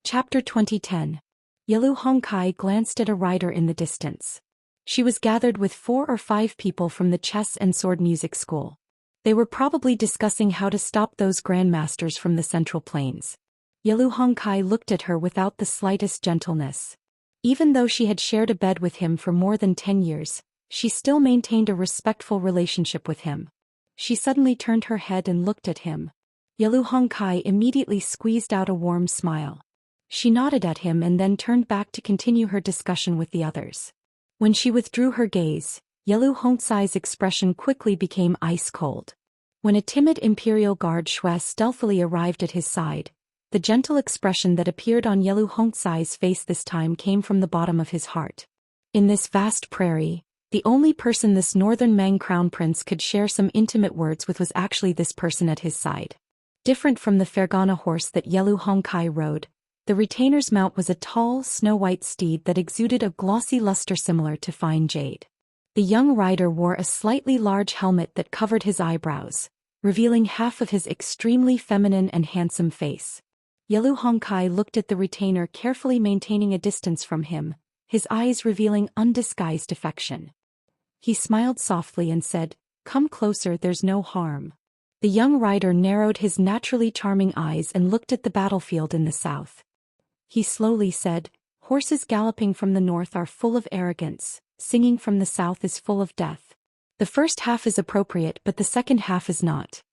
Chapter 2010. Yalu Hongkai glanced at a rider in the distance. She was gathered with 4 or 5 people from the chess and sword music school. They were probably discussing how to stop those grandmasters from the Central Plains. Yalu Hongkai looked at her without the slightest gentleness. Even though she had shared a bed with him for more than 10 years, she still maintained a respectful relationship with him. She suddenly turned her head and looked at him. Yalu Hongkai immediately squeezed out a warm smile. She nodded at him and then turned back to continue her discussion with the others. When she withdrew her gaze, Yalu Hongkai's expression quickly became ice-cold. When a timid imperial guard Shui stealthily arrived at his side, the gentle expression that appeared on Yalu Hongkai's face this time came from the bottom of his heart. In this vast prairie, the only person this northern Mang crown prince could share some intimate words with was actually this person at his side. Different from the Fergana horse that Yalu Hongkai rode, the retainer's mount was a tall, snow-white steed that exuded a glossy luster similar to fine jade. The young rider wore a slightly large helmet that covered his eyebrows, revealing half of his extremely feminine and handsome face. Yalu Hongkai looked at the retainer, carefully maintaining a distance from him, his eyes revealing undisguised affection. He smiled softly and said, "Come closer, there's no harm." The young rider narrowed his naturally charming eyes and looked at the battlefield in the south. He slowly said, "Horses galloping from the north are full of arrogance, singing from the south is full of death. The first half is appropriate but the second half is not."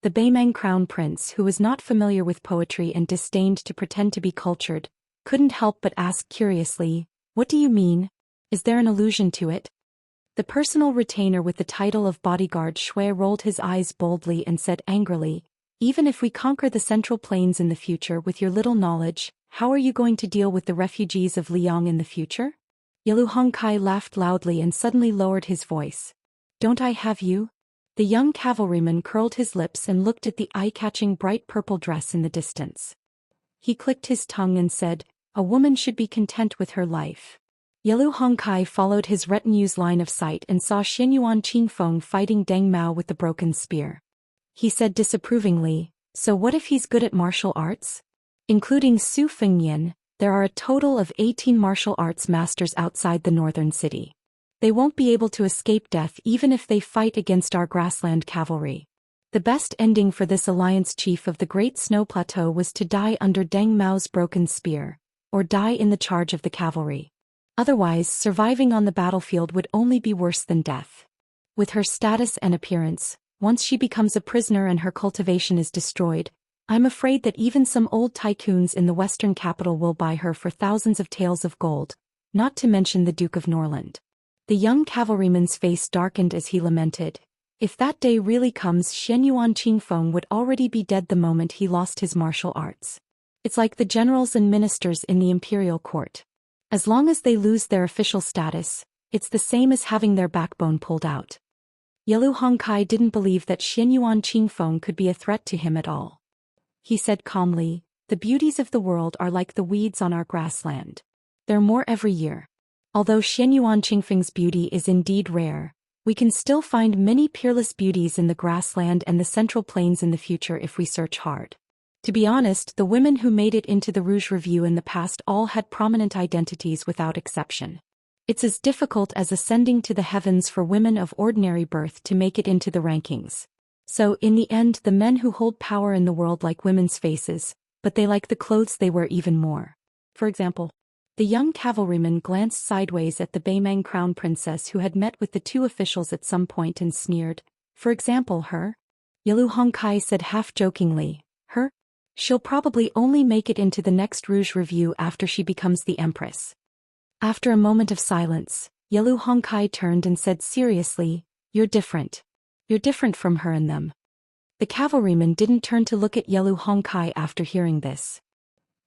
The Beimeng crown prince, who was not familiar with poetry and disdained to pretend to be cultured, couldn't help but ask curiously, "What do you mean? Is there an allusion to it?" The personal retainer with the title of bodyguard Shui rolled his eyes boldly and said angrily, "Even if we conquer the Central Plains in the future with your little knowledge, how are you going to deal with the refugees of Liang in the future?" Yalu Hongkai laughed loudly and suddenly lowered his voice. "Don't I have you?" The young cavalryman curled his lips and looked at the eye-catching bright purple dress in the distance. He clicked his tongue and said, "A woman should be content with her life." Yalu Hongkai followed his retinue's line of sight and saw Xianyuan Qingfeng fighting Deng Mao with the broken spear. He said disapprovingly, "So what if he's good at martial arts?" Including Su Fengnian, there are a total of 18 martial arts masters outside the northern city. They won't be able to escape death even if they fight against our grassland cavalry. The best ending for this alliance chief of the Great Snow Plateau was to die under Deng Mao's broken spear, or die in the charge of the cavalry. Otherwise, surviving on the battlefield would only be worse than death. With her status and appearance, once she becomes a prisoner and her cultivation is destroyed, I'm afraid that even some old tycoons in the western capital will buy her for thousands of taels of gold, not to mention the Duke of Norland. The young cavalryman's face darkened as he lamented, "If that day really comes, Xianyuan Qingfeng would already be dead the moment he lost his martial arts. It's like the generals and ministers in the imperial court. As long as they lose their official status, it's the same as having their backbone pulled out." Yalu Hongkai didn't believe that Xianyuan Qingfeng could be a threat to him at all. He said calmly, "The beauties of the world are like the weeds on our grassland. They're more every year. Although Xianyuan Qingfeng's beauty is indeed rare, we can still find many peerless beauties in the grassland and the Central Plains in the future if we search hard." To be honest, the women who made it into the Rouge Review in the past all had prominent identities without exception. It's as difficult as ascending to the heavens for women of ordinary birth to make it into the rankings. So, in the end, the men who hold power in the world like women's faces, but they like the clothes they wear even more. For example, the young cavalryman glanced sideways at the Beimeng crown princess who had met with the 2 officials at some point and sneered, "For example, her?" Yalu Hongkai said half-jokingly, "Her? She'll probably only make it into the next Rouge Review after she becomes the empress." After a moment of silence, Yalu Hongkai turned and said seriously, "You're different. You're different from her and them." The cavalryman didn't turn to look at Yalu Hongkai after hearing this.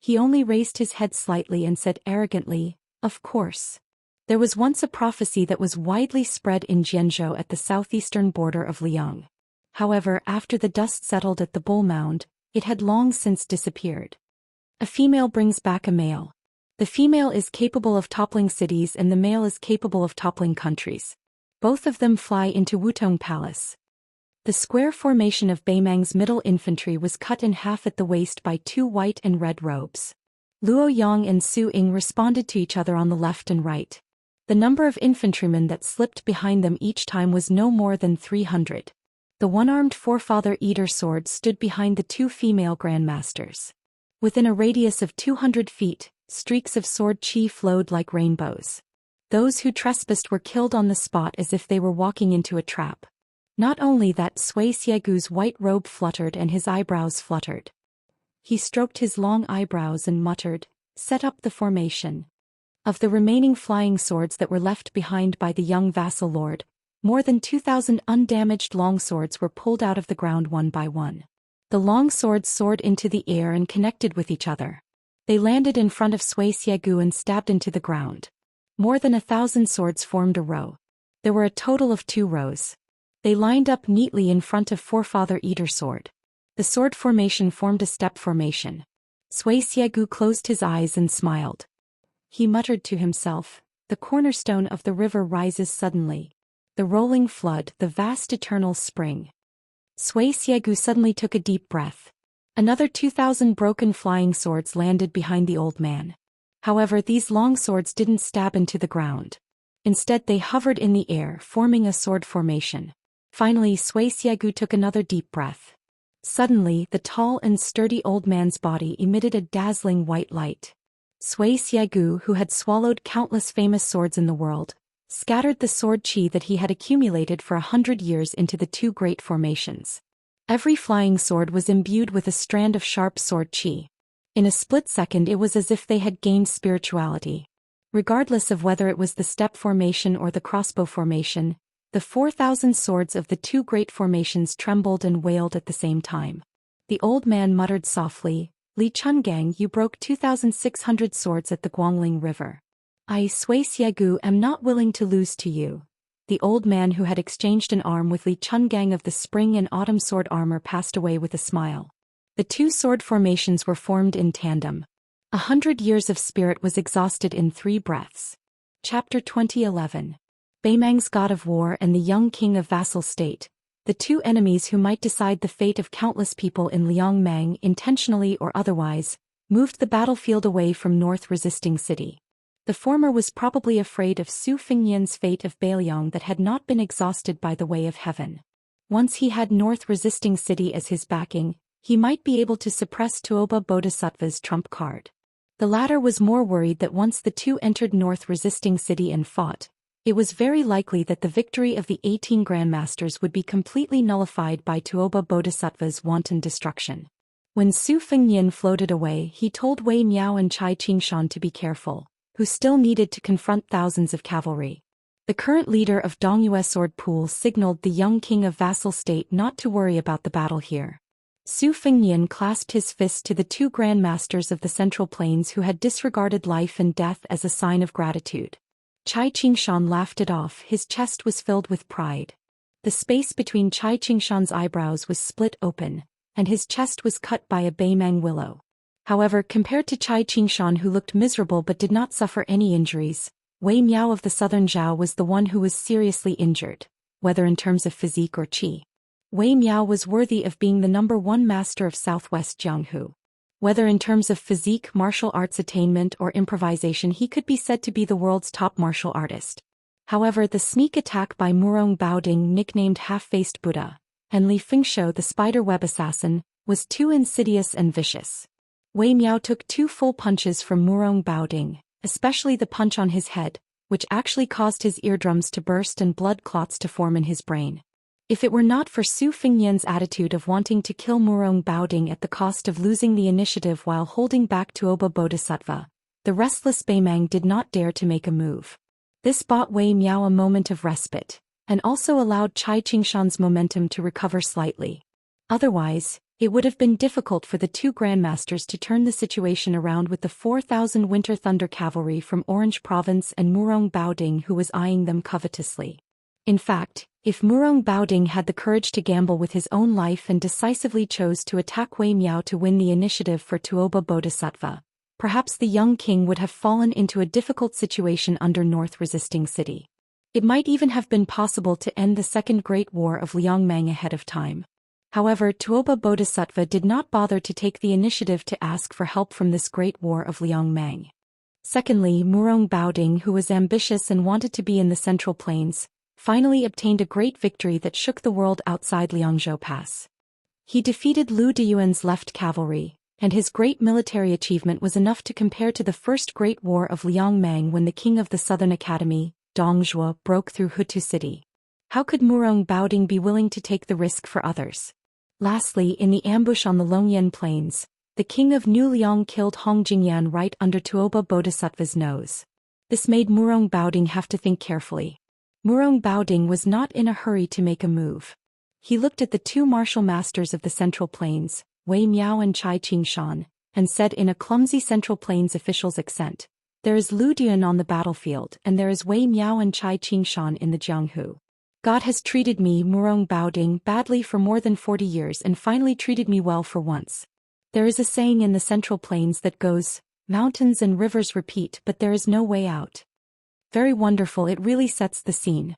He only raised his head slightly and said arrogantly, "Of course. There was once a prophecy that was widely spread in Jianzhou at the southeastern border of Liang. However, after the dust settled at the Bull Mound, it had long since disappeared. A female brings back a male. The female is capable of toppling cities and the male is capable of toppling countries. Both of them fly into Wutong Palace." The square formation of Beimeng's middle infantry was cut in half at the waist by 2 white and red robes. Luo Yang and Su Ying responded to each other on the left and right. The number of infantrymen that slipped behind them each time was no more than 300. The one-armed forefather eater sword stood behind the two female grandmasters. Within a radius of 200 feet, streaks of sword chi flowed like rainbows. Those who trespassed were killed on the spot as if they were walking into a trap. Not only that, Zhou Xian's white robe fluttered and his eyebrows fluttered. He stroked his long eyebrows and muttered, "Set up the formation." Of the remaining flying swords that were left behind by the young vassal lord, more than 2,000 undamaged longswords were pulled out of the ground one by one. The long swords soared into the air and connected with each other. They landed in front of Zhou Xian and stabbed into the ground. More than 1,000 swords formed a row. There were a total of 2 rows. They lined up neatly in front of forefather eater sword. The sword formation formed a step formation. Zhou Xian closed his eyes and smiled. He muttered to himself, "The cornerstone of the river rises suddenly. The rolling flood, the vast eternal spring." Zhou Xian suddenly took a deep breath. Another 2,000 broken flying swords landed behind the old man. However, these long swords didn't stab into the ground. Instead, they hovered in the air, forming a sword formation. Finally, Zhou Xian took another deep breath. Suddenly, the tall and sturdy old man's body emitted a dazzling white light. Zhou Xian, who had swallowed countless famous swords in the world, scattered the sword chi that he had accumulated for 100 years into the 2 great formations. Every flying sword was imbued with a strand of sharp sword chi. In a split second, it was as if they had gained spirituality. Regardless of whether it was the step formation or the crossbow formation, the 4,000 swords of the 2 great formations trembled and wailed at the same time. The old man muttered softly, "Li Chungang, you broke 2,600 swords at the Guangling River. I, Zhou Xian, am not willing to lose to you." The old man who had exchanged an arm with Li Chungang of the spring and autumn sword armor passed away with a smile. The 2 sword formations were formed in tandem. 100 years of spirit was exhausted in 3 breaths. Chapter 2011. Beimang's god of war and the young king of vassal state, the 2 enemies who might decide the fate of countless people in Liangmang intentionally or otherwise, moved the battlefield away from North Resisting City. The former was probably afraid of Su Fengnian's fate of Bailiang that had not been exhausted by the way of heaven. Once he had North Resisting City as his backing, he might be able to suppress Tuoba Bodhisattva's trump card. The latter was more worried that once the 2 entered North Resisting City and fought, it was very likely that the victory of the 18 grandmasters would be completely nullified by Tuoba Bodhisattva's wanton destruction. When Su Fengnian floated away, he told Wei Miao and Chai Qingshan to be careful, who still needed to confront thousands of cavalry. The current leader of Dongyue Sword Pool signaled the young king of vassal state not to worry about the battle here. Su Fengnian clasped his fist to the 2 grandmasters of the Central Plains who had disregarded life and death as a sign of gratitude. Chai Qingshan laughed it off. His chest was filled with pride. The space between Chai Qingshan's eyebrows was split open, and his chest was cut by a Beimang willow. However, compared to Chai Qingshan, who looked miserable but did not suffer any injuries, Wei Miao of the southern Zhao was the one who was seriously injured, whether in terms of physique or qi. Wei Miao was worthy of being the #1 master of southwest Jianghu. Whether in terms of physique, martial arts attainment, or improvisation, he could be said to be the world's top martial artist. However, the sneak attack by Murong Baoding, nicknamed Half-Faced Buddha, and Li Fengshou, the spider-web assassin, was too insidious and vicious. Wei Miao took 2 full punches from Murong Baoding, especially the punch on his head, which actually caused his eardrums to burst and blood clots to form in his brain. If it were not for Su Fengnian's attitude of wanting to kill Murong Baoding at the cost of losing the initiative while holding back Tuoba Bodhisattva, the restless Beimang did not dare to make a move. This bought Wei Miao a moment of respite, and also allowed Chai Qingshan's momentum to recover slightly. Otherwise, it would have been difficult for the 2 grandmasters to turn the situation around with the 4,000 Winter Thunder cavalry from Orange Province and Murong Baoding, who was eyeing them covetously. In fact, if Murong Baoding had the courage to gamble with his own life and decisively chose to attack Wei Miao to win the initiative for Tuoba Bodhisattva, perhaps the young king would have fallen into a difficult situation under North Resisting City. It might even have been possible to end the Second Great War of Liangmang ahead of time. However, Tuoba Bodhisattva did not bother to take the initiative to ask for help from this great war of Liangmang. Secondly, Murong Baoding, who was ambitious and wanted to be in the Central Plains, finally obtained a great victory that shook the world outside Liangzhou Pass. He defeated Lu Diyuan's left cavalry, and his great military achievement was enough to compare to the First Great War of Liangmang when the king of the Southern Academy, Dong Zhuo, broke through Hutu City. How could Murong Baoding be willing to take the risk for others? Lastly, in the ambush on the Longyan Plains, the king of New Liang killed Hong Jingyan right under Tuoba Bodhisattva's nose. This made Murong Baoding have to think carefully. Murong Baoding was not in a hurry to make a move. He looked at the two martial masters of the Central Plains, Wei Miao and Chai Qingshan, and said in a clumsy Central Plains official's accent, "There is Lu Dian on the battlefield and there is Wei Miao and Chai Qingshan in the Jianghu. God has treated me, Murong Baoding, badly for more than 40 years and finally treated me well for once. There is a saying in the Central Plains that goes, mountains and rivers repeat but there is no way out." Very wonderful, it really sets the scene.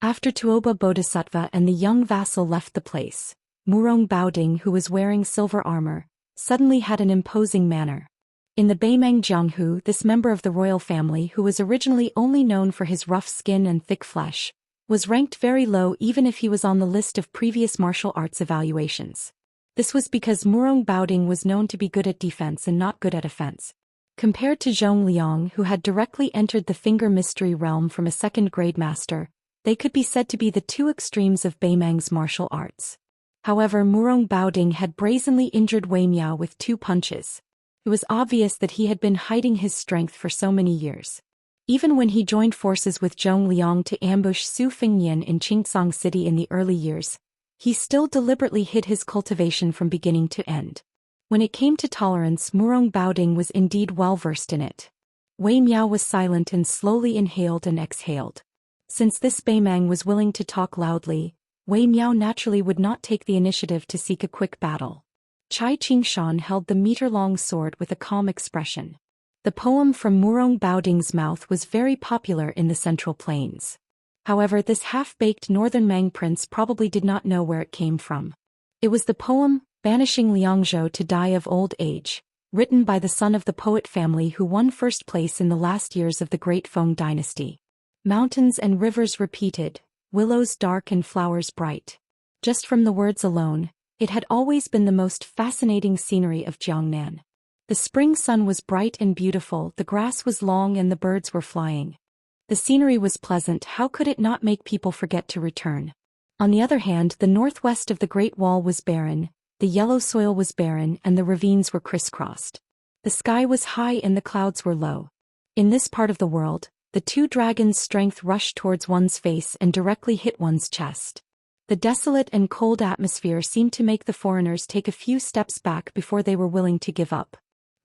After Tuoba Bodhisattva and the young vassal left the place, Murong Baoding, who was wearing silver armor, suddenly had an imposing manner. In the Beimang Jianghu, this member of the royal family, who was originally only known for his rough skin and thick flesh, was ranked very low even if he was on the list of previous martial arts evaluations. This was because Murong Baoding was known to be good at defense and not good at offense. Compared to Zhong Liang, who had directly entered the finger mystery realm from a second-grade master, they could be said to be the two extremes of Beimang's martial arts. However, Murong Baoding had brazenly injured Wei Miao with 2 punches. It was obvious that he had been hiding his strength for so many years. Even when he joined forces with Zhong Liang to ambush Su Fengnian in Qingcang City in the early years, he still deliberately hid his cultivation from beginning to end. When it came to tolerance, Murong Baoding was indeed well versed in it. Wei Miao was silent and slowly inhaled and exhaled. Since this Beimang was willing to talk loudly, Wei Miao naturally would not take the initiative to seek a quick battle. Chai Qingshan held the meter-long sword with a calm expression. The poem from Murong Baoding's mouth was very popular in the Central Plains. However, this half-baked northern Mang prince probably did not know where it came from. It was the poem, Banishing Liangzhou to Die of Old Age, written by the son of the poet family who won first place in the last years of the Great Feng dynasty. Mountains and rivers repeated, willows dark and flowers bright. Just from the words alone, it had always been the most fascinating scenery of Jiangnan. The spring sun was bright and beautiful, the grass was long and the birds were flying. The scenery was pleasant, how could it not make people forget to return? On the other hand, the northwest of the Great Wall was barren, the yellow soil was barren and the ravines were crisscrossed. The sky was high and the clouds were low. In this part of the world, the 2 dragons' strength rushed towards one's face and directly hit one's chest. The desolate and cold atmosphere seemed to make the foreigners take a few steps back before they were willing to give up.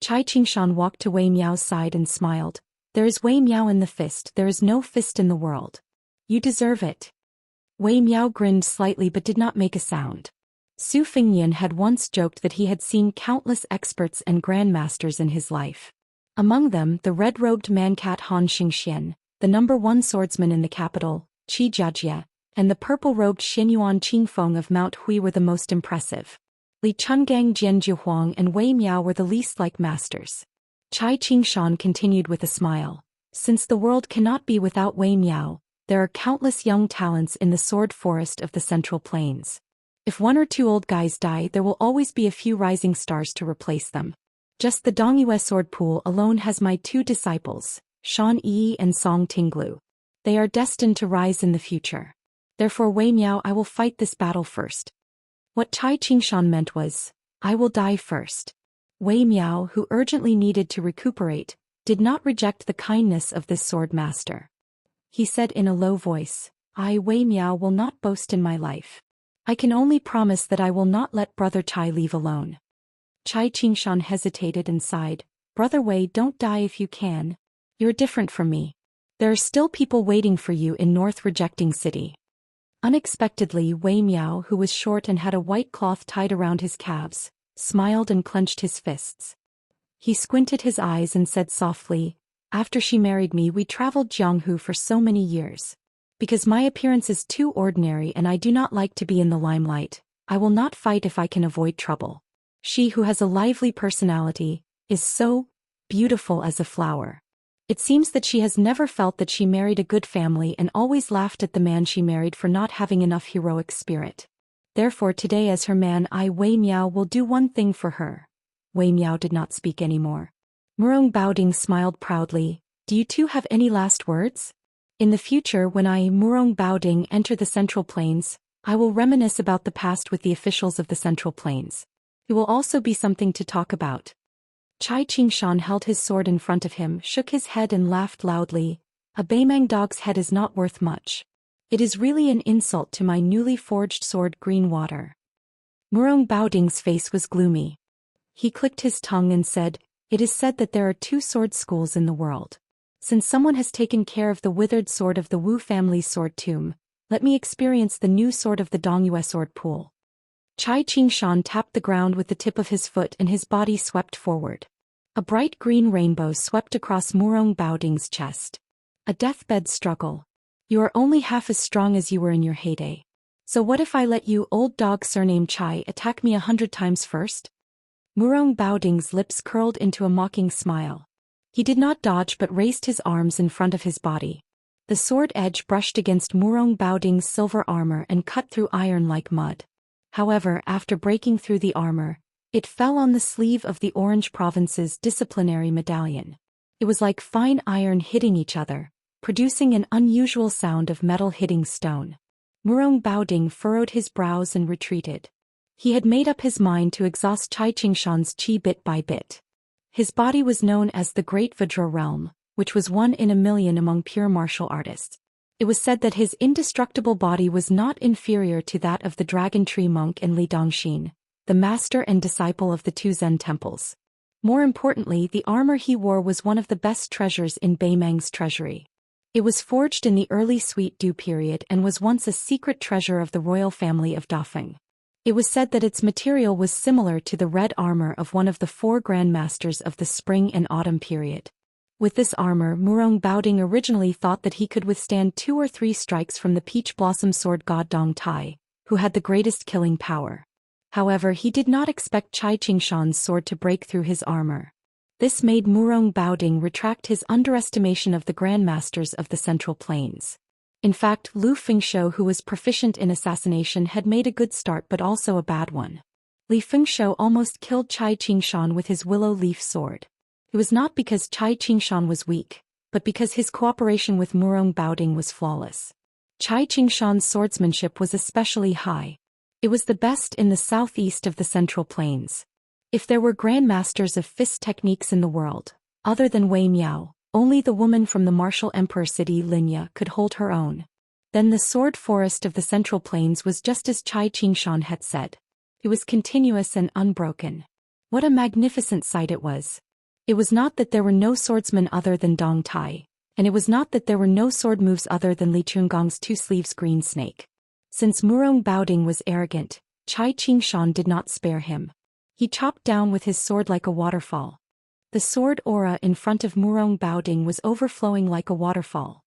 Chai Qingshan walked to Wei Miao's side and smiled. "There is Wei Miao in the fist, there is no fist in the world. You deserve it." Wei Miao grinned slightly but did not make a sound. Su Fengnian had once joked that he had seen countless experts and grandmasters in his life. Among them, the red-robed mancat Han Xianxian, the #1 swordsman in the capital, Qi Jiajie, and the purple-robed Xianyuan Qingfeng of Mount Hui were the most impressive. Li Chungang Jianjuhuang and Wei Miao were the least like masters. Chai Qingshan continued with a smile. "Since the world cannot be without Wei Miao, there are countless young talents in the sword forest of the Central Plains. If 1 or 2 old guys die, there will always be a few rising stars to replace them. Just the Dongyue sword pool alone has my 2 disciples, Shan Yi and Song Tinglu. They are destined to rise in the future. Therefore, Wei Miao, I will fight this battle first." What Chai Qingshan meant was, "I will die first." Wei Miao, who urgently needed to recuperate, did not reject the kindness of this sword master. He said in a low voice, "I, Wei Miao, will not boast in my life. I can only promise that I will not let Brother Chai leave alone." Chai Qingshan hesitated and sighed. "Brother Wei, don't die if you can. You're different from me. There are still people waiting for you in North Rejecting City." Unexpectedly, Wei Miao, who was short and had a white cloth tied around his calves, smiled and clenched his fists. He squinted his eyes and said softly, "After she married me, we traveled Jianghu for so many years. Because my appearance is too ordinary and I do not like to be in the limelight, I will not fight if I can avoid trouble. She who has a lively personality is so beautiful as a flower. It seems that she has never felt that she married a good family and always laughed at the man she married for not having enough heroic spirit. Therefore today as her man Wei Miao will do one thing for her. Wei Miao did not speak anymore. Murong Baoding smiled proudly. Do you two have any last words? In the future when I, Murong Baoding, enter the Central Plains, I will reminisce about the past with the officials of the Central Plains. It will also be something to talk about. Chai Qingshan held his sword in front of him, shook his head and laughed loudly. A Beimang dog's head is not worth much. It is really an insult to my newly forged sword Green Water. Murong Baoding's face was gloomy. He clicked his tongue and said, It is said that there are 2 sword schools in the world. Since someone has taken care of the withered sword of the Wu family's sword tomb, let me experience the new sword of the Dongyue sword pool. Chai Qingshan tapped the ground with the tip of his foot and his body swept forward. A bright green rainbow swept across Murong Baoding's chest. A deathbed struggle. You are only half as strong as you were in your heyday. So what if I let you, old dog surnamed Chai, attack me 100 times first? Murong Baoding's lips curled into a mocking smile. He did not dodge but raised his arms in front of his body. The sword edge brushed against Murong Baoding's silver armor and cut through iron like mud. However, after breaking through the armor, it fell on the sleeve of the Orange Province's disciplinary medallion. It was like fine iron hitting each other, producing an unusual sound of metal hitting stone. Murong Baoding furrowed his brows and retreated. He had made up his mind to exhaust Chai Qingshan's qi bit by bit. His body was known as the Great Vajra Realm, which was 1 in a million among pure martial artists. It was said that his indestructible body was not inferior to that of the Dragon Tree Monk and Li Dongxin, the master and disciple of the 2 Zen temples. More importantly, the armor he wore was one of the best treasures in Beimang's treasury. It was forged in the early Sweet Dew period and was once a secret treasure of the royal family of Dafeng. It was said that its material was similar to the red armor of one of the 4 Grand Masters of the Spring and Autumn period. With this armor, Murong Baoding originally thought that he could withstand 2 or 3 strikes from the Peach Blossom Sword God Dong Tai, who had the greatest killing power. However, he did not expect Chai Qingshan's sword to break through his armor. This made Murong Baoding retract his underestimation of the Grandmasters of the Central Plains. In fact, Lu Fengshou, who was proficient in assassination, had made a good start but also a bad one. Li Fengshou almost killed Chai Qingshan with his willow leaf sword. It was not because Chai Qingshan was weak, but because his cooperation with Murong Baoding was flawless. Chai Qingshan's swordsmanship was especially high. It was the best in the southeast of the Central Plains. If there were grandmasters of fist techniques in the world, other than Wei Miao, only the woman from the martial emperor city Linya could hold her own. Then the sword forest of the Central Plains was just as Chai Qingshan had said. It was continuous and unbroken. What a magnificent sight it was. It was not that there were no swordsmen other than Dong Tai, and it was not that there were no sword moves other than Li Chunggong's 2 sleeves green snake. Since Murong Baoding was arrogant, Chai Qingshan did not spare him. He chopped down with his sword like a waterfall. The sword aura in front of Murong Baoding was overflowing like a waterfall.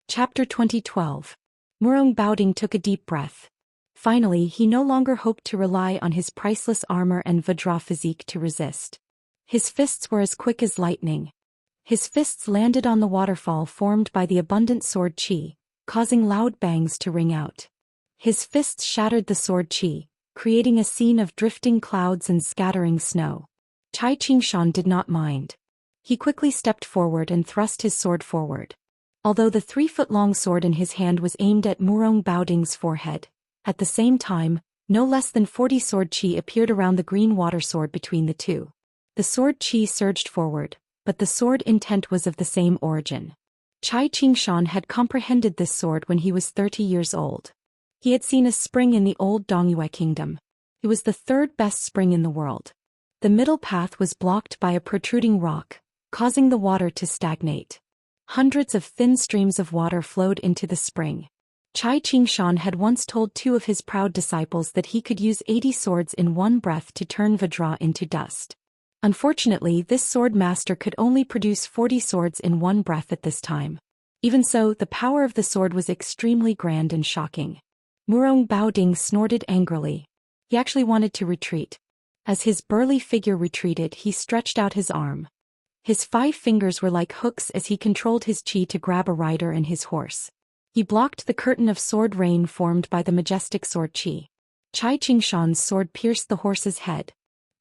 Chapter 2012. Murong Baoding took a deep breath. Finally, he no longer hoped to rely on his priceless armor and Vajra physique to resist. His fists were as quick as lightning. His fists landed on the waterfall formed by the abundant sword qi, causing loud bangs to ring out. His fists shattered the sword qi, creating a scene of drifting clouds and scattering snow. Chai Qingshan did not mind. He quickly stepped forward and thrust his sword forward. Although the 3-foot-long sword in his hand was aimed at Murong Baoding's forehead, at the same time, no less than 40 sword qi appeared around the green water sword between the two. The sword qi surged forward, but the sword intent was of the same origin. Chai Qingshan had comprehended this sword when he was 30 years old. He had seen a spring in the old Dongyue kingdom. It was the 3rd best spring in the world. The middle path was blocked by a protruding rock, causing the water to stagnate. Hundreds of thin streams of water flowed into the spring. Chai Qingshan had once told 2 of his proud disciples that he could use 80 swords in one breath to turn Vajra into dust. Unfortunately, this sword master could only produce 40 swords in one breath at this time. Even so, the power of the sword was extremely grand and shocking. Murong Baoding snorted angrily. He actually wanted to retreat. As his burly figure retreated, he stretched out his arm. His 5 fingers were like hooks as he controlled his chi to grab a rider and his horse. He blocked the curtain of sword rain formed by the majestic sword chi. Xianxia's sword pierced the horse's head.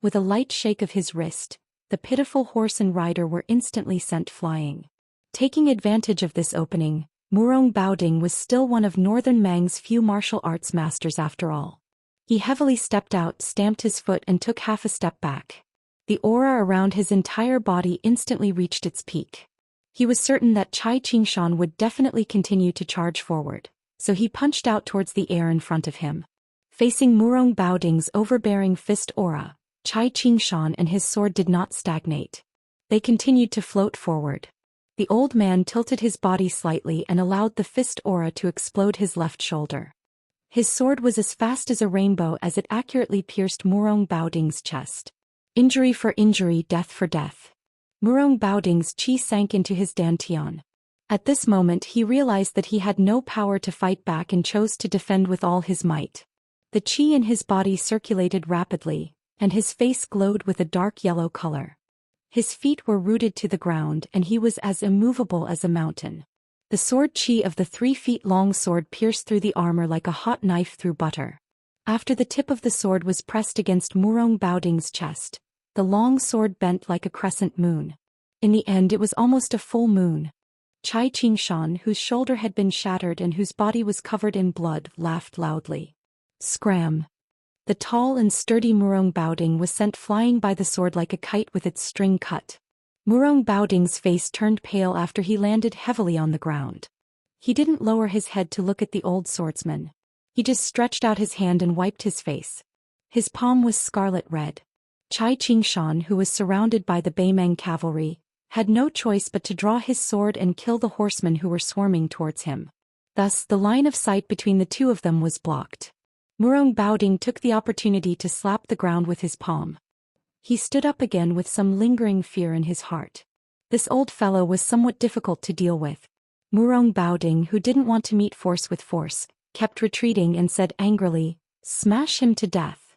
With a light shake of his wrist, the pitiful horse and rider were instantly sent flying. Taking advantage of this opening, Murong Baoding was still one of Northern Mang's few martial arts masters after all. He heavily stepped out, stamped his foot and took half a step back. The aura around his entire body instantly reached its peak. He was certain that Xianxia would definitely continue to charge forward, so he punched out towards the air in front of him. Facing Murong Baoding's overbearing fist aura, Xianxia and his sword did not stagnate. They continued to float forward. The old man tilted his body slightly and allowed the fist aura to explode his left shoulder. His sword was as fast as a rainbow as it accurately pierced Murong Baoding's chest. Injury for injury, death for death. Murong Baoding's chi sank into his dantian. At this moment he realized that he had no power to fight back and chose to defend with all his might. The chi in his body circulated rapidly, and his face glowed with a dark yellow color. His feet were rooted to the ground and he was as immovable as a mountain. The sword chi of the 3-feet-long sword pierced through the armor like a hot knife through butter. After the tip of the sword was pressed against Murong Baoding's chest, the long sword bent like a crescent moon. In the end it was almost a full moon. Xianxia, whose shoulder had been shattered and whose body was covered in blood, laughed loudly. Scram! The tall and sturdy Murong Baoding was sent flying by the sword like a kite with its string cut. Murong Baoding's face turned pale after he landed heavily on the ground. He didn't lower his head to look at the old swordsman. He just stretched out his hand and wiped his face. His palm was scarlet red. Xianxia, who was surrounded by the Beimang cavalry, had no choice but to draw his sword and kill the horsemen who were swarming towards him. Thus, the line of sight between the two of them was blocked. Murong Baoding took the opportunity to slap the ground with his palm. He stood up again with some lingering fear in his heart. This old fellow was somewhat difficult to deal with. Murong Baoding, who didn't want to meet force with force, kept retreating and said angrily, "Smash him to death."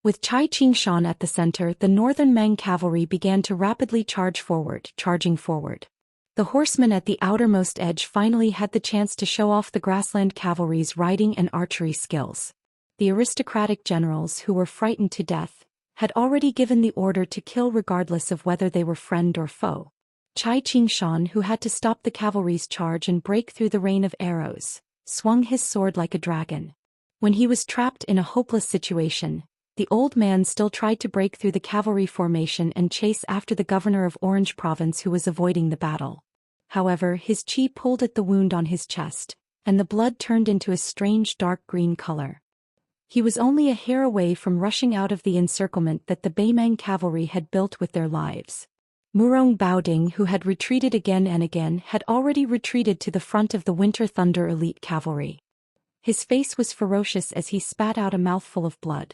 With Xianxia at the center, the Northern Mang cavalry began to rapidly charging forward. The horsemen at the outermost edge finally had the chance to show off the grassland cavalry's riding and archery skills. The aristocratic generals, who were frightened to death, had already given the order to kill regardless of whether they were friend or foe. Xianxia, who had to stop the cavalry's charge and break through the rain of arrows, swung his sword like a dragon. When he was trapped in a hopeless situation, the old man still tried to break through the cavalry formation and chase after the governor of Orange Province who was avoiding the battle. However, his chi pulled at the wound on his chest, and the blood turned into a strange dark green color. He was only a hair away from rushing out of the encirclement that the Beimang cavalry had built with their lives. Murong Baoding, who had retreated again and again, had already retreated to the front of the Winter Thunder elite cavalry. His face was ferocious as he spat out a mouthful of blood.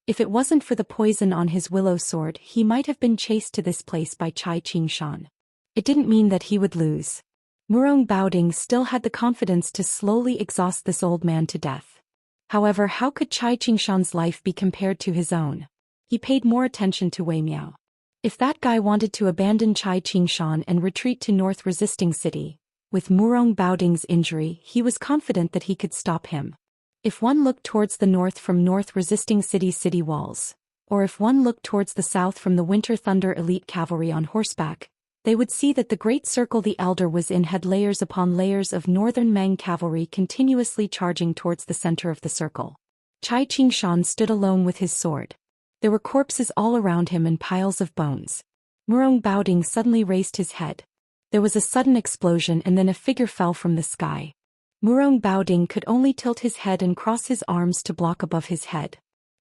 If it wasn't for the poison on his willow sword, he might have been chased to this place by Xianxia. It didn't mean that he would lose. Murong Baoding still had the confidence to slowly exhaust this old man to death. However, how could Xianxia's life be compared to his own? He paid more attention to Wei Miao. If that guy wanted to abandon Xianxia and retreat to North Resisting City, with Murong Baoding's injury, he was confident that he could stop him. If one looked towards the north from North Resisting City's city walls, or if one looked towards the south from the Winter Thunder elite cavalry on horseback, they would see that the great circle the elder was in had layers upon layers of Northern Mang cavalry continuously charging towards the center of the circle. Xianxia stood alone with his sword. There were corpses all around him and piles of bones. Murong Baoding suddenly raised his head. There was a sudden explosion and then a figure fell from the sky. Murong Baoding could only tilt his head and cross his arms to block above his head.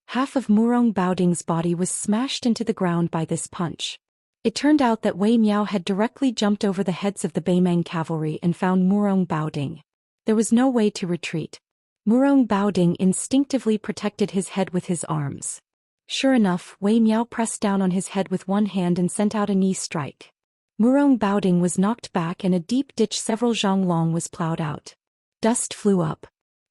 Half of Murong Baoding's body was smashed into the ground by this punch. It turned out that Wei Miao had directly jumped over the heads of the Beimang cavalry and found Murong Baoding. There was no way to retreat. Murong Baoding instinctively protected his head with his arms. Sure enough, Wei Miao pressed down on his head with one hand and sent out a knee strike. Murong Baoding was knocked back and a deep ditch several zhang long was plowed out. Dust flew up.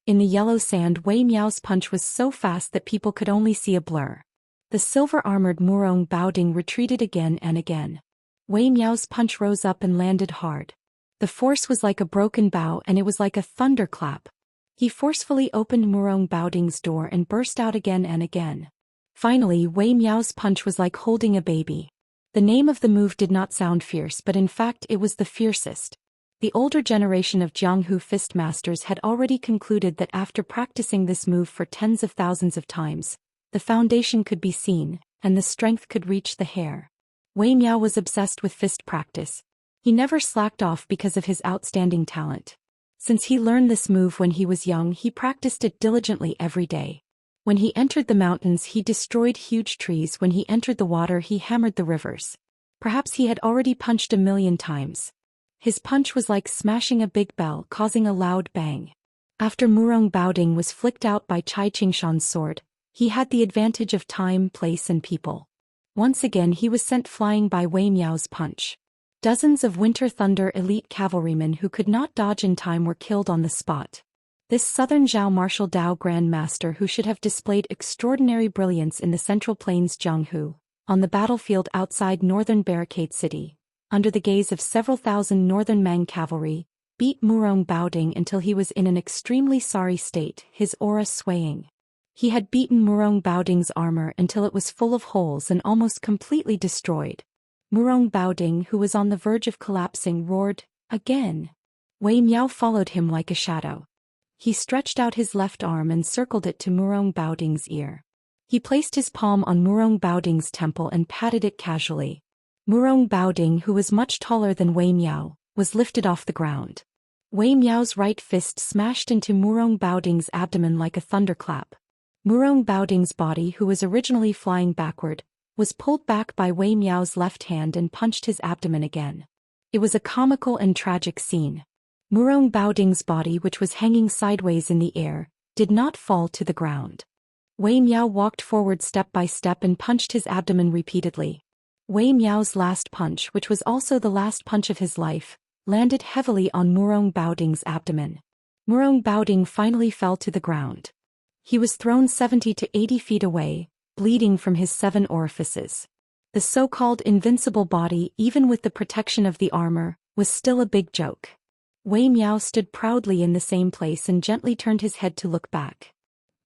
In the yellow sand, Wei Miao's punch was so fast that people could only see a blur. The silver-armored Murong Baoding retreated again and again. Wei Miao's punch rose up and landed hard. The force was like a broken bow and it was like a thunderclap. He forcefully opened Murong Baoding's door and burst out again and again. Finally, Wei Miao's punch was like holding a baby. The name of the move did not sound fierce, but in fact it was the fiercest. The older generation of Jianghu fist masters had already concluded that after practicing this move for tens of thousands of times, the foundation could be seen, and the strength could reach the hair. Wei Miao was obsessed with fist practice. He never slacked off because of his outstanding talent. Since he learned this move when he was young, he practiced it diligently every day. When he entered the mountains, he destroyed huge trees. When he entered the water, he hammered the rivers. Perhaps he had already punched 1,000,000 times. His punch was like smashing a big bell, causing a loud bang. After Murong Baoding was flicked out by Cai Qingshan's sword, he had the advantage of time, place and people. Once again he was sent flying by Wei Miao's punch. Dozens of Winter Thunder elite cavalrymen who could not dodge in time were killed on the spot. This southern Zhao Martial Dao Grand Master, who should have displayed extraordinary brilliance in the Central Plains Jianghu, on the battlefield outside northern Barricade City, under the gaze of several thousand northern Mang cavalry, beat Murong Baoding until he was in an extremely sorry state, his aura swaying. He had beaten Murong Baoding's armor until it was full of holes and almost completely destroyed. Murong Baoding, who was on the verge of collapsing, roared, "Again!" Wei Miao followed him like a shadow. He stretched out his left arm and circled it to Murong Baoding's ear. He placed his palm on Murong Baoding's temple and patted it casually. Murong Baoding, who was much taller than Wei Miao, was lifted off the ground. Wei Miao's right fist smashed into Murong Baoding's abdomen like a thunderclap. Murong Baoding's body, who was originally flying backward, was pulled back by Wei Miao's left hand and punched his abdomen again. It was a comical and tragic scene. Murong Baoding's body, which was hanging sideways in the air, did not fall to the ground. Wei Miao walked forward step by step and punched his abdomen repeatedly. Wei Miao's last punch, which was also the last punch of his life, landed heavily on Murong Baoding's abdomen. Murong Baoding finally fell to the ground. He was thrown 70 to 80 feet away, bleeding from his 7 orifices. The so-called invincible body, even with the protection of the armor, was still a big joke. Wei Miao stood proudly in the same place and gently turned his head to look back.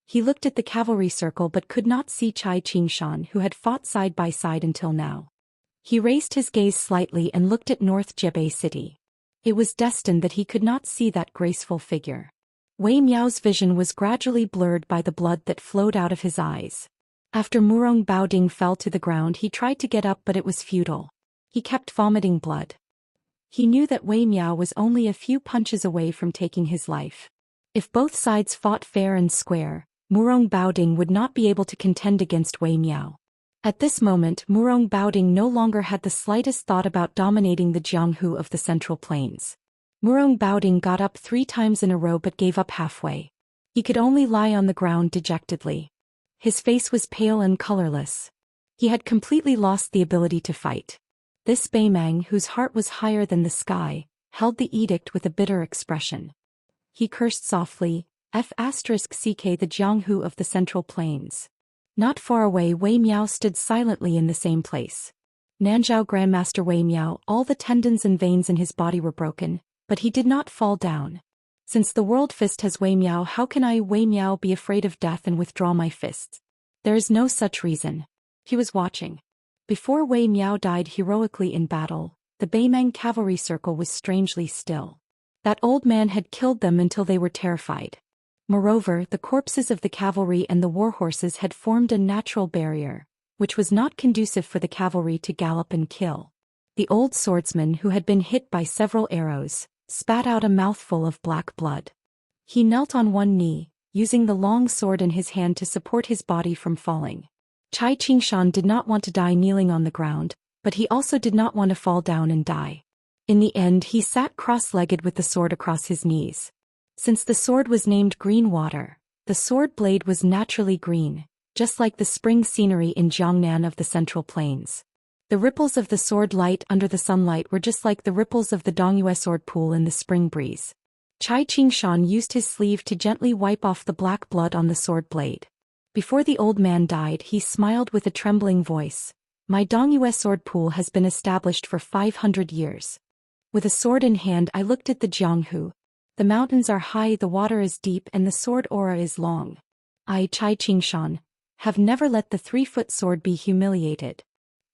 He looked at the cavalry circle but could not see Cai Qingshan, who had fought side by side until now. He raised his gaze slightly and looked at North Jebei City. It was destined that he could not see that graceful figure. Wei Miao's vision was gradually blurred by the blood that flowed out of his eyes. After Murong Baoding fell to the ground, he tried to get up, but it was futile. He kept vomiting blood. He knew that Wei Miao was only a few punches away from taking his life. If both sides fought fair and square, Murong Baoding would not be able to contend against Wei Miao. At this moment, Murong Baoding no longer had the slightest thought about dominating the Jianghu of the Central Plains. Murong Baoding got up 3 times in a row but gave up halfway. He could only lie on the ground dejectedly. His face was pale and colorless. He had completely lost the ability to fight. This Beimang, whose heart was higher than the sky, held the edict with a bitter expression. He cursed softly, "F*** the Jianghu of the Central Plains." Not far away, Wei Miao stood silently in the same place. Nanzhao Grandmaster Wei Miao, all the tendons and veins in his body were broken, but he did not fall down. Since the world fist has Wei Miao, how can I, Wei Miao, be afraid of death and withdraw my fists? There is no such reason. He was watching. Before Wei Miao died heroically in battle, the Beimang cavalry circle was strangely still. That old man had killed them until they were terrified. Moreover, the corpses of the cavalry and the war horses had formed a natural barrier, which was not conducive for the cavalry to gallop and kill. The old swordsman, who had been hit by several arrows, spat out a mouthful of black blood. He knelt on one knee, using the long sword in his hand to support his body from falling. Cai Qingshan did not want to die kneeling on the ground, but he also did not want to fall down and die. In the end, he sat cross-legged with the sword across his knees. Since the sword was named Green Water, the sword blade was naturally green, just like the spring scenery in Jiangnan of the Central Plains. The ripples of the sword light under the sunlight were just like the ripples of the Dongyue sword pool in the spring breeze. Chai Qingshan used his sleeve to gently wipe off the black blood on the sword blade. Before the old man died, he smiled with a trembling voice. My Dongyue sword pool has been established for 500 years. With a sword in hand, I looked at the Jianghu. The mountains are high, the water is deep, and the sword aura is long. I, Chai Qingshan, have never let the 3-foot sword be humiliated.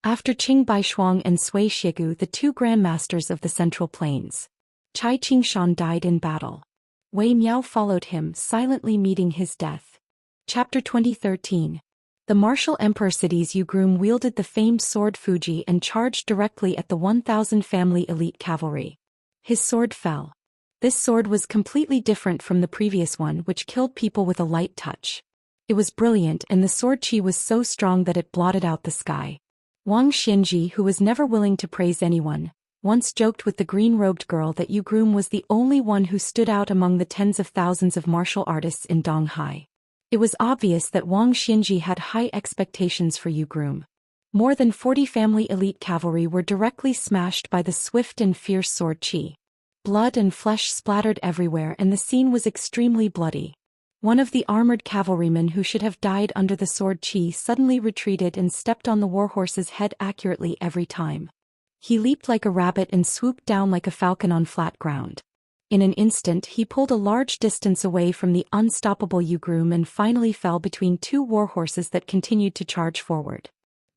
After Qing Baishuang and Sui Shigu, the 2 grandmasters of the Central Plains, Chai Qingshan died in battle. Wei Miao followed him, silently meeting his death. Chapter 2013. The martial emperor cities Ugroom wielded the famed sword Fuji and charged directly at the 1,000 family elite cavalry. His sword fell. This sword was completely different from the previous one, which killed people with a light touch. It was brilliant, and the sword chi was so strong that it blotted out the sky. Wang Xianji, who was never willing to praise anyone, once joked with the green-robed girl that Ugroom was the only one who stood out among the tens of thousands of martial artists in Donghai. It was obvious that Wang Xianji had high expectations for Ugroom. More than 40 family elite cavalry were directly smashed by the swift and fierce sword chi. Blood and flesh splattered everywhere, and the scene was extremely bloody. One of the armored cavalrymen who should have died under the sword chi suddenly retreated and stepped on the warhorse's head accurately every time. He leaped like a rabbit and swooped down like a falcon on flat ground. In an instant, he pulled a large distance away from the unstoppable Ugroom and finally fell between 2 warhorses that continued to charge forward.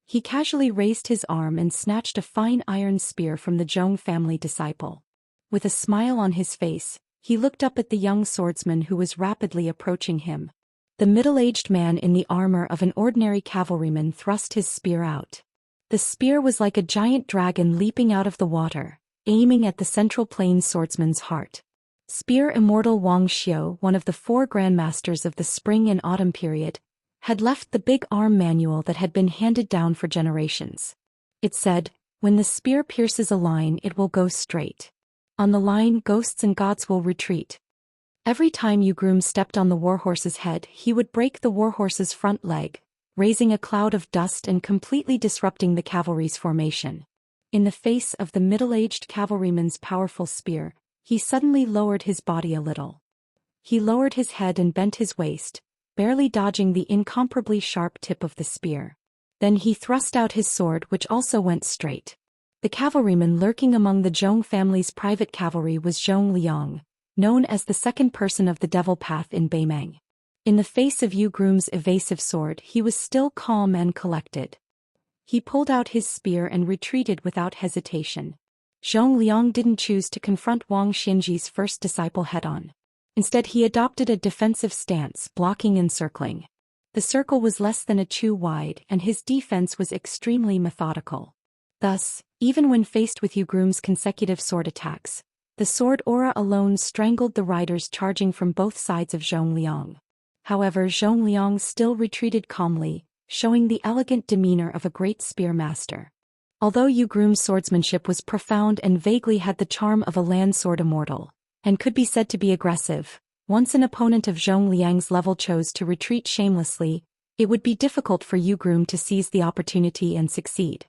He casually raised his arm and snatched a fine iron spear from the Zhong family disciple. With a smile on his face, he looked up at the young swordsman who was rapidly approaching him. The middle-aged man in the armor of an ordinary cavalryman thrust his spear out. The spear was like a giant dragon leaping out of the water, aiming at the Central Plains swordsman's heart. Spear Immortal Wang Xiao, one of the 4 grandmasters of the spring and autumn period, had left the big arm manual that had been handed down for generations. It said, "When the spear pierces a line, it will go straight. On the line, ghosts and gods will retreat." Every time Ugroom stepped on the warhorse's head, he would break the warhorse's front leg, raising a cloud of dust and completely disrupting the cavalry's formation. In the face of the middle-aged cavalryman's powerful spear, he suddenly lowered his body a little. He lowered his head and bent his waist, barely dodging the incomparably sharp tip of the spear. Then he thrust out his sword, which also went straight. The cavalryman lurking among the Zhong family's private cavalry was Zhong Liang, known as the second person of the Devil Path in Beimeng. In the face of Ugroom's evasive sword, he was still calm and collected. He pulled out his spear and retreated without hesitation. Zhong Liang didn't choose to confront Wang Xianji's first disciple head-on. Instead, he adopted a defensive stance, blocking and circling. The circle was less than a chu wide, and his defense was extremely methodical. Thus, even when faced with Ugroom's consecutive sword attacks, the sword aura alone strangled the riders charging from both sides of Zhong Liang. However, Zhong Liang still retreated calmly, showing the elegant demeanor of a great spear master. Although Ugroom's swordsmanship was profound and vaguely had the charm of a land sword immortal, and could be said to be aggressive, once an opponent of Zhong Liang's level chose to retreat shamelessly, it would be difficult for Ugroom to seize the opportunity and succeed.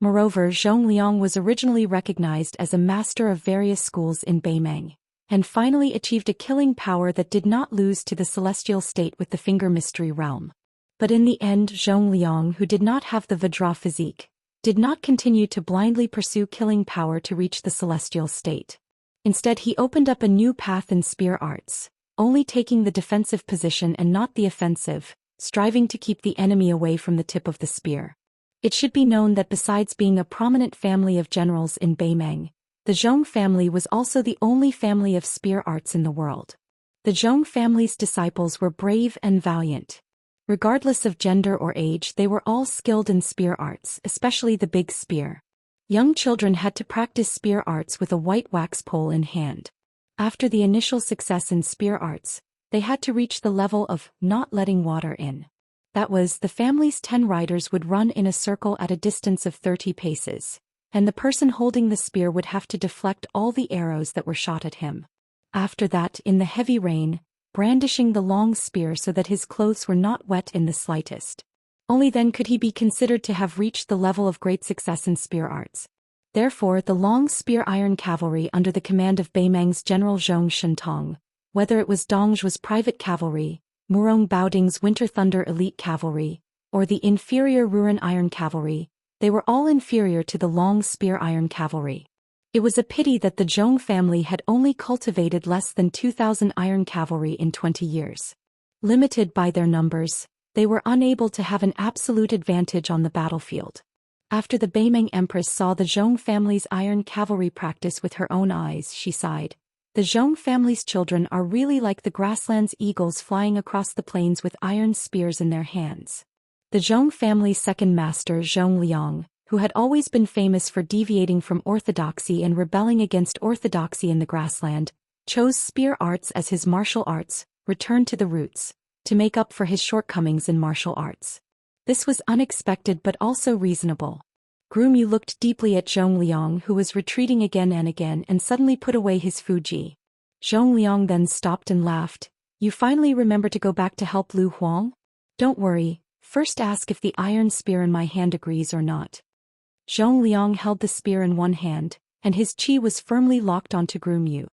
Moreover, Zhong Liang was originally recognized as a master of various schools in Beimeng, and finally achieved a killing power that did not lose to the celestial state with the Finger Mystery Realm. But in the end, Zhong Liang, who did not have the Vajra physique, did not continue to blindly pursue killing power to reach the celestial state. Instead, he opened up a new path in spear arts, only taking the defensive position and not the offensive, striving to keep the enemy away from the tip of the spear. It should be known that besides being a prominent family of generals in Beimeng, the Zhong family was also the only family of spear arts in the world. The Zhong family's disciples were brave and valiant. Regardless of gender or age, they were all skilled in spear arts, especially the big spear. Young children had to practice spear arts with a white wax pole in hand. After the initial success in spear arts, they had to reach the level of not letting water in. That was, the family's 10 riders would run in a circle at a distance of 30 paces, and the person holding the spear would have to deflect all the arrows that were shot at him. After that, in the heavy rain, brandishing the long spear so that his clothes were not wet in the slightest. Only then could he be considered to have reached the level of great success in spear arts. Therefore the long spear iron cavalry under the command of Beimang's general Zhou Xian, whether it was Dongzhu's private cavalry, Murong Baoding's Winter Thunder elite cavalry, or the inferior Ruren iron cavalry, they were all inferior to the long spear iron cavalry. It was a pity that the Zhong family had only cultivated less than 2,000 iron cavalry in 20 years. Limited by their numbers, they were unable to have an absolute advantage on the battlefield. After the Beimang Empress saw the Zhong family's iron cavalry practice with her own eyes, she sighed. The Zhong family's children are really like the grassland's eagles flying across the plains with iron spears in their hands. The Zhong family's second master, Zhong Liang, who had always been famous for deviating from orthodoxy and rebelling against orthodoxy in the grassland, chose spear arts as his martial arts, returned to the roots, to make up for his shortcomings in martial arts. This was unexpected but also reasonable. Groomyu looked deeply at Zhong Liang, who was retreating again and suddenly put away his Fuji. Zhong Liang then stopped and laughed. You finally remember to go back to help Lu Huang? Don't worry, first ask if the iron spear in my hand agrees or not. Zhong Liang held the spear in one hand, and his chi was firmly locked onto Groomyu.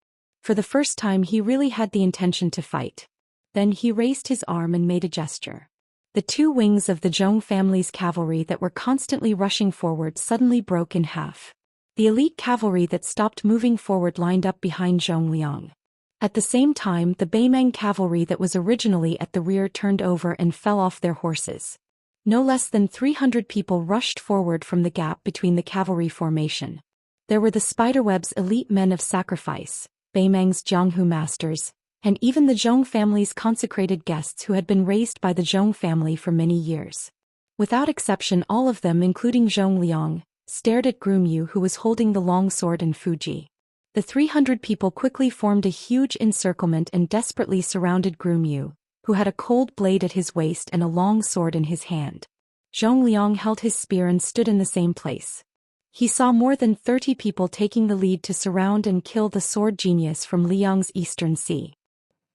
For the first time he really had the intention to fight. Then he raised his arm and made a gesture. The two wings of the Zhong family's cavalry that were constantly rushing forward suddenly broke in half. The elite cavalry that stopped moving forward lined up behind Zhong Liang. At the same time, the Beimang cavalry that was originally at the rear turned over and fell off their horses. No less than 300 people rushed forward from the gap between the cavalry formation. There were the Spiderweb's elite men of sacrifice, Beimang's Jianghu masters, and even the Zhong family's consecrated guests who had been raised by the Zhong family for many years. Without exception, all of them, including Zhong Liang, stared at Groomyu, who was holding the long sword and Fuji. The 300 people quickly formed a huge encirclement and desperately surrounded Groomyu, who had a cold blade at his waist and a long sword in his hand. Zhong Liang held his spear and stood in the same place. He saw more than 30 people taking the lead to surround and kill the sword genius from Liang's Eastern Sea.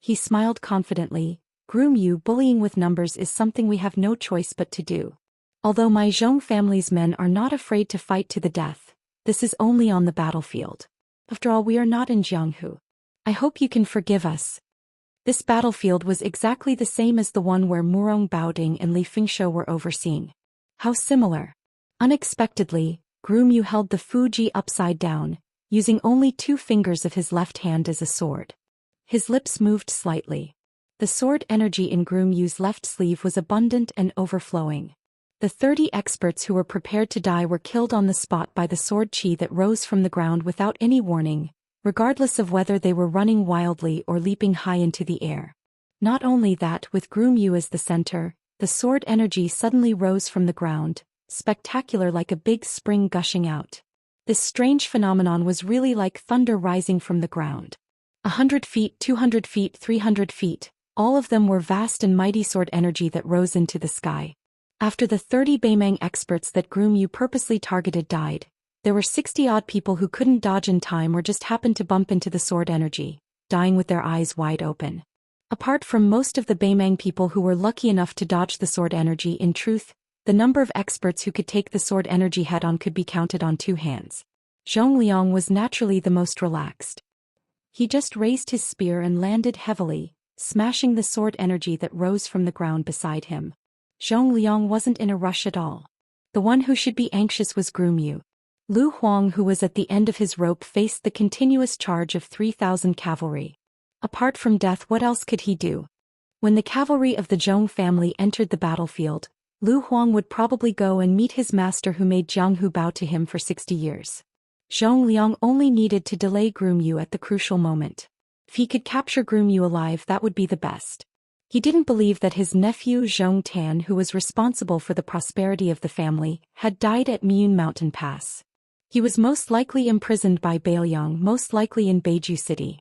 He smiled confidently. Groomyu, bullying with numbers is something we have no choice but to do. Although my Zhong family's men are not afraid to fight to the death, this is only on the battlefield. After all, we are not in Jianghu. I hope you can forgive us. This battlefield was exactly the same as the one where Murong Baoding and Li Fengshou were overseeing. How similar. Unexpectedly, Groomyu held the Fuji upside down, using only 2 fingers of his left hand as a sword. His lips moved slightly. The sword energy in Groomyu's left sleeve was abundant and overflowing. The 30 experts who were prepared to die were killed on the spot by the sword chi that rose from the ground without any warning, regardless of whether they were running wildly or leaping high into the air. Not only that, with Groomyu as the center, the sword energy suddenly rose from the ground, spectacular, like a big spring gushing out. This strange phenomenon was really like thunder rising from the ground. 100 feet, 200 feet, 300 feet, all of them were vast and mighty sword energy that rose into the sky. After the 30 Beimang experts that Groomyu purposely targeted died, there were 60-odd people who couldn't dodge in time or just happened to bump into the sword energy, dying with their eyes wide open. Apart from most of the Beimang people who were lucky enough to dodge the sword energy, in truth, the number of experts who could take the sword energy head-on could be counted on 2 hands. Zhong Liang was naturally the most relaxed. He just raised his spear and landed heavily, smashing the sword energy that rose from the ground beside him. Zhong Liang wasn't in a rush at all. The one who should be anxious was Groomyu. Lu Huang, who was at the end of his rope, faced the continuous charge of 3,000 cavalry. Apart from death, what else could he do? When the cavalry of the Zhong family entered the battlefield, Lu Huang would probably go and meet his master who made Jianghu bow to him for 60 years. Zhong Liang only needed to delay Groomyu at the crucial moment. If he could capture Groomyu alive, that would be the best. He didn't believe that his nephew Zhong Tan, who was responsible for the prosperity of the family, had died at Miyun Mountain Pass. He was most likely imprisoned by Bailiang, most likely in Beiju City.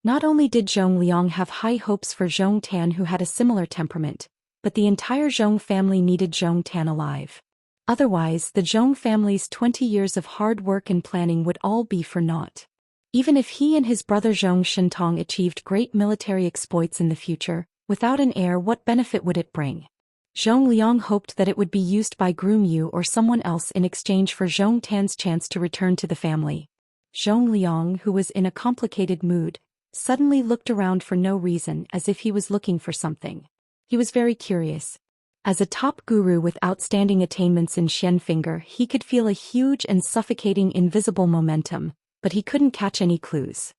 Not only did Zhong Liang have high hopes for Zhong Tan, who had a similar temperament, but the entire Zhong family needed Zhong Tan alive. Otherwise, the Zhong family's 20 years of hard work and planning would all be for naught. Even if he and his brother Zhong Shentong achieved great military exploits in the future, without an heir, what benefit would it bring? Zhong Liang hoped that it would be used by Groom Yu or someone else in exchange for Zhong Tan's chance to return to the family. Zhong Liang, who was in a complicated mood, suddenly looked around for no reason, as if he was looking for something. He was very curious. As a top guru with outstanding attainments in Xian finger, he could feel a huge and suffocating invisible momentum, but he couldn't catch any clues.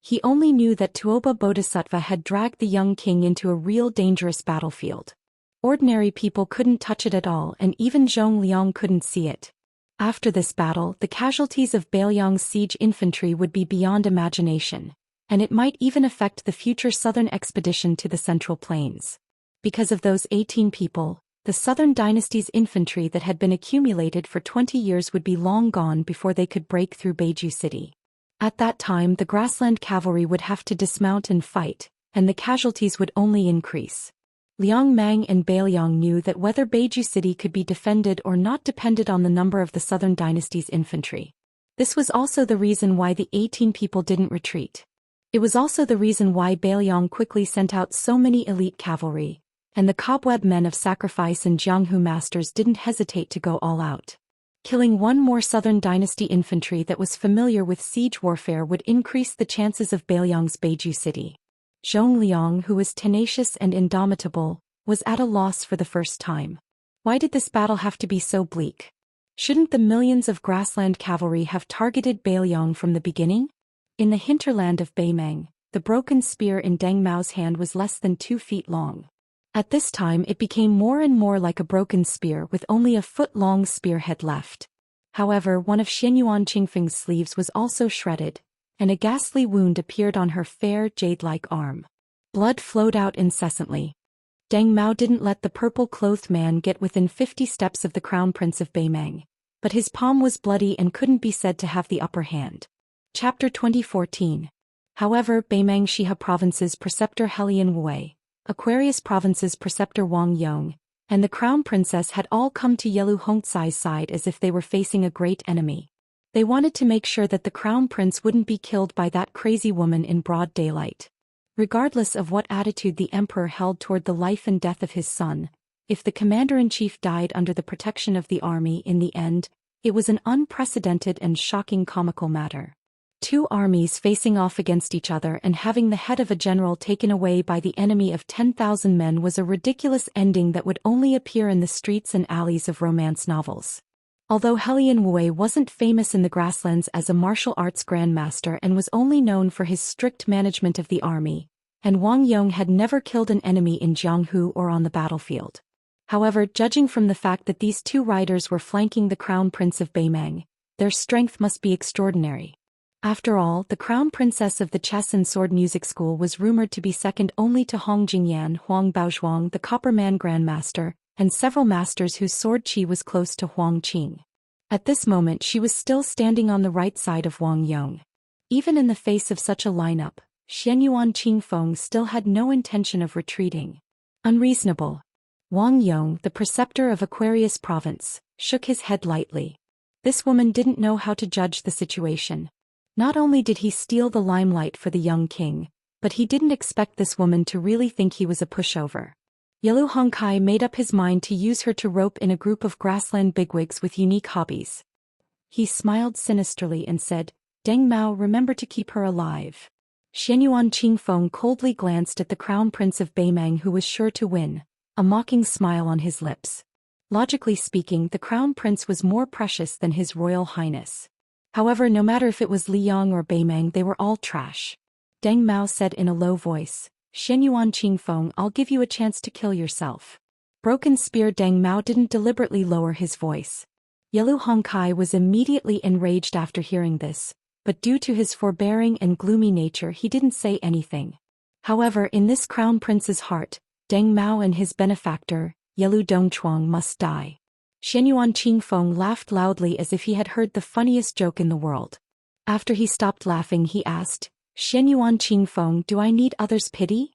He only knew that Tuoba Bodhisattva had dragged the young king into a real dangerous battlefield. Ordinary people couldn't touch it at all, and even Zhong Liang couldn't see it. After this battle, the casualties of Bailiang's siege infantry would be beyond imagination, and it might even affect the future southern expedition to the Central Plains. Because of those 18 people, the Southern Dynasty's infantry that had been accumulated for 20 years would be long gone before they could break through Beiju City. At that time, the grassland cavalry would have to dismount and fight, and the casualties would only increase. Liang Mang and Bailiang knew that whether Beiju City could be defended or not depended on the number of the Southern Dynasty's infantry. This was also the reason why the 18 people didn't retreat. It was also the reason why Bailiang quickly sent out so many elite cavalry, and the cobweb men of sacrifice and Jianghu masters didn't hesitate to go all out. Killing one more Southern Dynasty infantry that was familiar with siege warfare would increase the chances of Bailiang's Beiju City. Zhong Liang, who was tenacious and indomitable, was at a loss for the first time. Why did this battle have to be so bleak? Shouldn't the millions of grassland cavalry have targeted Bailiang from the beginning? In the hinterland of Beimeng, the broken spear in Deng Mao's hand was less than 2 feet long. At this time it became more and more like a broken spear with only a foot-long spearhead left. However, one of Xianyuan Qingfeng's sleeves was also shredded, and a ghastly wound appeared on her fair, jade-like arm. Blood flowed out incessantly. Deng Mao didn't let the purple-clothed man get within 50 steps of the Crown Prince of Beimeng, but his palm was bloody and couldn't be said to have the upper hand. Chapter 2014. However, Beimeng Shiha Province's preceptor Helian Wei, Aquarius Province's preceptor Wang Yong, and the Crown Princess had all come to Yelu Hongcai's side as if they were facing a great enemy. They wanted to make sure that the Crown Prince wouldn't be killed by that crazy woman in broad daylight. Regardless of what attitude the Emperor held toward the life and death of his son, if the Commander-in-Chief died under the protection of the army in the end, it was an unprecedented and shocking comical matter. 2 armies facing off against each other and having the head of a general taken away by the enemy of 10,000 men was a ridiculous ending that would only appear in the streets and alleys of romance novels. Although Helian Wei wasn't famous in the grasslands as a martial arts grandmaster and was only known for his strict management of the army, and Wang Yong had never killed an enemy in Jianghu or on the battlefield. However, judging from the fact that these 2 riders were flanking the Crown Prince of Beimeng, their strength must be extraordinary. After all, the Crown Princess of the Chess and Sword Music School was rumored to be second only to Hong Jingyan, Huang Baozhuang, the Copperman Grandmaster, and several masters whose sword chi was close to Huang Qing. At this moment she was still standing on the right side of Wang Yong. Even in the face of such a lineup, Xianyuan Qingfeng still had no intention of retreating. Unreasonable. Wang Yong, the preceptor of Aquarius Province, shook his head lightly. This woman didn't know how to judge the situation. Not only did he steal the limelight for the young king, but he didn't expect this woman to really think he was a pushover. Yelu Hongcai made up his mind to use her to rope in a group of grassland bigwigs with unique hobbies. He smiled sinisterly and said, "Deng Mao, remember to keep her alive." Xianyuan Qingfeng coldly glanced at the Crown Prince of Beimeng, who was sure to win, a mocking smile on his lips. Logically speaking, the Crown Prince was more precious than His Royal Highness. However, no matter if it was Liang or Beimeng, they were all trash. Deng Mao said in a low voice, "Xianyuan Qingfeng, I'll give you a chance to kill yourself." Broken Spear Deng Mao didn't deliberately lower his voice. Yelu Hongcai was immediately enraged after hearing this, but due to his forbearing and gloomy nature he didn't say anything. However, in this Crown Prince's heart, Deng Mao and his benefactor, Yelu Dongchuang, must die. Xianyuan Qingfeng laughed loudly as if he had heard the funniest joke in the world. After he stopped laughing he asked, "Xianyuan Qingfeng, do I need others' pity?"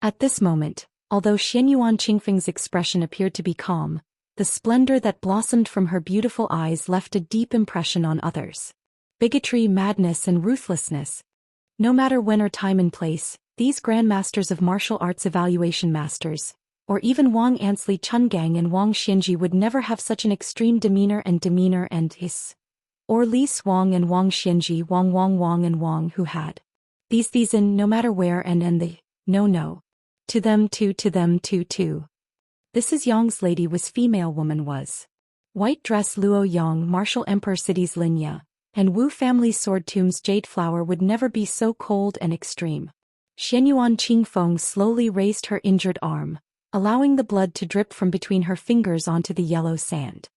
At this moment, although Xianyuan Qingfeng's expression appeared to be calm, the splendor that blossomed from her beautiful eyes left a deep impression on others. Bigotry, madness and ruthlessness. No matter when or time and place, these grandmasters of martial arts evaluation masters, Or even Wang Ansli Chungang and Wang Xinji would never have such an extreme demeanor and his. Or Li Swang and Wang Xinji, Wang and Wang who had. These in no matter where and the, no. To them too. This is Yang's lady was female woman was. White dress Luo Yang martial emperor cities Linya, and Wu family sword tombs jade flower would never be so cold and extreme. Xianyuan Qingfeng slowly raised her injured arm, allowing the blood to drip from between her fingers onto the yellow sand.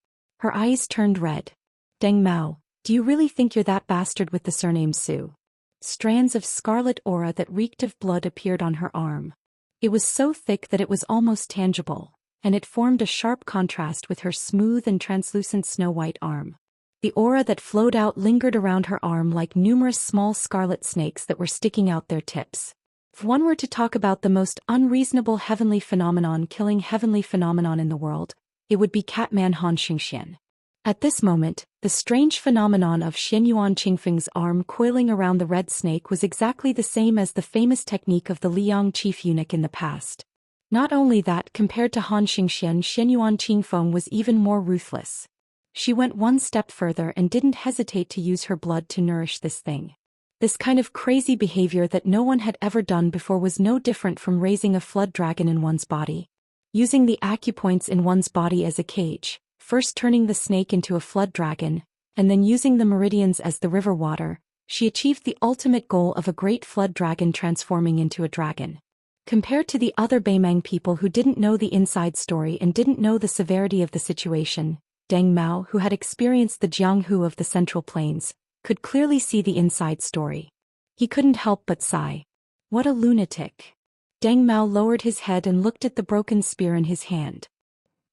Her eyes turned red. Deng Mao, do you really think you're that bastard with the surname Su? Strands of scarlet aura that reeked of blood appeared on her arm. It was so thick that it was almost tangible, and it formed a sharp contrast with her smooth and translucent snow-white arm. The aura that flowed out lingered around her arm like numerous small scarlet snakes that were sticking out their tips. If one were to talk about the most unreasonable heavenly phenomenon killing heavenly phenomenon in the world, it would be Catman Han Xingxian. At this moment, the strange phenomenon of Xianyuan Qingfeng's arm coiling around the red snake was exactly the same as the famous technique of the Liang chief eunuch in the past. Not only that, compared to Han Xingxian, Xianyuan Qingfeng was even more ruthless. She went one step further and didn't hesitate to use her blood to nourish this thing. This kind of crazy behavior that no one had ever done before was no different from raising a flood dragon in one's body. Using the acupoints in one's body as a cage, first turning the snake into a flood dragon, and then using the meridians as the river water, she achieved the ultimate goal of a great flood dragon transforming into a dragon. Compared to the other Beimang people who didn't know the inside story and didn't know the severity of the situation, Deng Mao, who had experienced the Jianghu of the Central Plains, could clearly see the inside story. He couldn't help but sigh. What a lunatic. Deng Mao lowered his head and looked at the broken spear in his hand.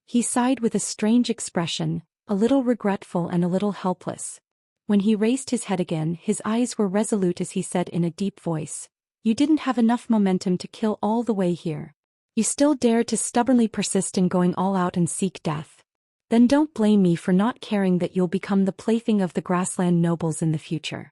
He sighed with a strange expression, a little regretful and a little helpless. When he raised his head again, his eyes were resolute as he said in a deep voice, "You didn't have enough momentum to kill all the way here. You still dare to stubbornly persist in going all out and seek death. Then don't blame me for not caring that you'll become the plaything of the grassland nobles in the future."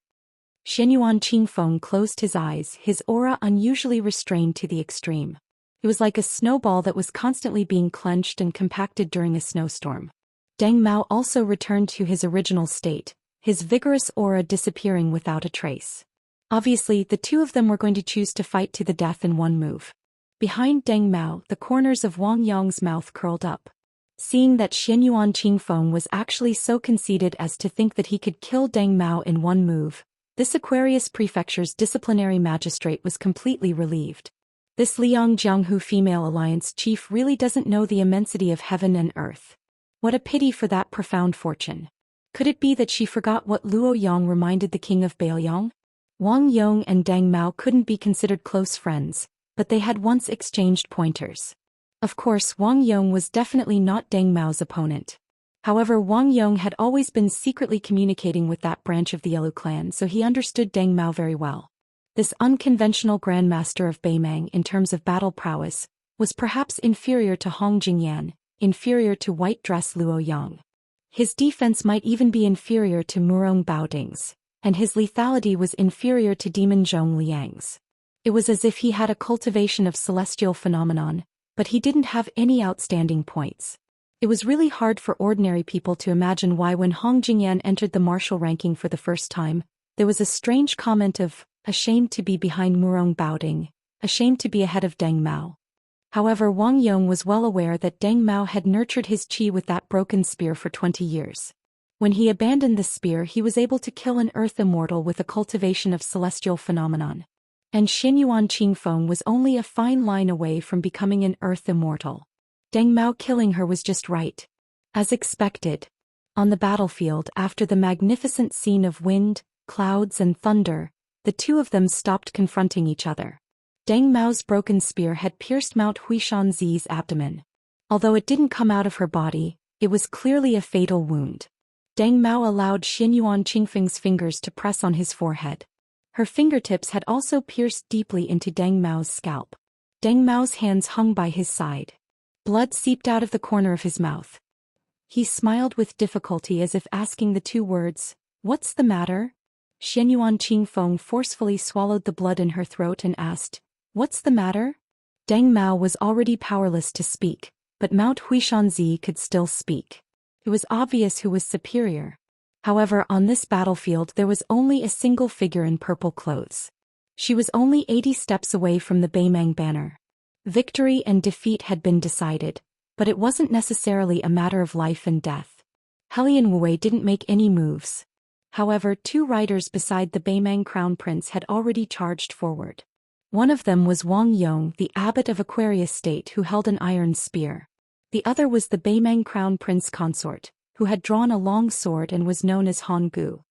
Xianyuan Qingfeng closed his eyes, his aura unusually restrained to the extreme. It was like a snowball that was constantly being clenched and compacted during a snowstorm. Deng Mao also returned to his original state, his vigorous aura disappearing without a trace. Obviously, the two of them were going to choose to fight to the death in one move. Behind Deng Mao, the corners of Wang Yang's mouth curled up. Seeing that Xianyuan Qingfeng was actually so conceited as to think that he could kill Deng Mao in one move, this Aquarius Prefecture's disciplinary magistrate was completely relieved. This Liang Jianghu female alliance chief really doesn't know the immensity of heaven and earth. What a pity for that profound fortune. Could it be that she forgot what Luo Yang reminded the king of Baoyang? Wang Yong and Deng Mao couldn't be considered close friends, but they had once exchanged pointers. Of course, Wang Yong was definitely not Deng Mao's opponent. However, Wang Yong had always been secretly communicating with that branch of the Yellow clan, so he understood Deng Mao very well. This unconventional grandmaster of Beimang in terms of battle prowess was perhaps inferior to Hong Jingyan, inferior to white dress Luo Yang. His defense might even be inferior to Murong Baoding's, and his lethality was inferior to Demon Zhong Liang's. It was as if he had a cultivation of celestial phenomenon, but he didn't have any outstanding points. It was really hard for ordinary people to imagine why when Hong Jingyan entered the martial ranking for the first time, there was a strange comment of, ashamed to be behind Murong Baoding, ashamed to be ahead of Deng Mao. However, Wang Yong was well aware that Deng Mao had nurtured his qi with that broken spear for 20 years. When he abandoned the spear, he was able to kill an earth immortal with a cultivation of celestial phenomenon. And Xianyuan Qingfeng was only a fine line away from becoming an earth immortal. Deng Mao killing her was just right. As expected. On the battlefield, after the magnificent scene of wind, clouds and thunder, the two of them stopped confronting each other. Deng Mao's broken spear had pierced Mount Huishanzi's abdomen. Although it didn't come out of her body, it was clearly a fatal wound. Deng Mao allowed Xianyuan Qingfeng's fingers to press on his forehead. Her fingertips had also pierced deeply into Deng Mao's scalp. Deng Mao's hands hung by his side. Blood seeped out of the corner of his mouth. He smiled with difficulty as if asking the two words, "What's the matter?" Xianyuan Qingfeng forcefully swallowed the blood in her throat and asked, "What's the matter?" Deng Mao was already powerless to speak, but Mount Huishanzi could still speak. It was obvious who was superior. However, on this battlefield there was only a single figure in purple clothes. She was only 80 steps away from the Beimang banner. Victory and defeat had been decided, but it wasn't necessarily a matter of life and death. Helian Wu didn't make any moves. However, 2 riders beside the Beimang crown prince had already charged forward. One of them was Wang Yong, the abbot of Aquarius State who held an iron spear. The other was the Beimang crown prince consort, who had drawn a long sword and was known as Han Gu.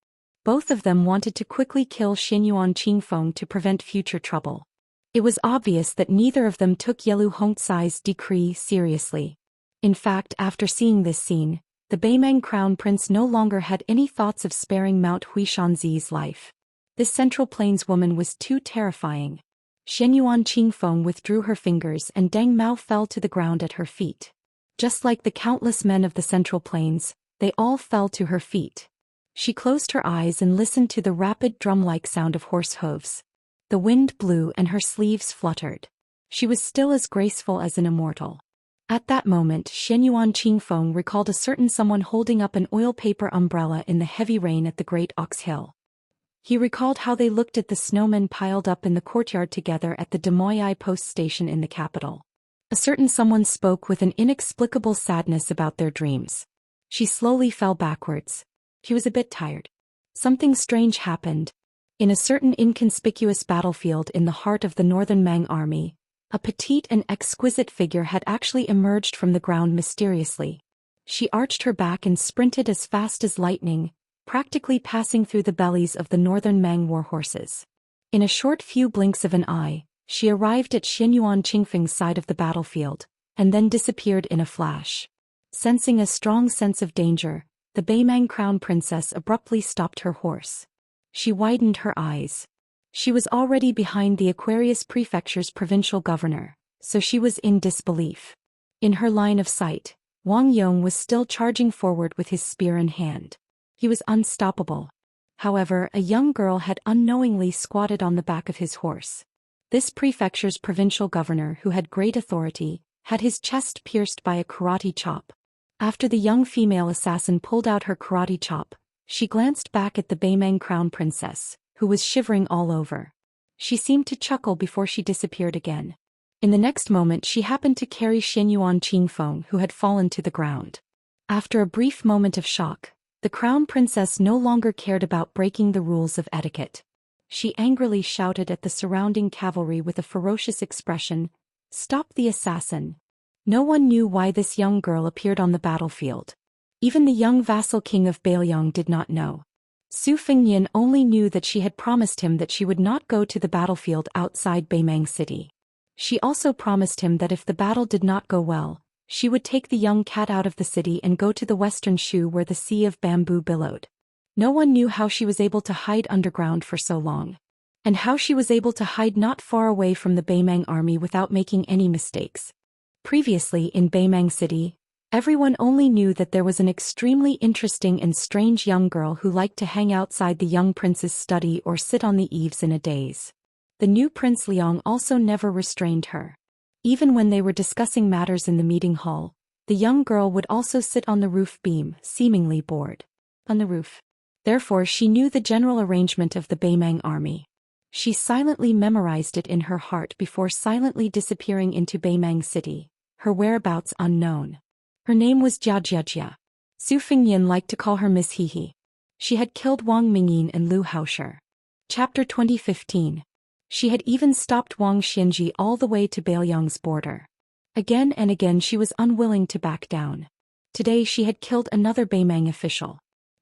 Both of them wanted to quickly kill Xianyuan Qingfeng to prevent future trouble. It was obvious that neither of them took Yelu Hongcai's decree seriously. In fact, after seeing this scene, the Beimang crown prince no longer had any thoughts of sparing Mount Huishanzi's life. This Central Plains woman was too terrifying. Xianyuan Qingfeng withdrew her fingers and Deng Mao fell to the ground at her feet. Just like the countless men of the Central Plains, they all fell to her feet. She closed her eyes and listened to the rapid drum-like sound of horse hooves. The wind blew and her sleeves fluttered. She was still as graceful as an immortal. At that moment, Xianyuan Qingfeng recalled a certain someone holding up an oil paper umbrella in the heavy rain at the Great Ox Hill. He recalled how they looked at the snowmen piled up in the courtyard together at the Demoyai post station in the capital. A certain someone spoke with an inexplicable sadness about their dreams. She slowly fell backwards. She was a bit tired. Something strange happened. In a certain inconspicuous battlefield in the heart of the Northern Mang army, a petite and exquisite figure had actually emerged from the ground mysteriously. She arched her back and sprinted as fast as lightning, practically passing through the bellies of the Northern Mang war horses. In a short few blinks of an eye, she arrived at Xianyuan Qingfeng's side of the battlefield, and then disappeared in a flash. Sensing a strong sense of danger, the Beimang crown princess abruptly stopped her horse. She widened her eyes. She was already behind the Aquarius Prefecture's provincial governor, so she was in disbelief. In her line of sight, Wang Yong was still charging forward with his spear in hand. He was unstoppable. However, a young girl had unknowingly squatted on the back of his horse. This prefecture's provincial governor, who had great authority, had his chest pierced by a karate chop. After the young female assassin pulled out her karate chop, she glanced back at the Beimang crown princess, who was shivering all over. She seemed to chuckle before she disappeared again. In the next moment she happened to carry Xianyuan Qingfeng, who had fallen to the ground. After a brief moment of shock, the crown princess no longer cared about breaking the rules of etiquette. She angrily shouted at the surrounding cavalry with a ferocious expression, "Stop the assassin!" No one knew why this young girl appeared on the battlefield. Even the young vassal king of Bailiang did not know. Su Fengnian only knew that she had promised him that she would not go to the battlefield outside Beimang City. She also promised him that if the battle did not go well, she would take the young cat out of the city and go to the western Shu where the sea of bamboo billowed. No one knew how she was able to hide underground for so long, and how she was able to hide not far away from the Beimang army without making any mistakes. Previously in Beimang City, everyone only knew that there was an extremely interesting and strange young girl who liked to hang outside the young prince's study or sit on the eaves in a daze. The new Prince Liang also never restrained her. Even when they were discussing matters in the meeting hall, the young girl would also sit on the roof beam, seemingly bored. On the roof. Therefore she knew the general arrangement of the Beimang army. She silently memorized it in her heart before silently disappearing into Beimang City, her whereabouts unknown. Her name was Jia. Su Fengnian liked to call her Miss Hehe. She had killed Wang Mingyin and Lu Haosher. Chapter 2015. She had even stopped Wang Xinji all the way to Bailiang's border. Again and again she was unwilling to back down. Today she had killed another Beimang official.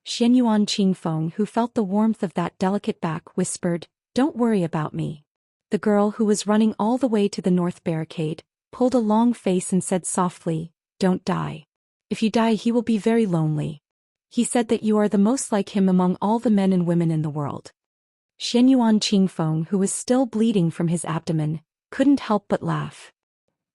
Xianyuan Qingfeng, who felt the warmth of that delicate back, whispered, "Don't worry about me." The girl, who was running all the way to the north barricade, pulled a long face and said softly, "Don't die. If you die he will be very lonely. He said that you are the most like him among all the men and women in the world." Xianyuan Qingfeng, who was still bleeding from his abdomen, couldn't help but laugh.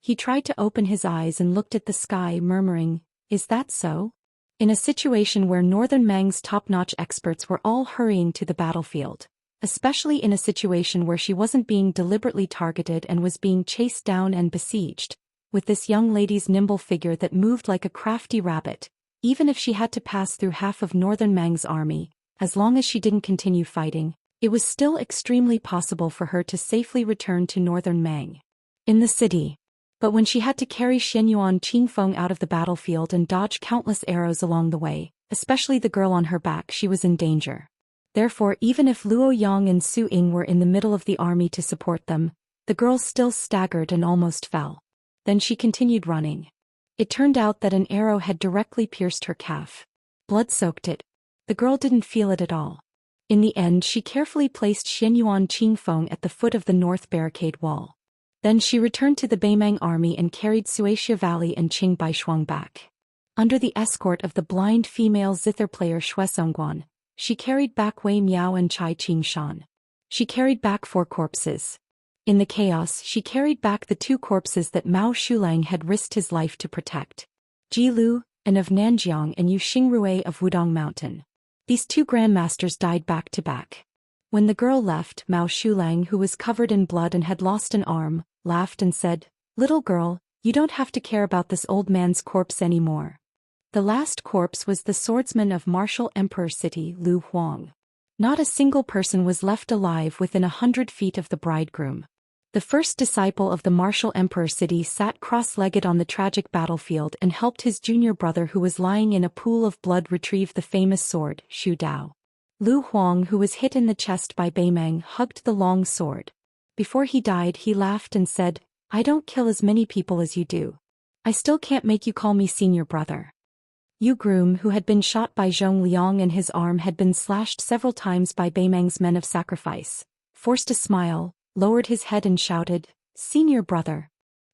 He tried to open his eyes and looked at the sky, murmuring, "Is that so?" In a situation where Northern Mang's top-notch experts were all hurrying to the battlefield, especially in a situation where she wasn't being deliberately targeted and was being chased down and besieged, with this young lady's nimble figure that moved like a crafty rabbit. Even if she had to pass through half of Northern Mang's army, as long as she didn't continue fighting, it was still extremely possible for her to safely return to Northern Mang. In the city. But when she had to carry Xianyuan Qingfeng out of the battlefield and dodge countless arrows along the way, especially the girl on her back, she was in danger. Therefore, even if Luo Yang and Su Ying were in the middle of the army to support them, the girl still staggered and almost fell. Then she continued running. It turned out that an arrow had directly pierced her calf. Blood soaked it. The girl didn't feel it at all. In the end, she carefully placed Xianyuan Qingfeng at the foot of the north barricade wall. Then she returned to the Beimang army and carried Suaxia Valley and Qing Baishuang back. Under the escort of the blind female zither player Shuesongguan, she carried back Wei Miao and Chai Qingshan. She carried back 4 corpses. In the chaos, she carried back the 2 corpses that Mao Shulang had risked his life to protect. Ji Lu, and of Nanjiang, and Yu Xingrui of Wudong Mountain. These 2 grandmasters died back to back. When the girl left, Mao Shulang, who was covered in blood and had lost an arm, laughed and said, "Little girl, you don't have to care about this old man's corpse anymore." The last corpse was the swordsman of Martial Emperor City, Lu Huang. Not a single person was left alive within 100 feet of the bridegroom. The first disciple of the Martial Emperor City sat cross-legged on the tragic battlefield and helped his junior brother who was lying in a pool of blood retrieve the famous sword, Shu Dao. Lu Huang, who was hit in the chest by Beimang, hugged the long sword. Before he died, he laughed and said, "I don't kill as many people as you do. I still can't make you call me senior brother." Yu Groom, who had been shot by Zhong Liang and his arm had been slashed several times by Beimang's men of sacrifice, forced a smile, lowered his head and shouted, "Senior brother."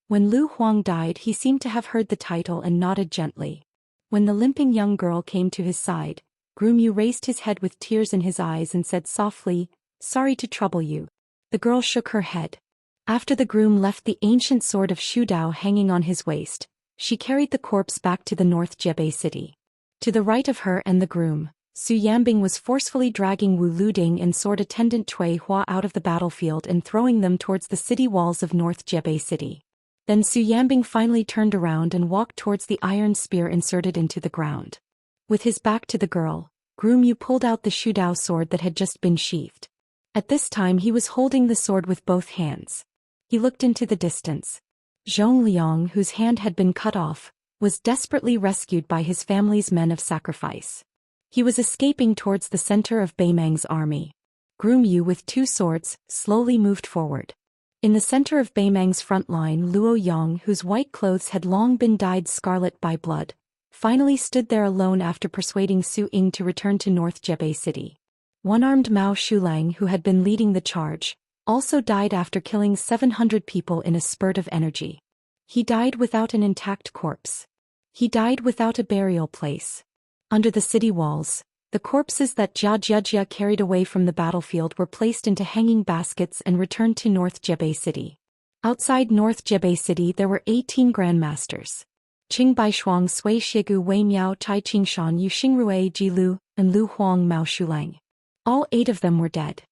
When Lu Huang died, he seemed to have heard the title and nodded gently. When the limping young girl came to his side, Groom Yu raised his head with tears in his eyes and said softly, "Sorry to trouble you." The girl shook her head. After the groom left the ancient sword of Shu Dao hanging on his waist, she carried the corpse back to the North Jebei city. To the right of her and the groom, Su Yambing was forcefully dragging Wu Luding and sword attendant Cui Hua out of the battlefield and throwing them towards the city walls of North Jebei city. Then Su Yambing finally turned around and walked towards the iron spear inserted into the ground. With his back to the girl, Groom Yu pulled out the Shu Dao sword that had just been sheathed. At this time he was holding the sword with both hands. He looked into the distance. Zhong Liang, whose hand had been cut off, was desperately rescued by his family's men of sacrifice. He was escaping towards the center of Beimang's army. Groom Yu, with 2 swords, slowly moved forward. In the center of Beimang's front line, Luo Yang, whose white clothes had long been dyed scarlet by blood, finally stood there alone after persuading Su Ying to return to North Jebei city. One-armed Mao Shulang, who had been leading the charge, also died after killing 700 people in a spurt of energy. He died without an intact corpse. He died without a burial place. Under the city walls, the corpses that Jia Jiajia carried away from the battlefield were placed into hanging baskets and returned to North Jebei city. Outside North Jebei city there were 18 grandmasters. Qing Baishuang, Sui Shigu, Wei Miao, Chai Qingshan, Yu Xingrui, Ji Lu, and Lu Huang, Mao Shulang. All 8 of them were dead.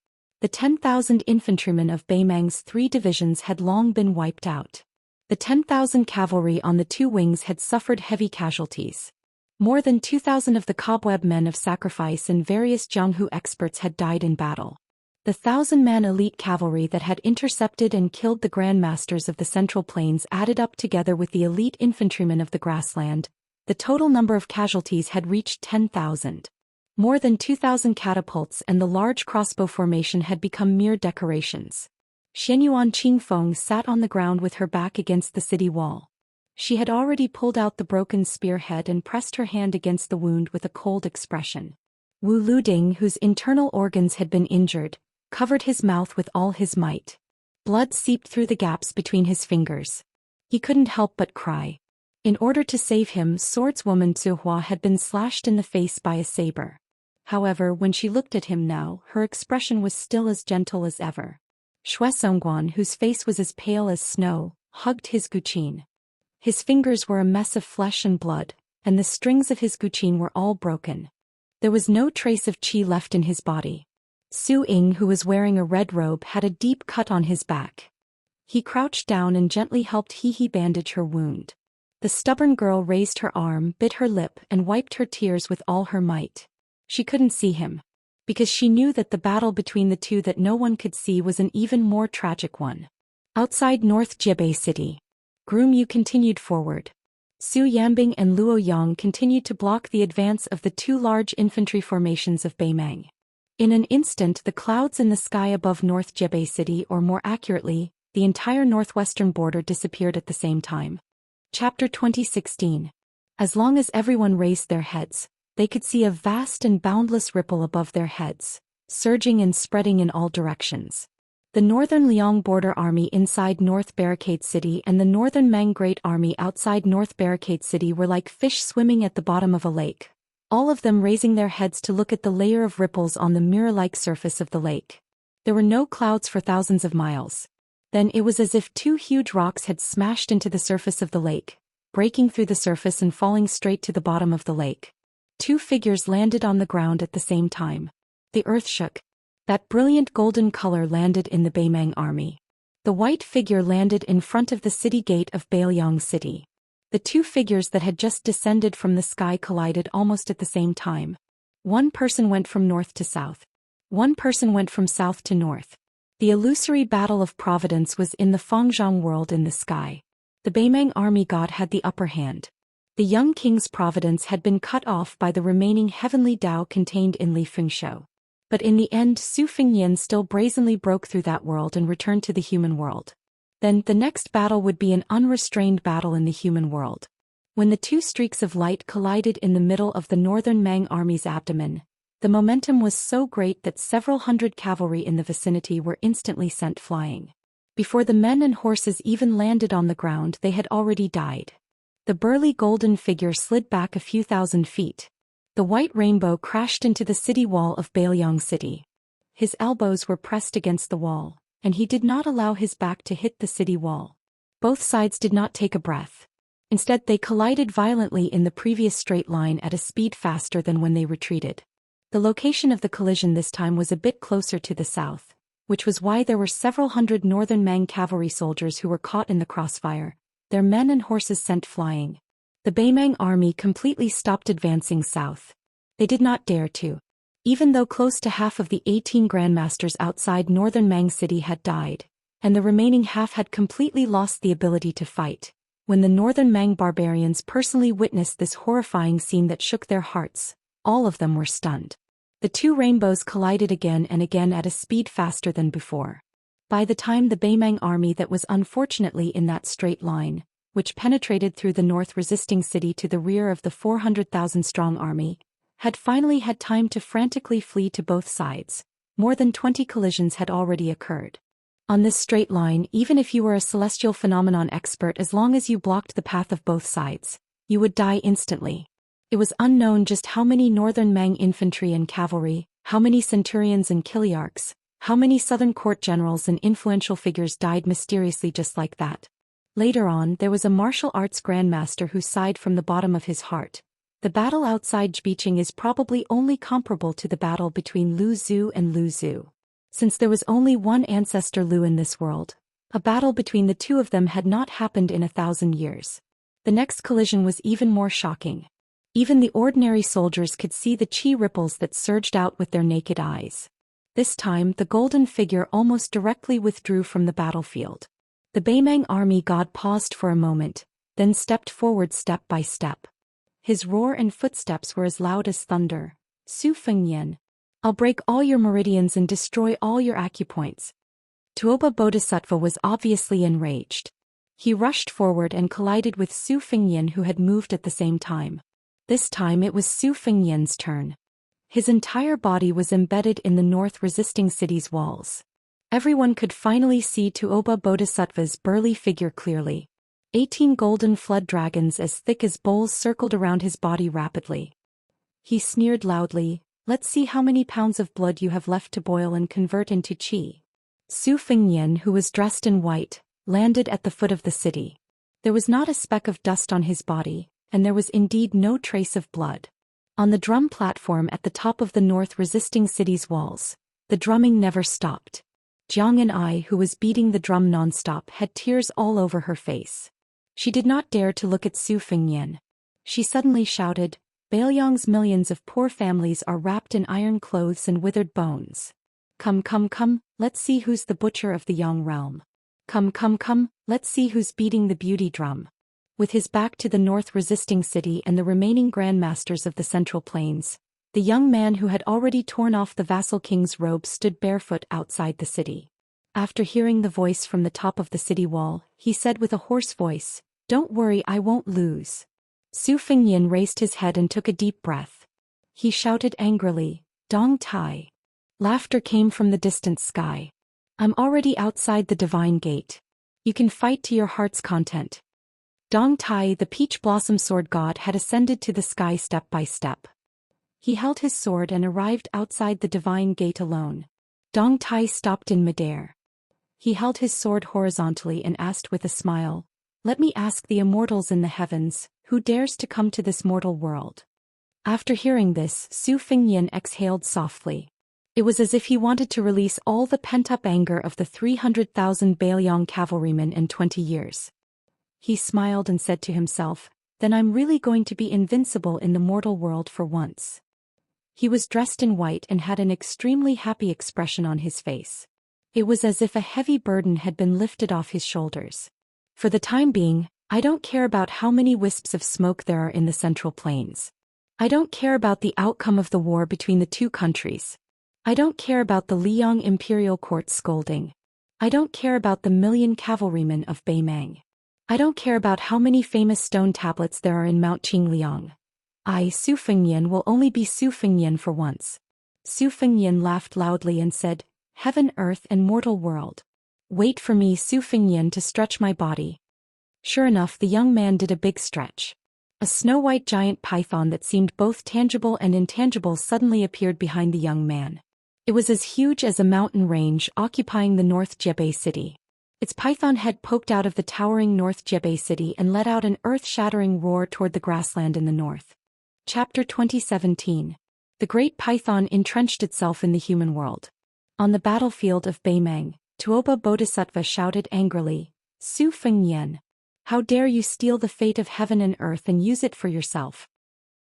The 10,000 infantrymen of Beimang's 3 divisions had long been wiped out. The 10,000 cavalry on the 2 wings had suffered heavy casualties. More than 2,000 of the cobweb men of sacrifice and various Jianghu experts had died in battle. The 1,000-man elite cavalry that had intercepted and killed the grandmasters of the Central Plains added up together with the elite infantrymen of the grassland, the total number of casualties had reached 10,000. More than 2,000 catapults and the large crossbow formation had become mere decorations. Xianyuan Qingfeng sat on the ground with her back against the city wall. She had already pulled out the broken spearhead and pressed her hand against the wound with a cold expression. Wu Luding, whose internal organs had been injured, covered his mouth with all his might. Blood seeped through the gaps between his fingers. He couldn't help but cry. In order to save him, swordswoman Zuhua had been slashed in the face by a saber. However, when she looked at him now, her expression was still as gentle as ever. Shuesongguan, whose face was as pale as snow, hugged his guqin. His fingers were a mess of flesh and blood, and the strings of his guqin were all broken. There was no trace of qi left in his body. Su Ying, who was wearing a red robe, had a deep cut on his back. He crouched down and gently helped He bandage her wound. The stubborn girl raised her arm, bit her lip, and wiped her tears with all her might. She couldn't see him, because she knew that the battle between the two that no one could see was an even more tragic one. Outside North Jebei City, Groom Yu continued forward. Su Yambing and Luo Yang continued to block the advance of the two large infantry formations of Beimang. In an instant, the clouds in the sky above North Jebei City, or more accurately, the entire northwestern border, disappeared at the same time. Chapter 2016. As long as everyone raised their heads, they could see a vast and boundless ripple above their heads, surging and spreading in all directions. The Northern Liang Border Army inside North Barricade City and the Northern Mang Great Army outside North Barricade City were like fish swimming at the bottom of a lake, all of them raising their heads to look at the layer of ripples on the mirror-like surface of the lake. There were no clouds for thousands of miles. Then it was as if two huge rocks had smashed into the surface of the lake, breaking through the surface and falling straight to the bottom of the lake. Two figures landed on the ground at the same time. The earth shook. That brilliant golden color landed in the Beimang army. The white figure landed in front of the city gate of Bailiang City. The two figures that had just descended from the sky collided almost at the same time. One person went from north to south. One person went from south to north. The illusory battle of providence was in the Fangzhang world in the sky. The Beimang army god had the upper hand. The young king's providence had been cut off by the remaining heavenly Tao contained in Li Fengshou. But in the end, Su Fengyan still brazenly broke through that world and returned to the human world. Then, the next battle would be an unrestrained battle in the human world. When the two streaks of light collided in the middle of the Northern Mang army's abdomen, the momentum was so great that several hundred cavalry in the vicinity were instantly sent flying. Before the men and horses even landed on the ground, they had already died. The burly golden figure slid back a few thousand feet. The white rainbow crashed into the city wall of Bailiang City. His elbows were pressed against the wall, and he did not allow his back to hit the city wall. Both sides did not take a breath. Instead, they collided violently in the previous straight line at a speed faster than when they retreated. The location of the collision this time was a bit closer to the south, which was why there were several hundred Northern Mang cavalry soldiers who were caught in the crossfire, their men and horses sent flying. The Beimang army completely stopped advancing south. They did not dare to. Even though close to half of the 18 grandmasters outside Northern Mang City had died, and the remaining half had completely lost the ability to fight, when the Northern Mang barbarians personally witnessed this horrifying scene that shook their hearts, all of them were stunned. The two rainbows collided again and again at a speed faster than before. By the time the Beimang army that was unfortunately in that straight line, which penetrated through the north resisting city to the rear of the 400,000-strong army, had finally had time to frantically flee to both sides, more than 20 collisions had already occurred. On this straight line, even if you were a celestial phenomenon expert, as long as you blocked the path of both sides, you would die instantly. It was unknown just how many Northern Mang infantry and cavalry, how many centurions and kiliarchs, how many southern court generals and influential figures died mysteriously just like that. Later on, there was a martial arts grandmaster who sighed from the bottom of his heart. The battle outside Zbicheng is probably only comparable to the battle between Lu Zhu and Lu Zhu. Since there was only one ancestor Lu in this world, a battle between the two of them had not happened in 1,000 years. The next collision was even more shocking. Even the ordinary soldiers could see the chi ripples that surged out with their naked eyes. This time, the golden figure almost directly withdrew from the battlefield. The Beimang army god paused for a moment, then stepped forward step by step. His roar and footsteps were as loud as thunder. Su Fengyan, I'll break all your meridians and destroy all your acupoints. Tuoba Bodhisattva was obviously enraged. He rushed forward and collided with Su Fengyan, who had moved at the same time. This time it was Su Fengyan's turn. His entire body was embedded in the north resisting city's walls. Everyone could finally see Tuoba Bodhisattva's burly figure clearly. 18 golden flood dragons as thick as bowls circled around his body rapidly. He sneered loudly, "Let's see how many pounds of blood you have left to boil and convert into qi." Su Fengyan, who was dressed in white, landed at the foot of the city. There was not a speck of dust on his body, and there was indeed no trace of blood. On the drum platform at the top of the north resisting city's walls, The drumming never stopped. Jiang and I, who was beating the drum non-stop, had tears all over her face. She did not dare to look at Su Fengyan. She suddenly shouted, Baoyang's millions of poor families are wrapped in iron clothes and withered bones. Come, come, come, let's see who's the butcher of the Yang realm. Come, come, come, let's see who's beating the beauty drum. With his back to the north resisting city and the remaining grandmasters of the Central Plains, the young man who had already torn off the vassal king's robe stood barefoot outside the city. After hearing the voice from the top of the city wall, he said with a hoarse voice, Don't worry, I won't lose. Su Fengyan raised his head and took a deep breath. He shouted angrily, Dong Tai. Laughter came from the distant sky. I'm already outside the divine gate. You can fight to your heart's content. Dong Tai, the peach blossom sword god, had ascended to the sky step by step. He held his sword and arrived outside the divine gate alone. Dong Tai stopped in midair. He held his sword horizontally and asked with a smile, Let me ask the immortals in the heavens, who dares to come to this mortal world? After hearing this, Su Fengyan exhaled softly. It was as if he wanted to release all the pent-up anger of the 300,000 Baoyang cavalrymen in 20 years. He smiled and said to himself, Then I'm really going to be invincible in the mortal world for once. He was dressed in white and had an extremely happy expression on his face. It was as if a heavy burden had been lifted off his shoulders. For the time being, I don't care about how many wisps of smoke there are in the Central Plains. I don't care about the outcome of the war between the two countries. I don't care about the Liang Imperial Court scolding. I don't care about the million cavalrymen of Beimang. I don't care about how many famous stone tablets there are in Mount Qingliang. I, Su Fengyan, will only be Su Fengyan for once. Su Fengyan laughed loudly and said, Heaven, earth, and mortal world. Wait for me, Su Fengyan, to stretch my body. Sure enough, the young man did a big stretch. A snow-white giant python that seemed both tangible and intangible suddenly appeared behind the young man. It was as huge as a mountain range occupying the North Jebei city. Its python head poked out of the towering North Jebei city and let out an earth-shattering roar toward the grassland in the north. Chapter 2017. The great python entrenched itself in the human world. On the battlefield of Beimang, Tuoba Bodhisattva shouted angrily, Su Fengyan. How dare you steal the fate of heaven and earth and use it for yourself?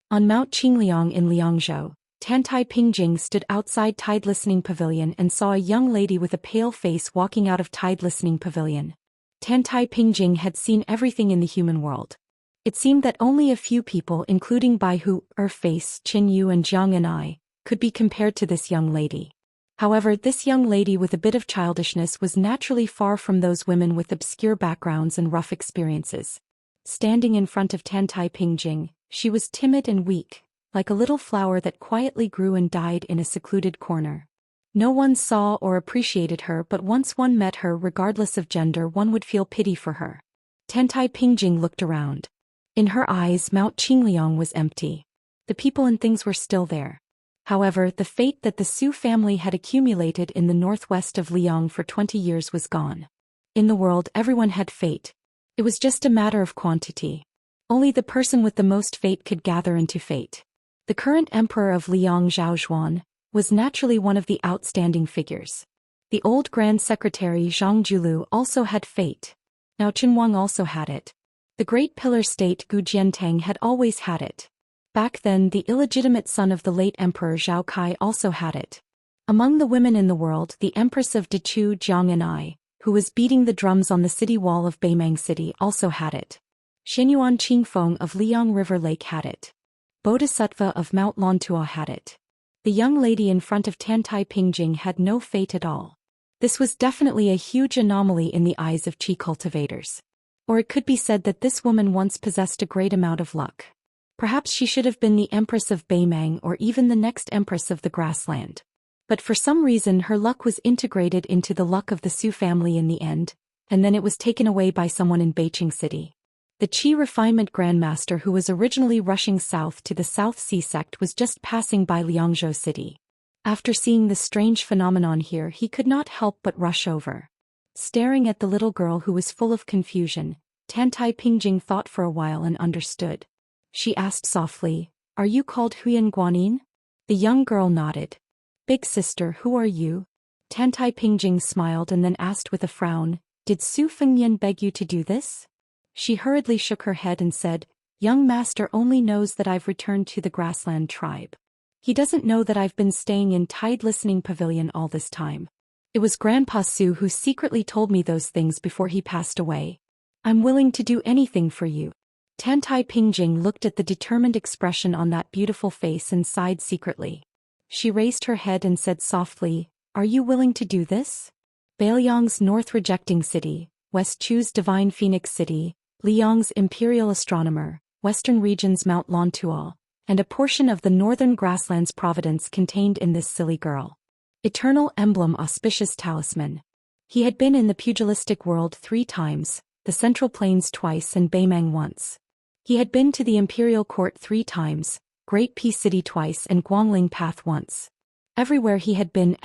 On Mount Qingliang in Liangzhou, Tantai Pingjing stood outside Tide Listening Pavilion and saw a young lady with a pale face walking out of Tide Listening Pavilion. Tantai Pingjing had seen everything in the human world. It seemed that only a few people, including Bai Hu, Face, Qin Yu and Jiang and I, could be compared to this young lady. However, this young lady with a bit of childishness was naturally far from those women with obscure backgrounds and rough experiences. Standing in front of Tantai Pingjing, she was timid and weak, like a little flower that quietly grew and died in a secluded corner. No one saw or appreciated her, but once one met her, regardless of gender, one would feel pity for her. Tantai Pingjing looked around. In her eyes, Mount Qingliang was empty. The people and things were still there. However, the fate that the Su family had accumulated in the northwest of Liang for 20 years was gone. In the world, everyone had fate. It was just a matter of quantity. Only the person with the most fate could gather into fate. The current emperor of Liang, Zhou Xian, was naturally one of the outstanding figures. The old Grand Secretary Zhang Julu also had fate. Now Qinhuang also had it. The great pillar state Gu Jiantang had always had it. Back then, the illegitimate son of the late Emperor Zhao Kai also had it. Among the women in the world, the Empress of Dechu Jiang and I, who was beating the drums on the city wall of Beimang City, also had it. Xianyuan Qingfeng of Liang River Lake had it. Bodhisattva of Mount Lantua had it. The young lady in front of Tantai Pingjing had no fate at all. This was definitely a huge anomaly in the eyes of Qi cultivators. Or it could be said that this woman once possessed a great amount of luck. Perhaps she should have been the Empress of Beimang or even the next Empress of the Grassland. But for some reason her luck was integrated into the luck of the Su family in the end, and then it was taken away by someone in Beijing City. The Qi refinement grandmaster who was originally rushing south to the South Sea sect was just passing by Liangzhou City. After seeing the strange phenomenon here, he could not help but rush over. Staring at the little girl who was full of confusion, Tantai Pingjing thought for a while and understood. She asked softly, Are you called Huyan Guanyin? The young girl nodded. Big sister, who are you? Tantai Pingjing smiled and then asked with a frown, did Su Fengyan beg you to do this? She hurriedly shook her head and said, young master only knows that I've returned to the grassland tribe. He doesn't know that I've been staying in Tide Listening Pavilion all this time. It was Grandpa Su who secretly told me those things before he passed away. I'm willing to do anything for you. Tantai Pingjing looked at the determined expression on that beautiful face and sighed secretly. She raised her head and said softly, are you willing to do this? Bailiang's North Rejecting City, West Chu's Divine Phoenix City, Liang's Imperial Astronomer, Western Region's Mount Lontual, and a portion of the Northern Grasslands Providence contained in this silly girl. Eternal Emblem Auspicious Talisman. He had been in the pugilistic world 3 times, the Central Plains twice and Beimang once. He had been to the Imperial Court 3 times, Great Peace City twice and Guangling Path once. Everywhere he had been,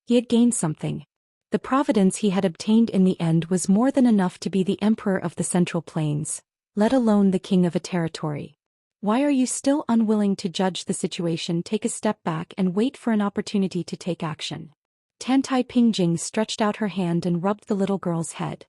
he had gained something. The providence he had obtained in the end was more than enough to be the emperor of the Central Plains, let alone the king of a territory. Why are you still unwilling to judge the situation? Take a step back and wait for an opportunity to take action. Tantai Pingjing stretched out her hand and rubbed the little girl's head.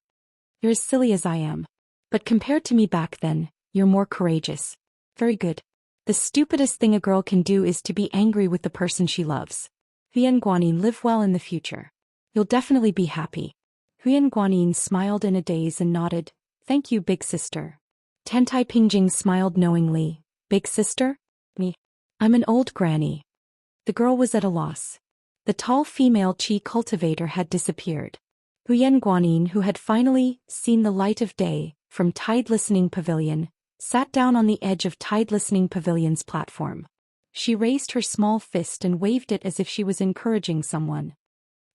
You're as silly as I am. But compared to me back then, you're more courageous. Very good. The stupidest thing a girl can do is to be angry with the person she loves. Huyen Guanyin, live well in the future. You'll definitely be happy. Huyen Guanyin smiled in a daze and nodded, thank you, big sister. Tantai Pingjing smiled knowingly, big sister? Me. I'm an old granny. The girl was at a loss. The tall female Qi cultivator had disappeared. Huyen Guanyin, who had finally seen the light of day from Tide Listening Pavilion, sat down on the edge of Tide Listening Pavilion's platform. She raised her small fist and waved it as if she was encouraging someone.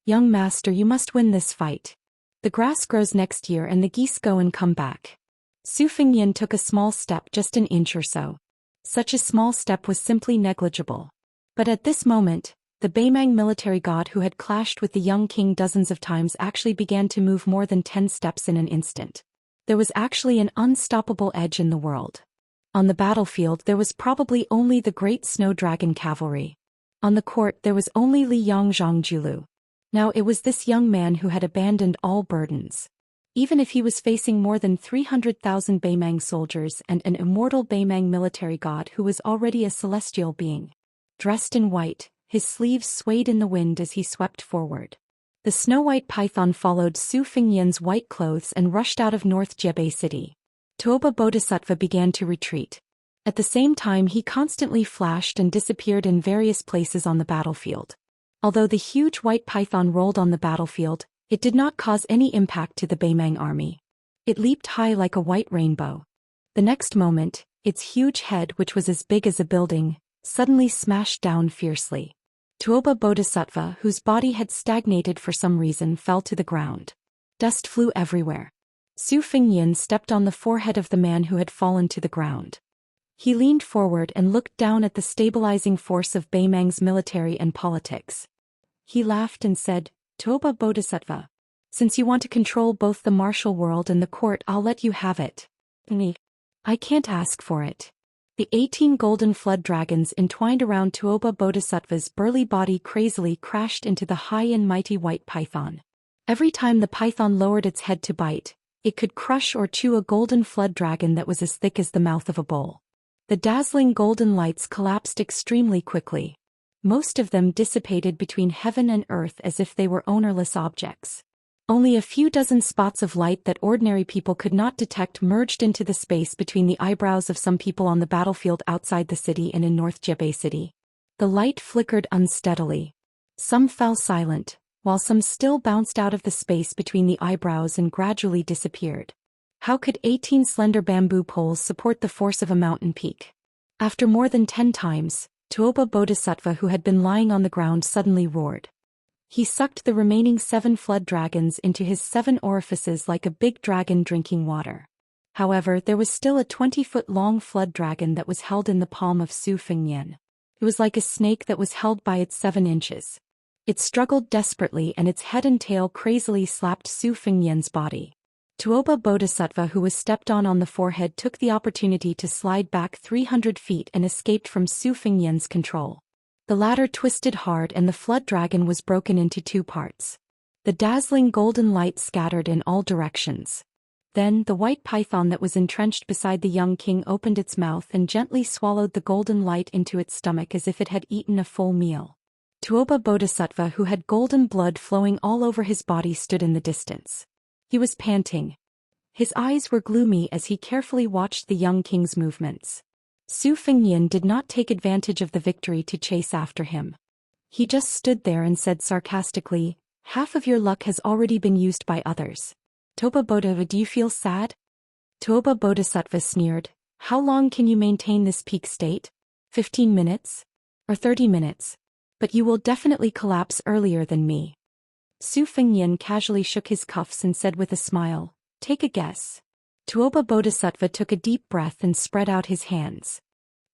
Young master, you must win this fight. The grass grows next year and the geese go and come back. Su Fengyan took a small step, just an inch or so. Such a small step was simply negligible. But at this moment, the Beimang military god who had clashed with the young king dozens of times actually began to move more than 10 steps in an instant. There was actually an unstoppable edge in the world. On the battlefield there was probably only the great snow dragon cavalry. On the court there was only Li Yangzhang Julu. Now it was this young man who had abandoned all burdens. Even if he was facing more than 300,000 Beimang soldiers and an immortal Beimang military god who was already a celestial being. Dressed in white, his sleeves swayed in the wind as he swept forward. The snow-white python followed Su Fengyan's white clothes and rushed out of North Jebei City. Toba Bodhisattva began to retreat. At the same time he constantly flashed and disappeared in various places on the battlefield. Although the huge white python rolled on the battlefield, it did not cause any impact to the Beimang army. It leaped high like a white rainbow. The next moment, its huge head, which was as big as a building, suddenly smashed down fiercely. Tuoba Bodhisattva, whose body had stagnated for some reason, fell to the ground. Dust flew everywhere. Su Fengyan stepped on the forehead of the man who had fallen to the ground. He leaned forward and looked down at the stabilizing force of Beimang's military and politics. He laughed and said, Toba Bodhisattva, since you want to control both the martial world and the court, I'll let you have it. I can't ask for it. The 18 golden flood dragons entwined around Tuoba Bodhisattva's burly body crazily crashed into the high and mighty white python. Every time the python lowered its head to bite, it could crush or chew a golden flood dragon that was as thick as the mouth of a bowl. The dazzling golden lights collapsed extremely quickly. Most of them dissipated between heaven and earth as if they were ownerless objects. Only a few dozen spots of light that ordinary people could not detect merged into the space between the eyebrows of some people on the battlefield outside the city and in North Jebei City. The light flickered unsteadily. Some fell silent, while some still bounced out of the space between the eyebrows and gradually disappeared. How could 18 slender bamboo poles support the force of a mountain peak? After more than 10 times, Tuoba Bodhisattva, who had been lying on the ground, suddenly roared. He sucked the remaining 7 flood dragons into his 7 orifices like a big dragon drinking water. However, there was still a 20-foot-long flood dragon that was held in the palm of Su Fengyan. It was like a snake that was held by its 7 inches. It struggled desperately and its head and tail crazily slapped Su Fengyan's body. Tuoba Bodhisattva, who was stepped on the forehead, took the opportunity to slide back 300 feet and escaped from Su Fengyan's control. The ladder twisted hard and the flood dragon was broken into 2 parts. The dazzling golden light scattered in all directions. Then the white python that was entrenched beside the young king opened its mouth and gently swallowed the golden light into its stomach as if it had eaten a full meal. Tuoba Bodhisattva, who had golden blood flowing all over his body, stood in the distance. He was panting. His eyes were gloomy as he carefully watched the young king's movements. Su Fengnian did not take advantage of the victory to chase after him. He just stood there and said sarcastically, "Half of your luck has already been used by others. Toba Bodhisattva, do you feel sad?" Tuoba Bodhisattva sneered, "How long can you maintain this peak state? 15 minutes? Or 30 minutes? But you will definitely collapse earlier than me." Su Fengnian casually shook his cuffs and said with a smile, "Take a guess." Tuoba Bodhisattva took a deep breath and spread out his hands.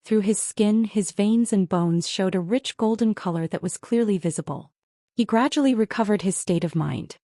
Through his skin, his veins and bones showed a rich golden color that was clearly visible. He gradually recovered his state of mind.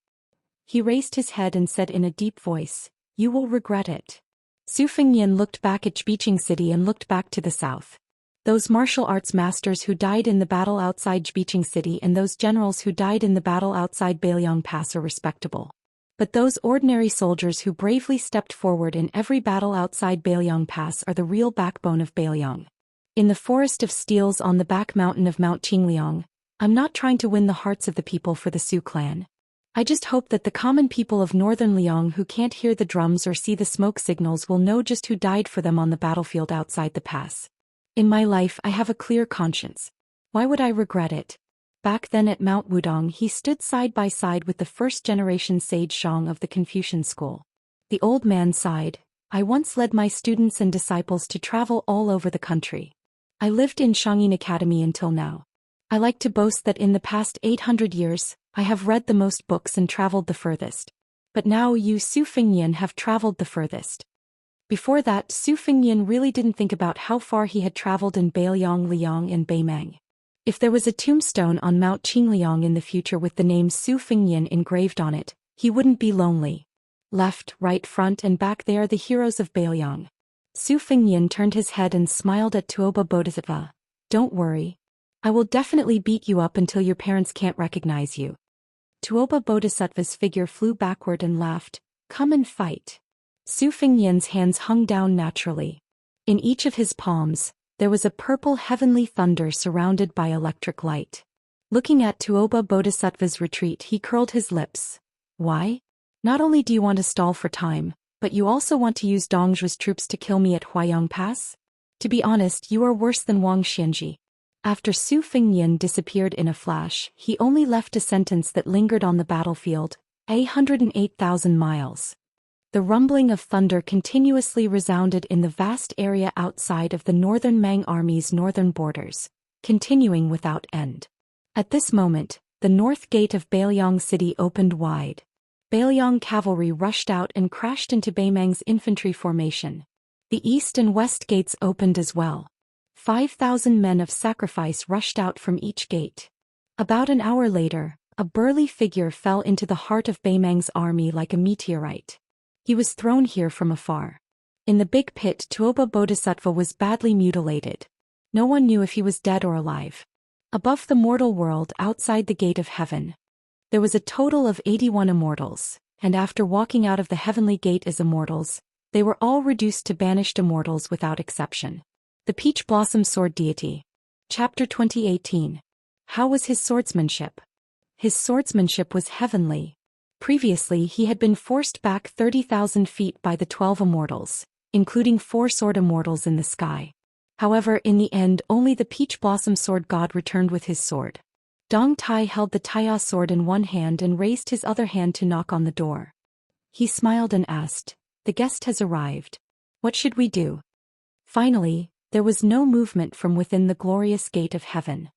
He raised his head and said in a deep voice, "You will regret it." Su Fengnian looked back at Jbicheng City and looked back to the south. Those martial arts masters who died in the battle outside Jbicheng City and those generals who died in the battle outside Bailiang Pass are respectable. But those ordinary soldiers who bravely stepped forward in every battle outside Bailiang Pass are the real backbone of Bailiang. In the forest of steels on the back mountain of Mount Qingliang, I'm not trying to win the hearts of the people for the Su clan. I just hope that the common people of northern Liang who can't hear the drums or see the smoke signals will know just who died for them on the battlefield outside the pass. In my life I have a clear conscience. Why would I regret it? Back then at Mount Wudong he stood side by side with the first-generation sage Shang of the Confucian school. The old man sighed, "I once led my students and disciples to travel all over the country. I lived in Shangyin Academy until now. I like to boast that in the past 800 years, I have read the most books and traveled the furthest. But now you Su Fengnian have traveled the furthest." Before that, Su Fengnian really didn't think about how far he had traveled in Bailiang, Liang and Beimang. If there was a tombstone on Mount Qingliang in the future with the name Su Fengnian engraved on it, he wouldn't be lonely. Left, right, front and back they are the heroes of Bailiang. Su Fengnian turned his head and smiled at Tuoba Bodhisattva. "Don't worry. I will definitely beat you up until your parents can't recognize you." Tuoba Bodhisattva's figure flew backward and laughed, "Come and fight." Su Fengnian's hands hung down naturally. In each of his palms, there was a purple heavenly thunder surrounded by electric light. Looking at Tuoba Bodhisattva's retreat, he curled his lips. "Why? Not only do you want to stall for time, but you also want to use Dongzhu's troops to kill me at Huayang Pass? To be honest, you are worse than Wang Xianji." After Su Fengnian disappeared in a flash, he only left a sentence that lingered on the battlefield, 108,000 miles. The rumbling of thunder continuously resounded in the vast area outside of the northern Mang army's northern borders, continuing without end. At this moment, the north gate of Bailiang City opened wide. Bailiang cavalry rushed out and crashed into Beimang's infantry formation. The east and west gates opened as well. 5,000 men of sacrifice rushed out from each gate. About an hour later, a burly figure fell into the heart of Beimang's army like a meteorite. He was thrown here from afar. In the big pit, Tuoba Bodhisattva was badly mutilated. No one knew if he was dead or alive. Above the mortal world outside the gate of heaven, there was a total of 81 immortals, and after walking out of the heavenly gate as immortals, they were all reduced to banished immortals without exception. The Peach Blossom Sword Deity. Chapter 2018. How was his swordsmanship? His swordsmanship was heavenly. Previously he had been forced back 30,000 feet by the 12 immortals, including 4 sword immortals in the sky. However, in the end only the Peach Blossom Sword God returned with his sword. Dong Tai held the Taiya sword in one hand and raised his other hand to knock on the door. He smiled and asked, "The guest has arrived. What should we do?" Finally, there was no movement from within the glorious gate of heaven.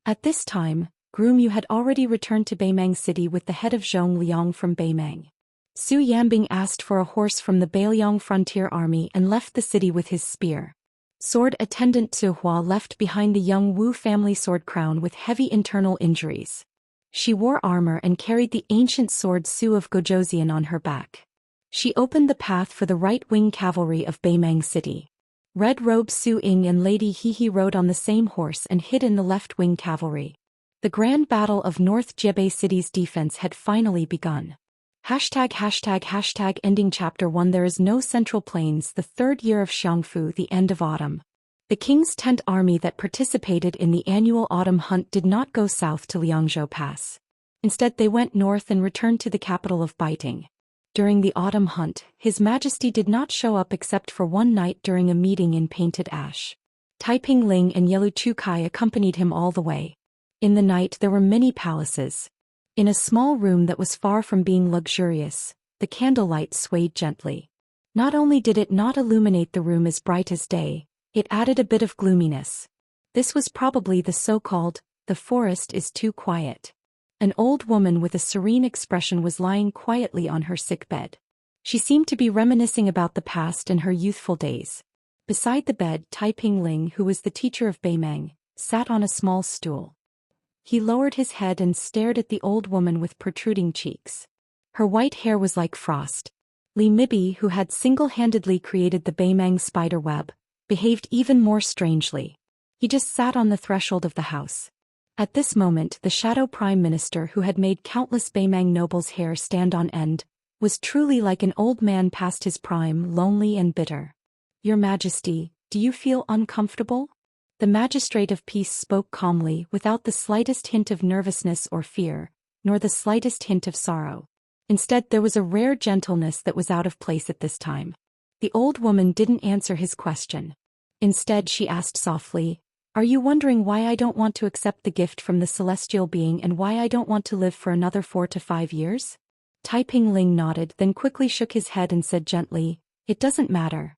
At this time, Groom Yu had already returned to Beimang City with the head of Zhong Liang from Beimang. Su Yambing asked for a horse from the Bailiang frontier army and left the city with his spear. Sword attendant Su Hua left behind the young Wu family sword crown with heavy internal injuries. She wore armor and carried the ancient sword Su of Gojoseon on her back. She opened the path for the right-wing cavalry of Beimang City. Red Robe Su Ying and Lady He rode on the same horse and hid in the left-wing cavalry. The grand battle of North Jebei City's defense had finally begun. Ending Chapter 1. There is no Central Plains. The third year of Xiangfu, the end of autumn. The king's 10th army that participated in the annual autumn hunt did not go south to Liangzhou Pass. Instead they went north and returned to the capital of Baiting. During the autumn hunt, His Majesty did not show up except for one night during a meeting in Painted Ash. Taiping Ling and Yelu Chukai accompanied him all the way. In the night there were many palaces. In a small room that was far from being luxurious, the candlelight swayed gently. Not only did it not illuminate the room as bright as day, it added a bit of gloominess. This was probably the so-called, "the forest is too quiet." An old woman with a serene expression was lying quietly on her sickbed. She seemed to be reminiscing about the past and her youthful days. Beside the bed, Taiping Ling, who was the teacher of Beimeng, sat on a small stool. He lowered his head and stared at the old woman with protruding cheeks. Her white hair was like frost. Li Mibi, who had single-handedly created the Beimeng spider web, behaved even more strangely. He just sat on the threshold of the house. At this moment, the shadow prime minister, who had made countless Beimeng nobles' hair stand on end, was truly like an old man past his prime, lonely and bitter. "Your Majesty, do you feel uncomfortable?" The magistrate of peace spoke calmly, without the slightest hint of nervousness or fear, nor the slightest hint of sorrow. Instead, there was a rare gentleness that was out of place at this time. The old woman didn't answer his question. Instead, she asked softly, "Are you wondering why I don't want to accept the gift from the celestial being and why I don't want to live for another 4 to 5 years? Taiping Ling nodded, then quickly shook his head and said gently, "It doesn't matter."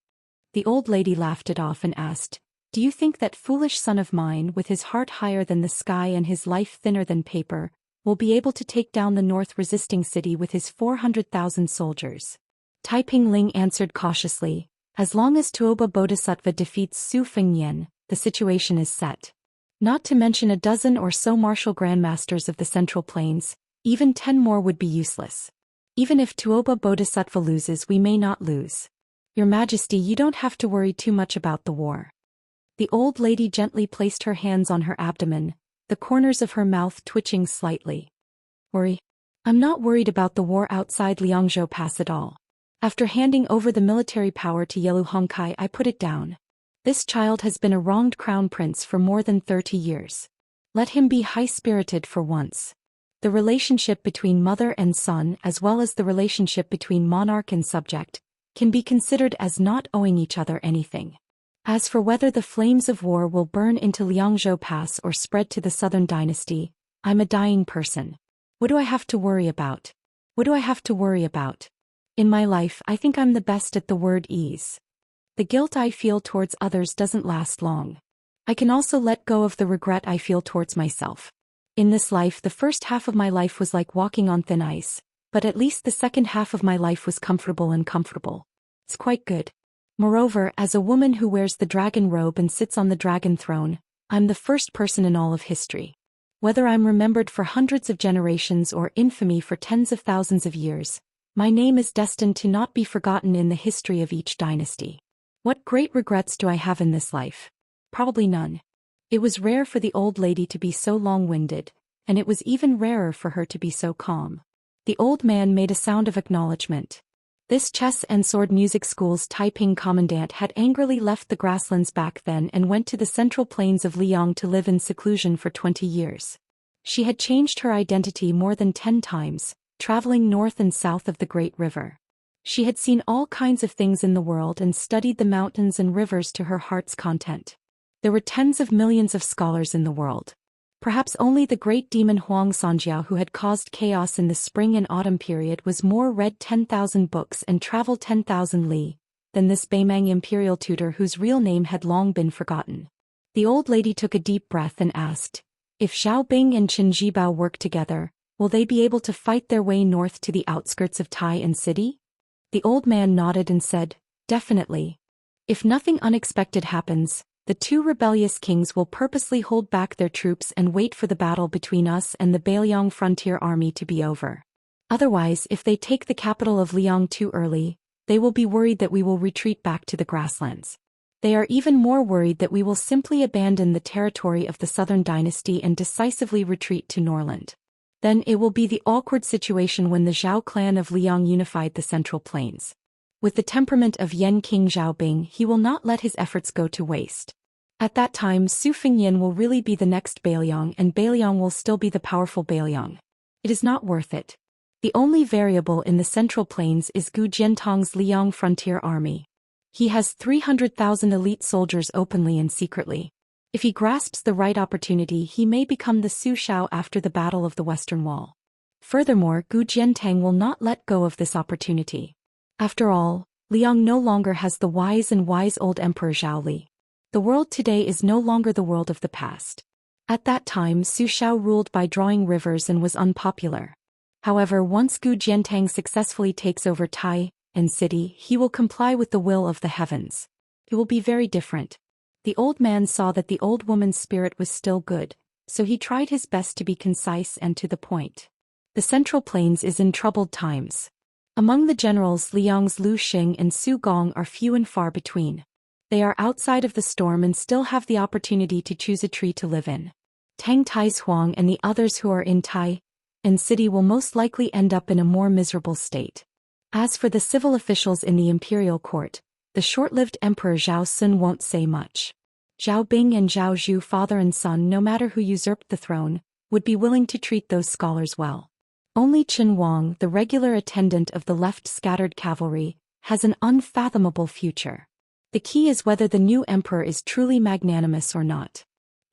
The old lady laughed it off and asked, "Do you think that foolish son of mine, with his heart higher than the sky and his life thinner than paper, will be able to take down the north resisting city with his 400,000 soldiers?" Taiping Ling answered cautiously, "As long as Tuoba Bodhisattva defeats Su Fengnian, the situation is set. Not to mention a dozen or so martial grandmasters of the Central Plains, even 10 more would be useless. Even if Tuoba Bodhisattva loses, we may not lose. Your Majesty, you don't have to worry too much about the war." The old lady gently placed her hands on her abdomen, the corners of her mouth twitching slightly. "Worry? I'm not worried about the war outside Liangzhou Pass at all. After handing over the military power to Yelu Hongkai, I put it down. This child has been a wronged crown prince for more than 30 years. Let him be high-spirited for once. The relationship between mother and son, as well as the relationship between monarch and subject, can be considered as not owing each other anything. As for whether the flames of war will burn into Liangzhou Pass or spread to the southern dynasty, I'm a dying person. What do I have to worry about? What do I have to worry about? In my life, I think I'm the best at the word ease. The guilt I feel towards others doesn't last long. I can also let go of the regret I feel towards myself. In this life, the first half of my life was like walking on thin ice, but at least the second half of my life was comfortable and comfortable. It's quite good. Moreover, as a woman who wears the dragon robe and sits on the dragon throne, I'm the first person in all of history. Whether I'm remembered for hundreds of generations or infamy for tens of thousands of years, my name is destined to not be forgotten in the history of each dynasty. What great regrets do I have in this life? Probably none. It was rare for the old lady to be so long-winded, and it was even rarer for her to be so calm. The old man made a sound of acknowledgement. This chess and sword music school's Taiping commandant had angrily left the grasslands back then and went to the central plains of Liang to live in seclusion for 20 years. She had changed her identity more than 10 times, traveling north and south of the Great River. She had seen all kinds of things in the world and studied the mountains and rivers to her heart's content. There were tens of millions of scholars in the world. Perhaps only the great demon Huang Sanjiao, who had caused chaos in the spring and autumn period, was more read 10,000 books and traveled 10,000 li than this Beimeng imperial tutor whose real name had long been forgotten. The old lady took a deep breath and asked, "If Xiao Bing and Qin Jibao work together, will they be able to fight their way north to the outskirts of Tai and City?" The old man nodded and said, "Definitely. If nothing unexpected happens, the 2 rebellious kings will purposely hold back their troops and wait for the battle between us and the Beiliang frontier army to be over. Otherwise, if they take the capital of Liang too early, they will be worried that we will retreat back to the grasslands. They are even more worried that we will simply abandon the territory of the Southern Dynasty and decisively retreat to Norland. Then it will be the awkward situation when the Zhao clan of Liang unified the Central Plains. With the temperament of Yan King Zhaobing, he will not let his efforts go to waste. At that time, Su Fengyan will really be the next Beiliang, and Beiliang will still be the powerful Beiliang. It is not worth it. The only variable in the Central Plains is Gu Jiantong's Liang frontier army. He has 300,000 elite soldiers openly and secretly. If he grasps the right opportunity, he may become the Su Shao after the Battle of the Western Wall. Furthermore, Gu Jiantang will not let go of this opportunity. After all, Liang no longer has the wise old Emperor Zhao Li. The world today is no longer the world of the past. At that time, Su Shao ruled by drawing rivers and was unpopular. However, once Gu Jiantang successfully takes over Tai and city, he will comply with the will of the heavens. It will be very different. The old man saw that the old woman's spirit was still good, so he tried his best to be concise and to the point. The Central Plains is in troubled times. Among the generals, Liang's Lu Xing and Su Gong are few and far between. They are outside of the storm and still have the opportunity to choose a tree to live in. Tang Tai's Huang and the others who are in Tai and city will most likely end up in a more miserable state. As for the civil officials in the imperial court, the short-lived Emperor Zhao Sun won't say much. Zhao Bing and Zhao Zhu, father and son, no matter who usurped the throne, would be willing to treat those scholars well. Only Qin Wang, the regular attendant of the left scattered cavalry, has an unfathomable future. The key is whether the new emperor is truly magnanimous or not.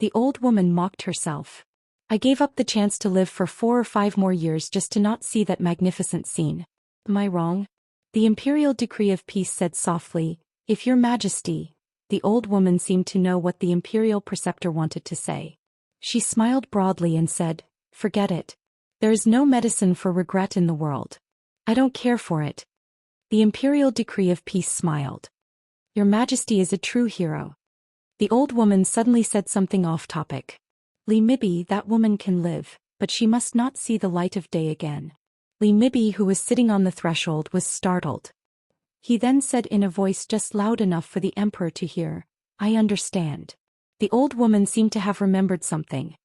The old woman mocked herself. I gave up the chance to live for 4 or 5 more years just to not see that magnificent scene. Am I wrong? The imperial decree of peace said softly, "If your majesty." The old woman seemed to know what the imperial preceptor wanted to say. She smiled broadly and said, "Forget it. There is no medicine for regret in the world. I don't care for it." The imperial decree of peace smiled. "Your majesty is a true hero." The old woman suddenly said something off-topic. "Li Mibi, that woman can live, but she must not see the light of day again." Li Mibi, who was sitting on the threshold, was startled. He then said in a voice just loud enough for the emperor to hear, "I understand." The old woman seemed to have remembered something.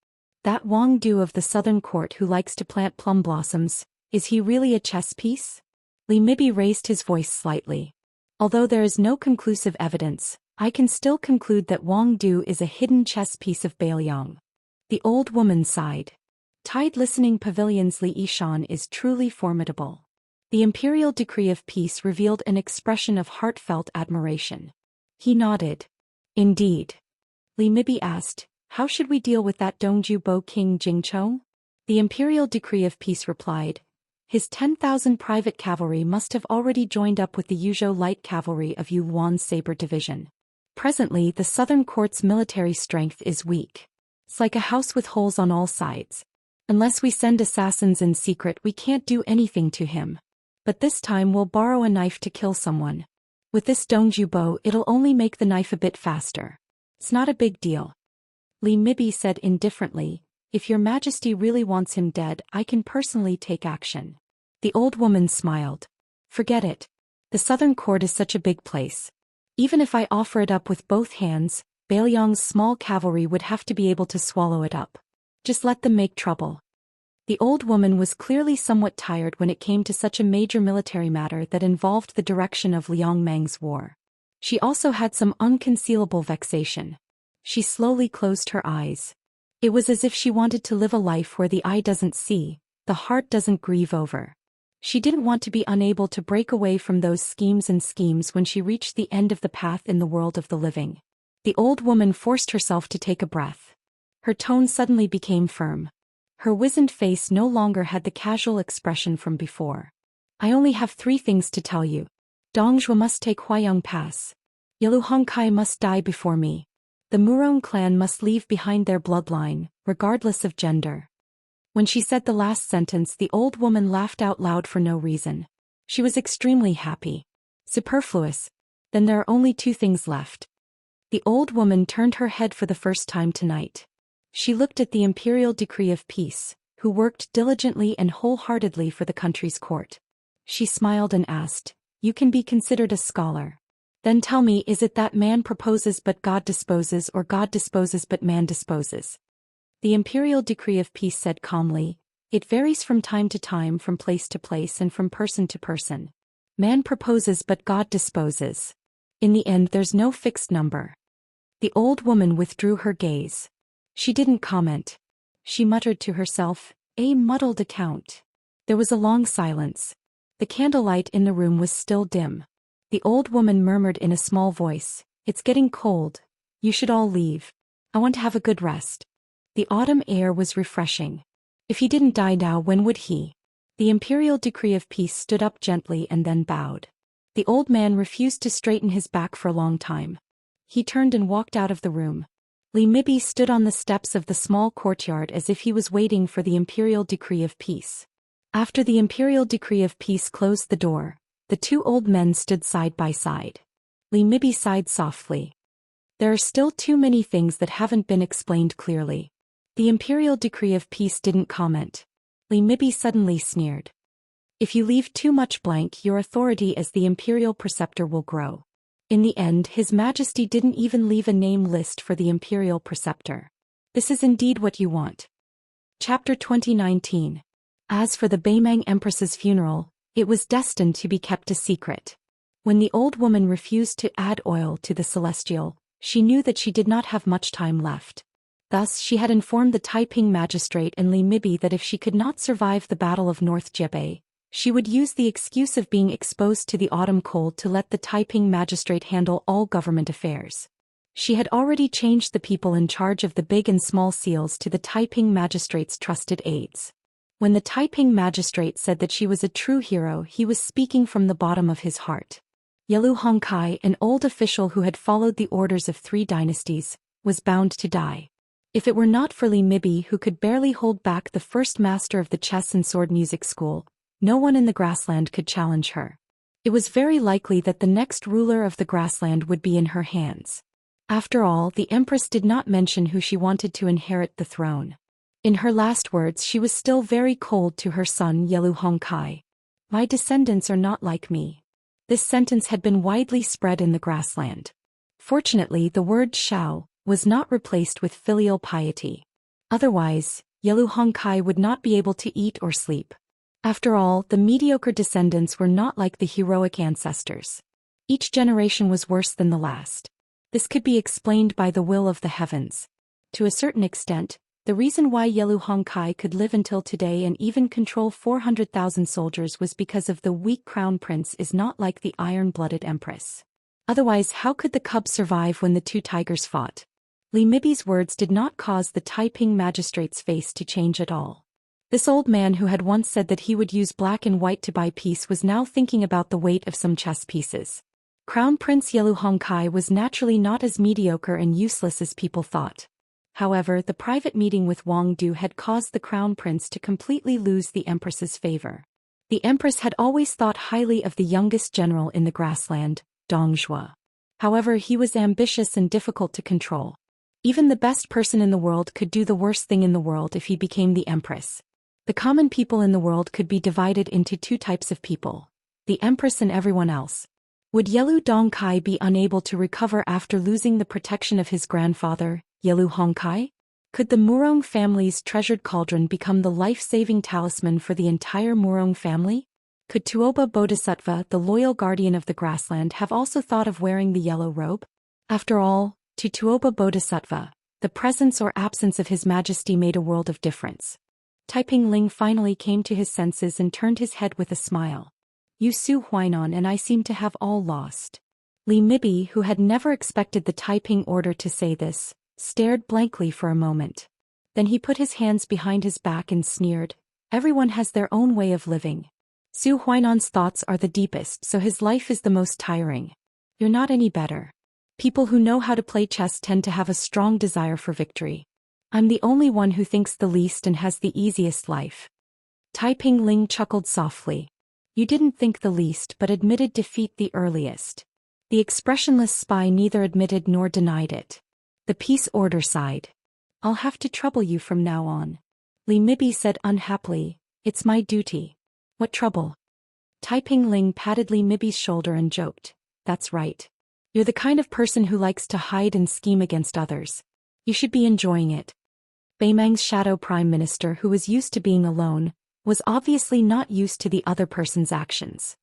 "That Wang Du of the southern court who likes to plant plum blossoms, is he really a chess piece?" Li Mibi raised his voice slightly. "Although there is no conclusive evidence, I can still conclude that Wang Du is a hidden chess piece of Beiliang." The old woman sighed. Tide Listening Pavilion's Li Yishan is truly formidable. The imperial decree of peace revealed an expression of heartfelt admiration. He nodded. "Indeed." Li Mibi asked, "How should we deal with that Dongju Bo King Jingchong?" The imperial decree of peace replied, "His 10,000 private cavalry must have already joined up with the Yuzhou light cavalry of Yu Wan's saber division. Presently, the southern court's military strength is weak. It's like a house with holes on all sides. Unless we send assassins in secret, we can't do anything to him. But this time we'll borrow a knife to kill someone. With this Dongju bow, it'll only make the knife a bit faster. It's not a big deal." Li Mibi said indifferently, "If your majesty really wants him dead, I can personally take action." The old woman smiled. "Forget it. The southern court is such a big place. Even if I offer it up with both hands, Beiliang's small cavalry would have to be able to swallow it up. Just let them make trouble." The old woman was clearly somewhat tired when it came to such a major military matter that involved the direction of Liang Meng's war. She also had some unconcealable vexation. She slowly closed her eyes. It was as if she wanted to live a life where the eye doesn't see, the heart doesn't grieve over. She didn't want to be unable to break away from those schemes when she reached the end of the path in the world of the living. The old woman forced herself to take a breath. Her tone suddenly became firm. Her wizened face no longer had the casual expression from before. "I only have 3 things to tell you. Dongzhuo must take Huayang Pass. Yalu Hongkai must die before me. The Murong clan must leave behind their bloodline, regardless of gender." When she said the last sentence, the old woman laughed out loud for no reason. She was extremely happy. Superfluous. Then there are only 2 things left. The old woman turned her head for the first time tonight. She looked at the imperial decree of peace, who worked diligently and wholeheartedly for the country's court. She smiled and asked, "You can be considered a scholar." Then tell me, is it that man proposes but God disposes, or God disposes but man disposes? The imperial decree of peace said calmly, it varies from time to time, from place to place, and from person to person. Man proposes but God disposes. In the end, there's no fixed number. The old woman withdrew her gaze. She didn't comment. She muttered to herself, a muddled account. There was a long silence. The candlelight in the room was still dim. The old woman murmured in a small voice, it's getting cold. You should all leave. I want to have a good rest. The autumn air was refreshing. If he didn't die now, when would he? The imperial decree of peace stood up gently and then bowed. The old man refused to straighten his back for a long time. He turned and walked out of the room. Li Mibi stood on the steps of the small courtyard as if he was waiting for the imperial decree of peace. After the imperial decree of peace closed the door, the two old men stood side by side. Li Mibi sighed softly. There are still too many things that haven't been explained clearly. The imperial decree of peace didn't comment. Li Mibi suddenly sneered. If you leave too much blank, your authority as the imperial preceptor will grow. In the end, His Majesty didn't even leave a name list for the imperial preceptor. This is indeed what you want. Chapter 2019. As for the Beimang Empress's funeral, it was destined to be kept a secret. When the old woman refused to add oil to the celestial, she knew that she did not have much time left. Thus she had informed the Taiping magistrate and Li Mibi that if she could not survive the Battle of North Jebei, she would use the excuse of being exposed to the autumn cold to let the Taiping magistrate handle all government affairs. She had already changed the people in charge of the big and small seals to the Taiping magistrate's trusted aides. When the Taiping magistrate said that she was a true hero, he was speaking from the bottom of his heart. Yelu Hongkai, an old official who had followed the orders of 3 dynasties, was bound to die. If it were not for Li Mibi, who could barely hold back the first master of the chess and sword music school, no one in the grassland could challenge her. It was very likely that the next ruler of the grassland would be in her hands. After all, the empress did not mention who she wanted to inherit the throne. In her last words, she was still very cold to her son Yelu Hongkai. My descendants are not like me. This sentence had been widely spread in the grassland. Fortunately, the word shao was not replaced with filial piety. Otherwise, Yelu Hongkai would not be able to eat or sleep. After all, the mediocre descendants were not like the heroic ancestors. Each generation was worse than the last. This could be explained by the will of the heavens. To a certain extent, the reason why Yelu Hongkai could live until today and even control 400,000 soldiers was because of the weak crown prince is not like the iron-blooded empress. Otherwise, how could the cub survive when the 2 tigers fought? Li Mibi's words did not cause the Taiping magistrate's face to change at all. This old man who had once said that he would use black and white to buy peace was now thinking about the weight of some chess pieces. Crown Prince Yelu Hongkai was naturally not as mediocre and useless as people thought. However, the private meeting with Wang Du had caused the Crown Prince to completely lose the Empress's favor. The Empress had always thought highly of the youngest general in the grassland, Dong Zhuo. However, he was ambitious and difficult to control. Even the best person in the world could do the worst thing in the world if he became the Empress. The common people in the world could be divided into 2 types of people: the Empress and everyone else. Would Yelu Dongkai be unable to recover after losing the protection of his grandfather, Yelu Hongkai? Could the Murong family's treasured cauldron become the life-saving talisman for the entire Murong family? Could Tuoba Bodhisattva, the loyal guardian of the grassland, have also thought of wearing the yellow robe? After all, to Tuoba Bodhisattva, the presence or absence of His Majesty made a world of difference. Taiping Ling finally came to his senses and turned his head with a smile. You Su Huainan and I seem to have all lost. Li Mibi, who had never expected the Taiping order to say this, stared blankly for a moment. Then he put his hands behind his back and sneered, everyone has their own way of living. Su Huainan's thoughts are the deepest, so his life is the most tiring. You're not any better. People who know how to play chess tend to have a strong desire for victory. I'm the only one who thinks the least and has the easiest life. Taiping Ling chuckled softly. You didn't think the least but admitted defeat the earliest. The expressionless spy neither admitted nor denied it. The peace order sighed. I'll have to trouble you from now on. Li Mibi said unhappily, it's my duty. What trouble? Taiping Ling patted Li Mibi's shoulder and joked, that's right. You're the kind of person who likes to hide and scheme against others. You should be enjoying it. Beimang's shadow prime minister, who was used to being alone, was obviously not used to the other person's actions.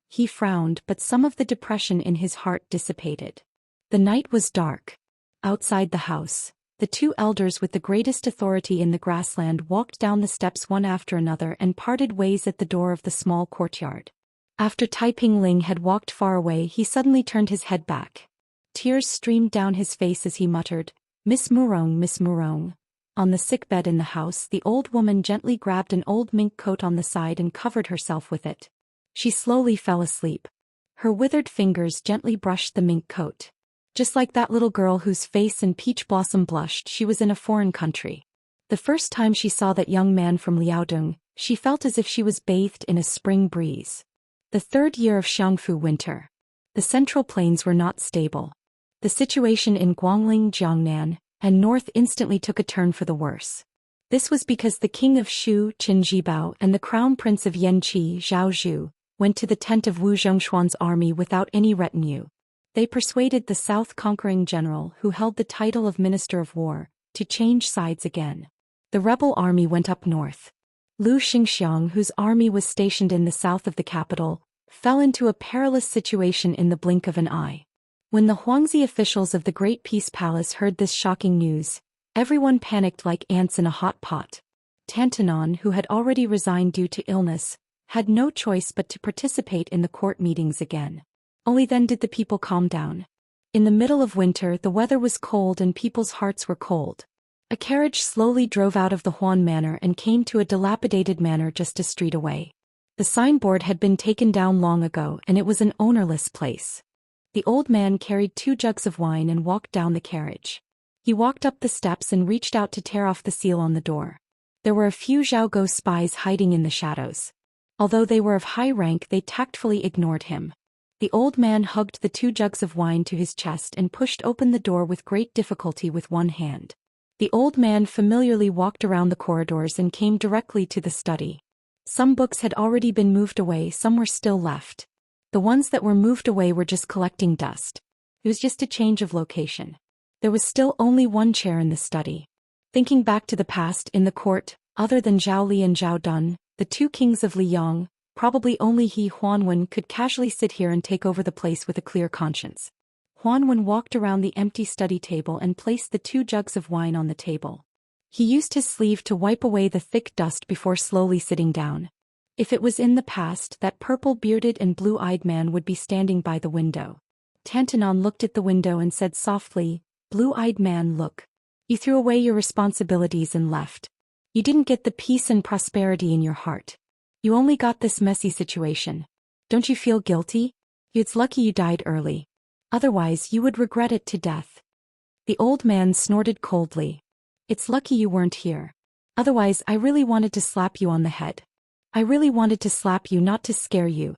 He frowned, but some of the depression in his heart dissipated. The night was dark. Outside the house, the two elders with the greatest authority in the grassland walked down the steps one after another and parted ways at the door of the small courtyard. After Taiping Ling had walked far away, he suddenly turned his head back. Tears streamed down his face as he muttered, Miss Murong, Miss Murong." On the sickbed in the house, the old woman gently grabbed an old mink coat on the side and covered herself with it. She slowly fell asleep. Her withered fingers gently brushed the mink coat. Just like that little girl whose face and peach blossom blushed, she was in a foreign country. The first time she saw that young man from Liaodong, she felt as if she was bathed in a spring breeze. The third year of Xiangfu winter. The central plains were not stable. The situation in Guangling, Jiangnan, and north instantly took a turn for the worse. This was because the king of Shu, Qin Jibao, and the crown prince of Yanqi, Zhao Zhu, went to the tent of Wu Zhongshuan's army without any retinue. They persuaded the south-conquering general, who held the title of Minister of War, to change sides again. The rebel army went up north. Lu Xingxiang, whose army was stationed in the south of the capital, fell into a perilous situation in the blink of an eye. When the Huangzi officials of the Great Peace Palace heard this shocking news, everyone panicked like ants in a hot pot. Tantanon, who had already resigned due to illness, had no choice but to participate in the court meetings again. Only then did the people calm down. In the middle of winter, the weather was cold and people's hearts were cold. A carriage slowly drove out of the Huan Manor and came to a dilapidated manor just a street away. The signboard had been taken down long ago, and it was an ownerless place. The old man carried 2 jugs of wine and walked down the carriage. He walked up the steps and reached out to tear off the seal on the door. There were a few Zhaogo spies hiding in the shadows. Although they were of high rank, they tactfully ignored him. The old man hugged the 2 jugs of wine to his chest and pushed open the door with great difficulty with one hand. The old man familiarly walked around the corridors and came directly to the study. Some books had already been moved away, some were still left. The ones that were moved away were just collecting dust. It was just a change of location. There was still only one chair in the study. Thinking back to the past in the court, other than Zhao Li and Zhao Dun, the 2 kings of Liyang, probably only he Huanwen could casually sit here and take over the place with a clear conscience. Huanwen walked around the empty study table and placed the 2 jugs of wine on the table. He used his sleeve to wipe away the thick dust before slowly sitting down. If it was in the past, that purple-bearded and blue-eyed man would be standing by the window. Tantanon looked at the window and said softly, "Blue-eyed man, look. You threw away your responsibilities and left. You didn't get the peace and prosperity in your heart. You only got this messy situation. Don't you feel guilty? It's lucky you died early. Otherwise you would regret it to death." The old man snorted coldly. "It's lucky you weren't here. Otherwise I really wanted to slap you on the head. I really wanted to slap you, not to scare you."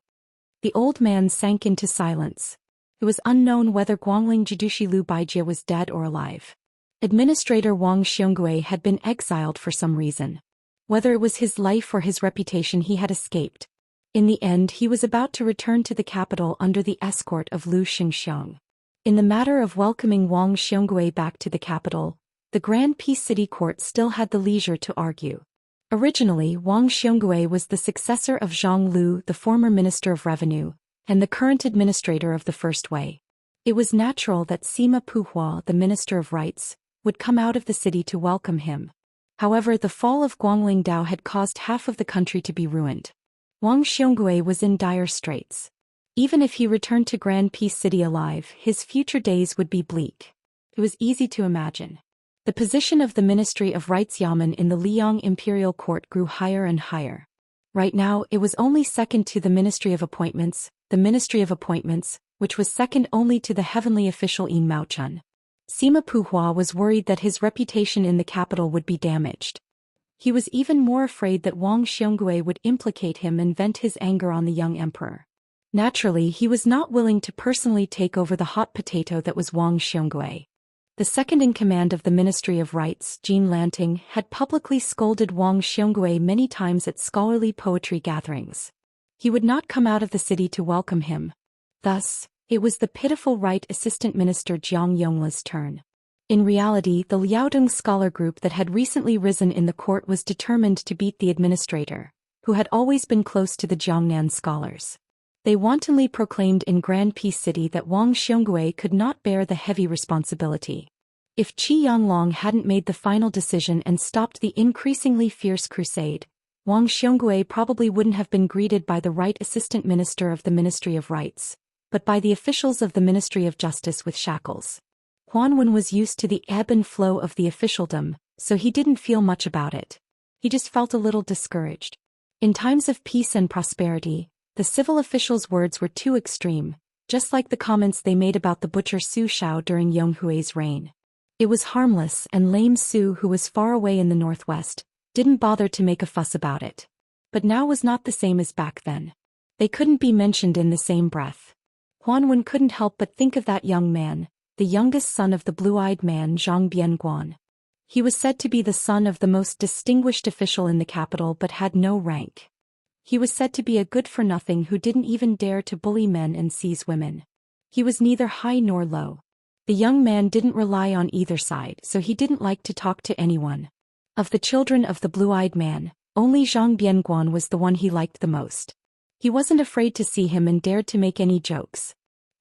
The old man sank into silence. It was unknown whether Guangling Jidushi Lu Baijie was dead or alive. Administrator Wang Xiongui had been exiled for some reason. Whether it was his life or his reputation, he had escaped. In the end, he was about to return to the capital under the escort of Lu Xingxiang. In the matter of welcoming Wang Xiongui back to the capital, the Grand Peace City Court still had the leisure to argue. Originally, Wang Xiongui was the successor of Zhang Lu, the former Minister of Revenue, and the current administrator of the First Wei. It was natural that Sima Puhua, the Minister of Rights, would come out of the city to welcome him. However, the fall of Guangling Dao had caused half of the country to be ruined. Wang Xiongui was in dire straits. Even if he returned to Grand Peace City alive, his future days would be bleak. It was easy to imagine. The position of the Ministry of Rights Yamen in the Liang Imperial Court grew higher and higher. Right now, it was only second to the Ministry of Appointments, which was second only to the heavenly official Yin Maochun. Sima Puhua was worried that his reputation in the capital would be damaged. He was even more afraid that Wang Xiongui would implicate him and vent his anger on the young emperor. Naturally, he was not willing to personally take over the hot potato that was Wang Xiongui. The second-in-command of the Ministry of Rights, Jean Lanting, had publicly scolded Wang Xiongui many times at scholarly poetry gatherings. He would not come out of the city to welcome him. Thus, It was the pitiful right assistant minister Jiang Yongla's turn. In reality, the Liaodong scholar group that had recently risen in the court was determined to beat the administrator, who had always been close to the Jiangnan scholars. They wantonly proclaimed in Grand Peace City that Wang Xiongui could not bear the heavy responsibility. If Qi Yanglong hadn't made the final decision and stopped the increasingly fierce crusade, Wang Xiongui probably wouldn't have been greeted by the right assistant minister of the Ministry of Rights, but by the officials of the Ministry of Justice with shackles. Huan Wen was used to the ebb and flow of the officialdom, so he didn't feel much about it. He just felt a little discouraged. In times of peace and prosperity, the civil officials' words were too extreme, just like the comments they made about the butcher Su Shao during Yong Hui's reign. It was harmless, and lame Su, who was far away in the northwest, didn't bother to make a fuss about it. But now was not the same as back then. They couldn't be mentioned in the same breath. Huan Wen couldn't help but think of that young man, the youngest son of the blue-eyed man Zhang Bianguan. He was said to be the son of the most distinguished official in the capital but had no rank. He was said to be a good-for-nothing who didn't even dare to bully men and seize women. He was neither high nor low. The young man didn't rely on either side, so he didn't like to talk to anyone. Of the children of the blue-eyed man, only Zhang Bianguan was the one he liked the most. He wasn't afraid to see him and dared to make any jokes.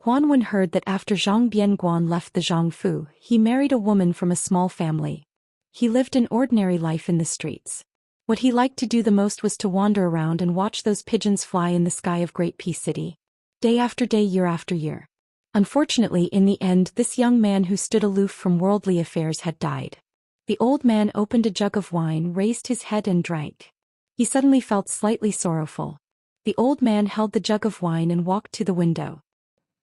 Huan Wen heard that after Zhang Bianguan left the Zhangfu, he married a woman from a small family. He lived an ordinary life in the streets. What he liked to do the most was to wander around and watch those pigeons fly in the sky of Great Peace City. Day after day, year after year. Unfortunately, in the end, this young man who stood aloof from worldly affairs had died. The old man opened a jug of wine, raised his head and drank. He suddenly felt slightly sorrowful. The old man held the jug of wine and walked to the window.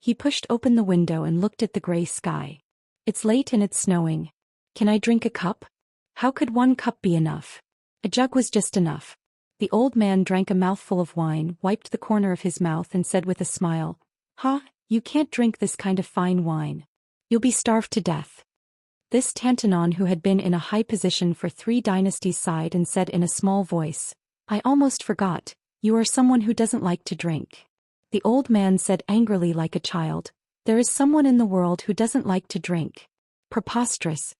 He pushed open the window and looked at the gray sky. It's late and it's snowing. Can I drink a cup? How could one cup be enough? A jug was just enough. The old man drank a mouthful of wine, wiped the corner of his mouth and said with a smile, "Ha, you can't drink this kind of fine wine. You'll be starved to death." This Tantanon, who had been in a high position for 3 dynasties, sighed and said in a small voice, "I almost forgot, you are someone who doesn't like to drink." The old man said angrily like a child, "There is someone in the world who doesn't like to drink. Preposterous."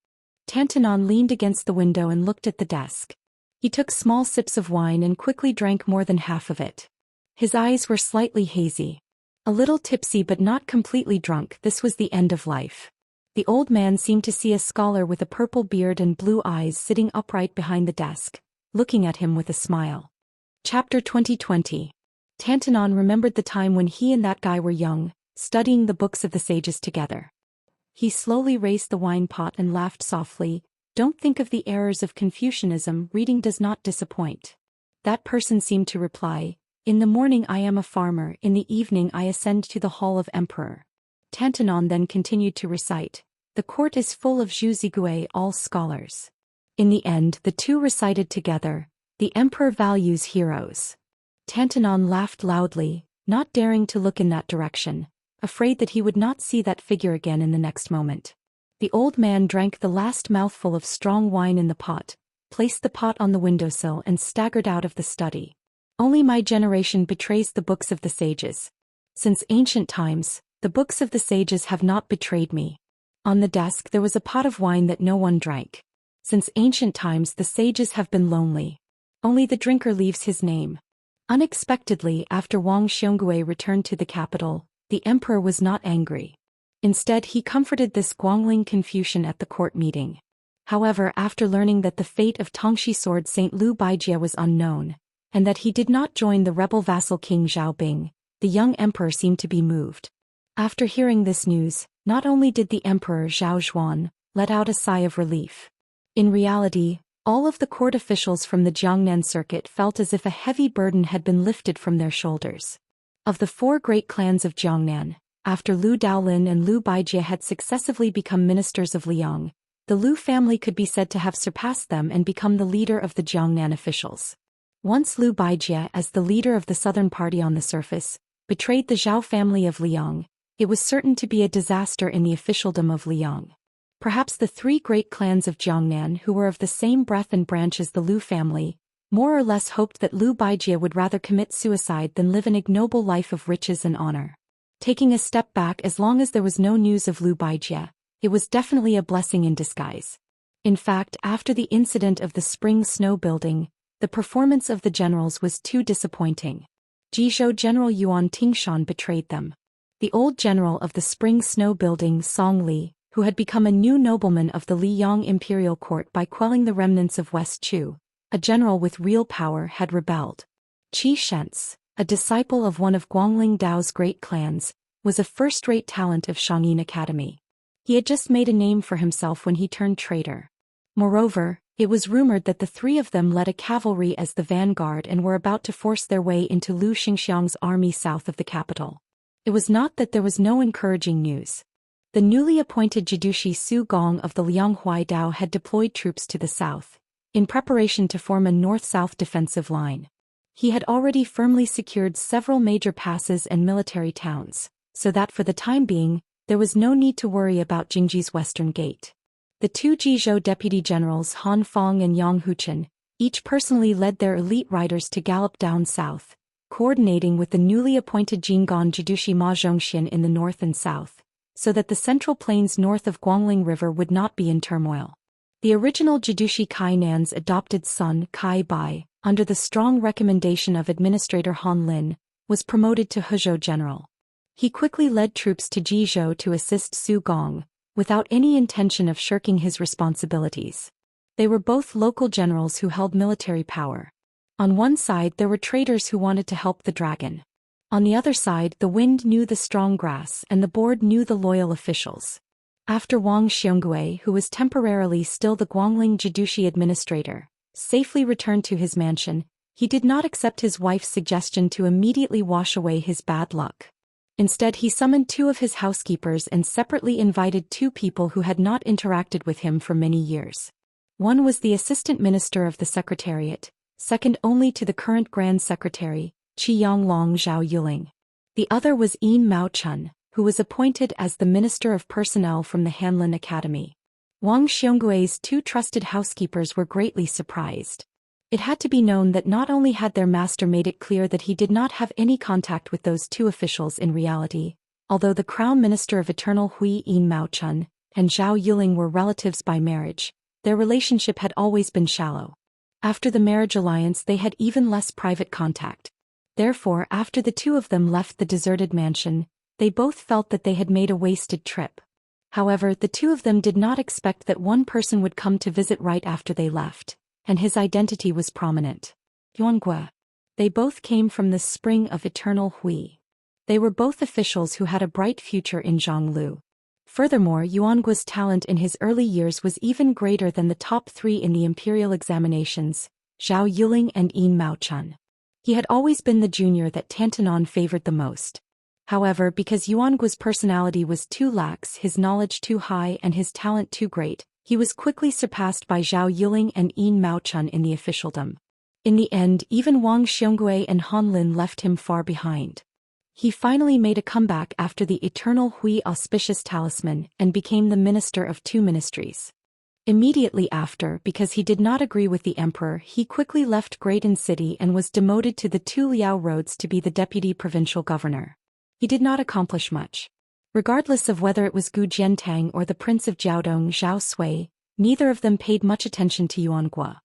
Tantanon leaned against the window and looked at the desk. He took small sips of wine and quickly drank more than half of it. His eyes were slightly hazy. A little tipsy but not completely drunk, this was the end of life. The old man seemed to see a scholar with a purple beard and blue eyes sitting upright behind the desk, looking at him with a smile. Chapter 2020. Tantanon remembered the time when he and that guy were young, studying the books of the sages together. He slowly raised the wine pot and laughed softly. "Don't think of the errors of Confucianism, reading does not disappoint." That person seemed to reply, "In the morning I am a farmer, in the evening I ascend to the hall of emperor." Tantanon then continued to recite, "The court is full of Zhu Zigui, all scholars." In the end, the two recited together, "The emperor values heroes." Tantanon laughed loudly, not daring to look in that direction, afraid that he would not see that figure again in the next moment. The old man drank the last mouthful of strong wine in the pot, placed the pot on the windowsill and staggered out of the study. "Only my generation betrays the books of the sages. Since ancient times, the books of the sages have not betrayed me." On the desk there was a pot of wine that no one drank. Since ancient times the sages have been lonely. Only the drinker leaves his name. Unexpectedly, after Wang Xiongui returned to the capital, the emperor was not angry. Instead, he comforted this Guangling Confucian at the court meeting. However, after learning that the fate of Tongxi sword Saint Lu Baijie was unknown, and that he did not join the rebel vassal King Zhao Bing, the young emperor seemed to be moved. After hearing this news, not only did the emperor Zhao Zhuan let out a sigh of relief. In reality, all of the court officials from the Jiangnan circuit felt as if a heavy burden had been lifted from their shoulders. Of the 4 great clans of Jiangnan, after Lu Daolin and Lu Baijie had successively become ministers of Liang, the Lu family could be said to have surpassed them and become the leader of the Jiangnan officials. Once Lu Baijie, as the leader of the southern party on the surface, betrayed the Zhao family of Liang, it was certain to be a disaster in the officialdom of Liang. Perhaps the 3 great clans of Jiangnan, who were of the same breadth and branch as the Lu family, more or less hoped that Lu Baijie would rather commit suicide than live an ignoble life of riches and honor. Taking a step back, as long as there was no news of Liu Baijie, it was definitely a blessing in disguise. In fact, after the incident of the spring snow building, the performance of the generals was too disappointing. Jizhou General Yuan Tingshan betrayed them. The old general of the spring snow building, Song Li, who had become a new nobleman of the Liyang imperial court by quelling the remnants of West Chu, a general with real power, had rebelled. Qi Shentz, a disciple of one of Guangling Dao's great clans, was a first-rate talent of Shangyin Academy. He had just made a name for himself when he turned traitor. Moreover, it was rumored that the three of them led a cavalry as the vanguard and were about to force their way into Liu Xingxiang's army south of the capital. It was not that there was no encouraging news. The newly appointed Jidushi Su Gong of the Lianghuai Dao had deployed troops to the south, in preparation to form a north-south defensive line. He had already firmly secured several major passes and military towns, so that for the time being, there was no need to worry about Jingji's western gate. The two Jizhou deputy generals Han Fong and Yang Huchen each personally led their elite riders to gallop down south, coordinating with the newly appointed Jinggan Jidushi Ma Zhongxian in the north and south, so that the central plains north of Guangling River would not be in turmoil. The original Jidushi Kai Nan's adopted son Kai Bai, under the strong recommendation of Administrator Han Lin, was promoted to Hezhou general. He quickly led troops to Jizhou to assist Su Gong, without any intention of shirking his responsibilities. They were both local generals who held military power. On one side there were traders who wanted to help the dragon. On the other side, the wind knew the strong grass and the board knew the loyal officials. After Wang Xiongui, who was temporarily still the Guangling Jidushi administrator, safely returned to his mansion, he did not accept his wife's suggestion to immediately wash away his bad luck. Instead, he summoned two of his housekeepers and separately invited two people who had not interacted with him for many years. One was the assistant minister of the secretariat, second only to the current grand secretary, Qiyanglong Zhao Yuling. The other was Yin Mao Chun, who was appointed as the Minister of Personnel from the Hanlin Academy. Wang Xionggui's two trusted housekeepers were greatly surprised. It had to be known that not only had their master made it clear that he did not have any contact with those two officials in reality, although the Crown Minister of Eternal Hui Yin Mao Chun and Zhao Yuling were relatives by marriage, their relationship had always been shallow. After the marriage alliance they had even less private contact. Therefore, after the two of them left the deserted mansion, they both felt that they had made a wasted trip. However, the two of them did not expect that one person would come to visit right after they left, and his identity was prominent. Yuangue. They both came from the spring of Eternal Hui. They were both officials who had a bright future in Zhonglu. Furthermore, Yuangue's talent in his early years was even greater than the top three in the imperial examinations, Zhao Yuling and Yin Mao Chun. He had always been the junior that Tantanon favored the most. However, because Yuangue's personality was too lax, his knowledge too high and his talent too great, he was quickly surpassed by Zhao Yuling and Yin Mao Chun in the officialdom. In the end, even Wang Xiongui and Han Lin left him far behind. He finally made a comeback after the Eternal Hui auspicious talisman and became the minister of two ministries. Immediately after, because he did not agree with the emperor, he quickly left Graydon City and was demoted to the two Liao roads to be the deputy provincial governor. He did not accomplish much. Regardless of whether it was Gu Jiantang or the prince of Jiaodong Zhao Sui, neither of them paid much attention to Yuangue.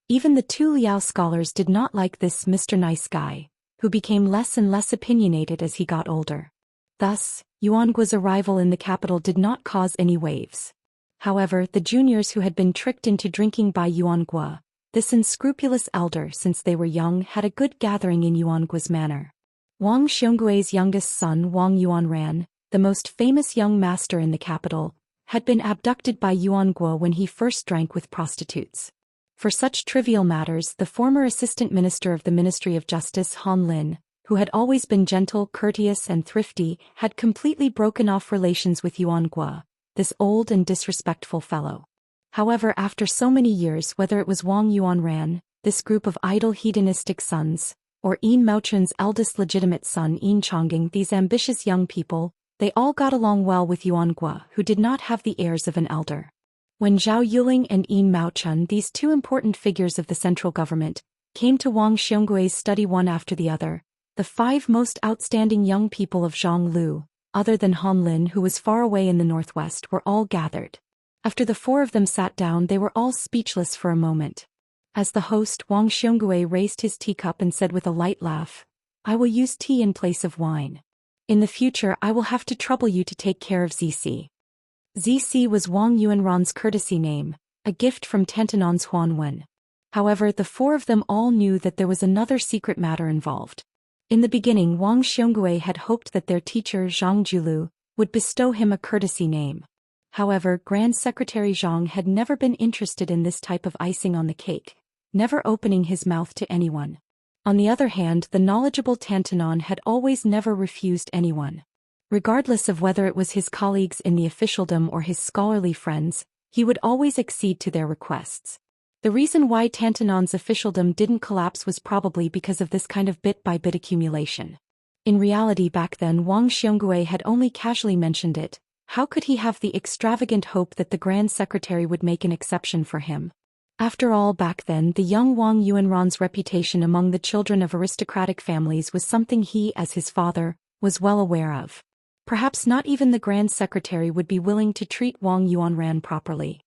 Even the two Liao scholars did not like this Mr. Nice Guy, who became less and less opinionated as he got older. Thus, Yuangue's arrival in the capital did not cause any waves. However, the juniors who had been tricked into drinking by Yuangue, this unscrupulous elder since they were young, had a good gathering in Yuangue's manor. Wang Xionggui's youngest son Wang Yuanran, the most famous young master in the capital, had been abducted by Yuangue when he first drank with prostitutes. For such trivial matters, the former assistant minister of the Ministry of Justice Han Lin, who had always been gentle, courteous and thrifty, had completely broken off relations with Yuangue, this old and disrespectful fellow. However, after so many years, whether it was Wang Yuanran, this group of idle hedonistic sons, or Yin Maochun's eldest legitimate son Yin Chongqing, these ambitious young people, they all got along well with Yuangue, who did not have the airs of an elder. When Zhao Yuling and Yin Maochun, these two important figures of the central government, came to Wang Xionggui's study one after the other, the five most outstanding young people of Zhonglu, other than Han Lin, who was far away in the northwest, were all gathered. After the four of them sat down, they were all speechless for a moment. As the host, Wang Xiongui raised his teacup and said with a light laugh, "I will use tea in place of wine. In the future I will have to trouble you to take care of ZC." ZC was Wang Yuanran's courtesy name, a gift from Tantanon's Huanwen. However, the four of them all knew that there was another secret matter involved. In the beginning, Wang Xiongui had hoped that their teacher Zhang Julu would bestow him a courtesy name. However, Grand Secretary Zhang had never been interested in this type of icing on the cake, never opening his mouth to anyone. On the other hand, the knowledgeable Tantanon had always never refused anyone. Regardless of whether it was his colleagues in the officialdom or his scholarly friends, he would always accede to their requests. The reason why Tantanon's officialdom didn't collapse was probably because of this kind of bit-by-bit accumulation. In reality, back then, Wang Xiongui had only casually mentioned it. How could he have the extravagant hope that the Grand Secretary would make an exception for him? After all, back then, the young Wang Yuanran's reputation among the children of aristocratic families was something he, as his father, was well aware of. Perhaps not even the Grand Secretary would be willing to treat Wang Yuanran properly.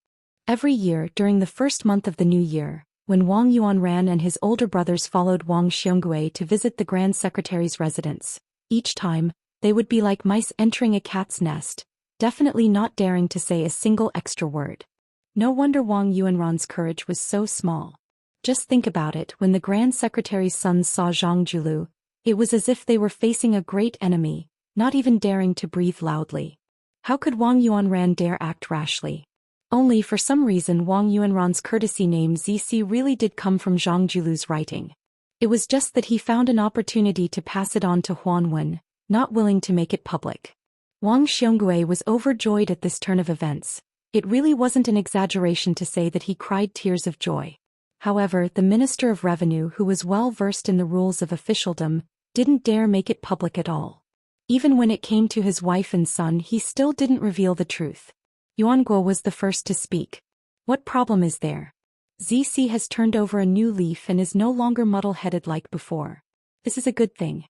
Every year, during the first month of the new year, when Wang Yuanran and his older brothers followed Wang Xiongui to visit the Grand Secretary's residence, each time, they would be like mice entering a cat's nest, definitely not daring to say a single extra word. No wonder Wang Yuanran's courage was so small. Just think about it, when the Grand Secretary's sons saw Zhang Julu, it was as if they were facing a great enemy, not even daring to breathe loudly. How could Wang Yuanran dare act rashly? Only for some reason Wang Yuanran's courtesy name ZC really did come from Zhang Julu's writing. It was just that he found an opportunity to pass it on to Huanwen, not willing to make it public. Wang Xiongui was overjoyed at this turn of events. It really wasn't an exaggeration to say that he cried tears of joy. However, the Minister of Revenue, who was well versed in the rules of officialdom, didn't dare make it public at all. Even when it came to his wife and son, he still didn't reveal the truth. Yuanguo was the first to speak. "What problem is there? ZC has turned over a new leaf and is no longer muddle-headed like before. This is a good thing.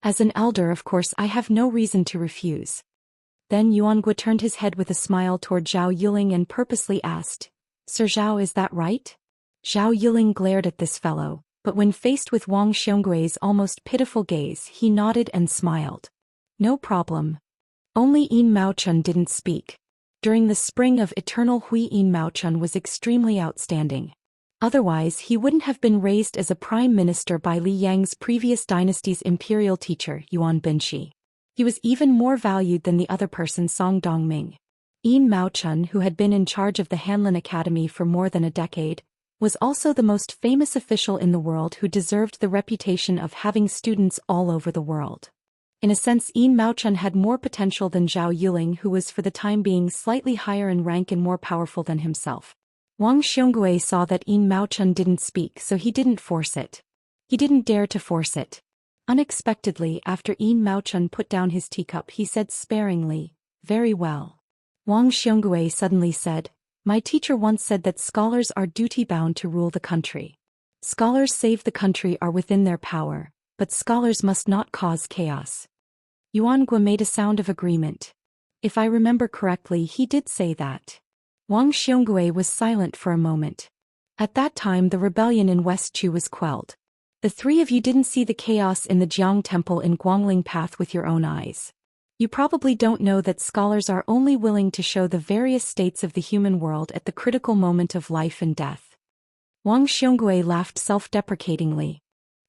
As an elder, of course, I have no reason to refuse." Then Yuanguo turned his head with a smile toward Zhao Yuling and purposely asked, "Sir Zhao, is that right?" Zhao Yuling glared at this fellow, but when faced with Wang Xionggui's almost pitiful gaze, he nodded and smiled. "No problem." Only Yin Maochun didn't speak. During the spring of eternal Hui, Yin Maochun was extremely outstanding. Otherwise, he wouldn't have been raised as a prime minister by Li Yang's previous dynasty's imperial teacher, Yuan Binshi. He was even more valued than the other person, Song Dongming. Yin Maochun, who had been in charge of the Hanlin Academy for more than a decade, was also the most famous official in the world who deserved the reputation of having students all over the world. In a sense, Yin Maochun had more potential than Zhao Yuling, who was for the time being slightly higher in rank and more powerful than himself. Wang Xiongui saw that Yin Maochun didn't speak, so he didn't force it. He didn't dare to force it. Unexpectedly, after Yin Maochun put down his teacup, he said sparingly, "Very well." Wang Xiongui suddenly said, "My teacher once said that scholars are duty-bound to rule the country. Scholars save the country are within their power, but scholars must not cause chaos." Yuanguo made a sound of agreement. If I remember correctly, he did say that. Wang Xiongui was silent for a moment. At that time, the rebellion in West Chu was quelled. The three of you didn't see the chaos in the Jiang Temple in Guangling Path with your own eyes. You probably don't know that scholars are only willing to show the various states of the human world at the critical moment of life and death. Wang Xiongui laughed self-deprecatingly.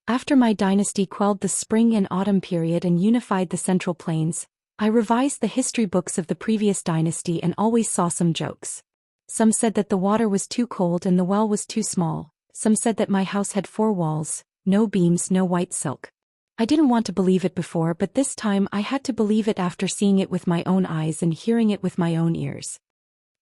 After my dynasty quelled the spring and autumn period and unified the Central Plains, I revised the history books of the previous dynasty and always saw some jokes. Some said that the water was too cold and the well was too small. Some said that my house had 4 walls, no beams, no white silk. I didn't want to believe it before, but this time I had to believe it after seeing it with my own eyes and hearing it with my own ears.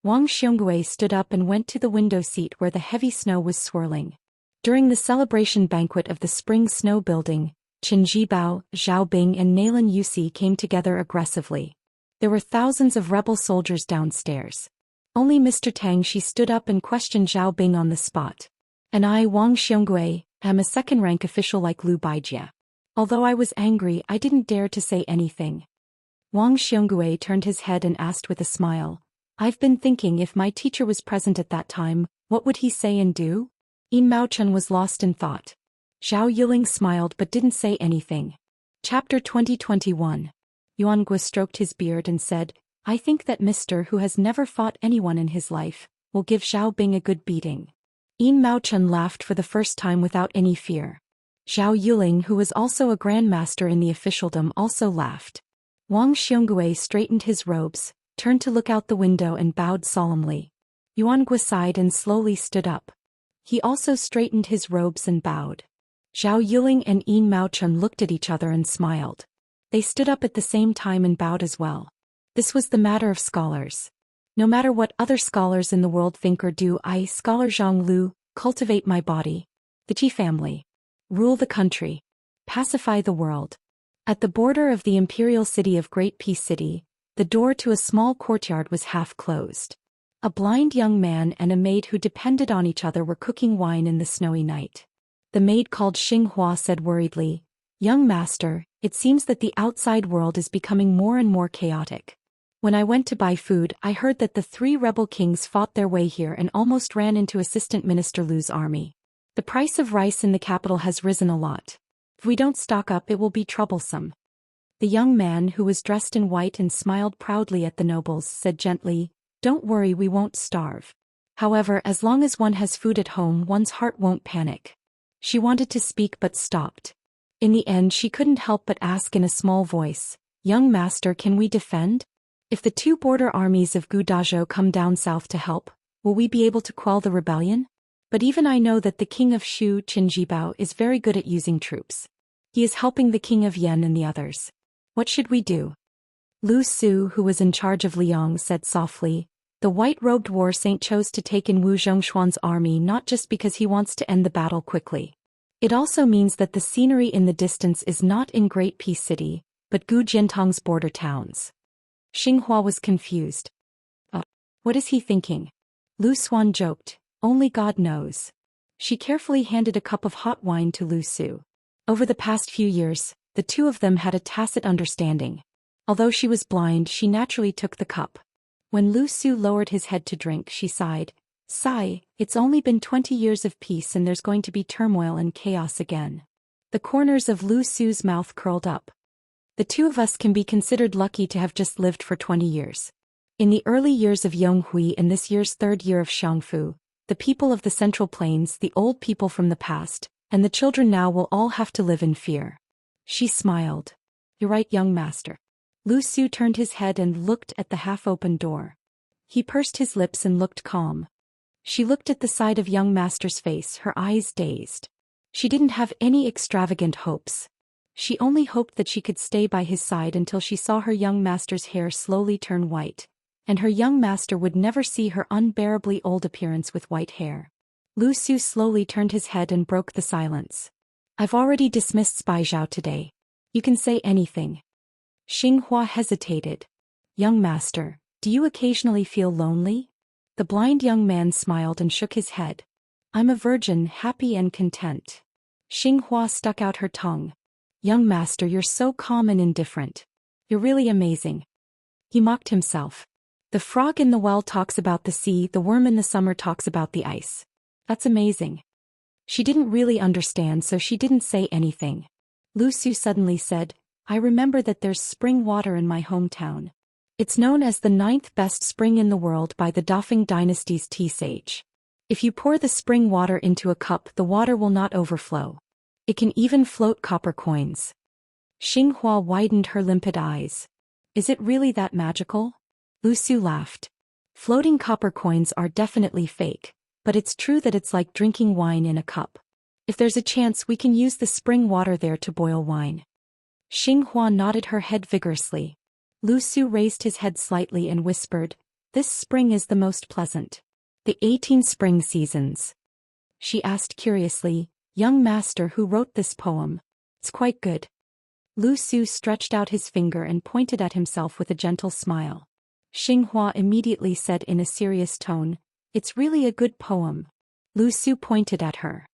Wang Xiongui stood up and went to the window seat where the heavy snow was swirling. During the celebration banquet of the spring snow building, Qin Jibao, Zhao Bing and Nalin Yusi came together aggressively. There were thousands of rebel soldiers downstairs. Only Mr. Tang Shi stood up and questioned Zhao Bing on the spot. And I, Wang Xiongui, am a second-rank official like Lu Baijie. Although I was angry, I didn't dare to say anything. Wang Xiongui turned his head and asked with a smile, I've been thinking if my teacher was present at that time, what would he say and do? Yin Maochen was lost in thought. Zhao Yuling smiled but didn't say anything. Chapter 2021. Yuangue stroked his beard and said, I think that Mr. who has never fought anyone in his life, will give Zhao Bing a good beating. Yin Maochen laughed for the first time without any fear. Zhao Yuling, who was also a grandmaster in the officialdom, also laughed. Wang Xiongui straightened his robes, turned to look out the window and bowed solemnly. Yuangue sighed and slowly stood up. He also straightened his robes and bowed. Zhao Yuling and Yin Maochen looked at each other and smiled. They stood up at the same time and bowed as well. This was the matter of scholars. No matter what other scholars in the world think or do, I, Scholar Zhang Lu, cultivate my body. The Qi family. Rule the country. Pacify the world. At the border of the imperial city of Great Peace City, the door to a small courtyard was half closed. A blind young man and a maid who depended on each other were cooking wine in the snowy night. The maid called Xinghua said worriedly, Young master, it seems that the outside world is becoming more and more chaotic. When I went to buy food, I heard that the 3 rebel kings fought their way here and almost ran into Assistant Minister Lu's army. The price of rice in the capital has risen a lot. If we don't stock up, it will be troublesome. The young man, who was dressed in white and smiled proudly at the nobles, said gently, Don't worry, we won't starve. However, as long as one has food at home, one's heart won't panic. She wanted to speak but stopped. In the end, she couldn't help but ask in a small voice, Young master, can we defend? If the 2 border armies of Gu Dazhou come down south to help, will we be able to quell the rebellion? But even I know that the king of Shu, Qin Jibao, is very good at using troops. He is helping the king of Yan and the others. What should we do? Lu Su, who was in charge of Liang, said softly, The white-robed war saint chose to take in Wu Zhongshuan's army not just because he wants to end the battle quickly. It also means that the scenery in the distance is not in Great Peace City, but Gu Jiantong's border towns. Xinghua was confused. What is he thinking? Lu Suan joked, Only God knows. She carefully handed a cup of hot wine to Lu Su. Over the past few years, the 2 of them had a tacit understanding. Although she was blind, she naturally took the cup. When Lu Su lowered his head to drink, she sighed, Sigh, it's only been 20 years of peace and there's going to be turmoil and chaos again. The corners of Lu Su's mouth curled up. The 2 of us can be considered lucky to have just lived for 20 years. In the early years of Yonghui and this year's 3rd year of Xiangfu, the people of the Central Plains, the old people from the past, and the children now will all have to live in fear. She smiled. You're right, young master. Lu Su turned his head and looked at the half-open door. He pursed his lips and looked calm. She looked at the side of young master's face, her eyes dazed. She didn't have any extravagant hopes. She only hoped that she could stay by his side until she saw her young master's hair slowly turn white, and her young master would never see her unbearably old appearance with white hair. Lu Su slowly turned his head and broke the silence. I've already dismissed Spy Zhao today. You can say anything. Xinghua hesitated. Young master, do you occasionally feel lonely? The blind young man smiled and shook his head. I'm a virgin, happy and content. Xinghua stuck out her tongue. Young master, you're so calm and indifferent. You're really amazing. He mocked himself. The frog in the well talks about the sea, the worm in the summer talks about the ice. That's amazing. She didn't really understand, so she didn't say anything. Lu Su suddenly said, I remember that there's spring water in my hometown. It's known as the 9th best spring in the world by the Dafeng dynasty's tea sage. If you pour the spring water into a cup, the water will not overflow. It can even float copper coins. Xinghua widened her limpid eyes. Is it really that magical? Lu Su laughed. Floating copper coins are definitely fake, but it's true that it's like drinking wine in a cup. If there's a chance, we can use the spring water there to boil wine. Xinghua nodded her head vigorously. Lu Su raised his head slightly and whispered, This spring is the most pleasant. The 18 spring seasons. She asked curiously, Young master, who wrote this poem? It's quite good. Lu Su stretched out his finger and pointed at himself with a gentle smile. Xinghua immediately said in a serious tone, It's really a good poem. Lu Su pointed at her.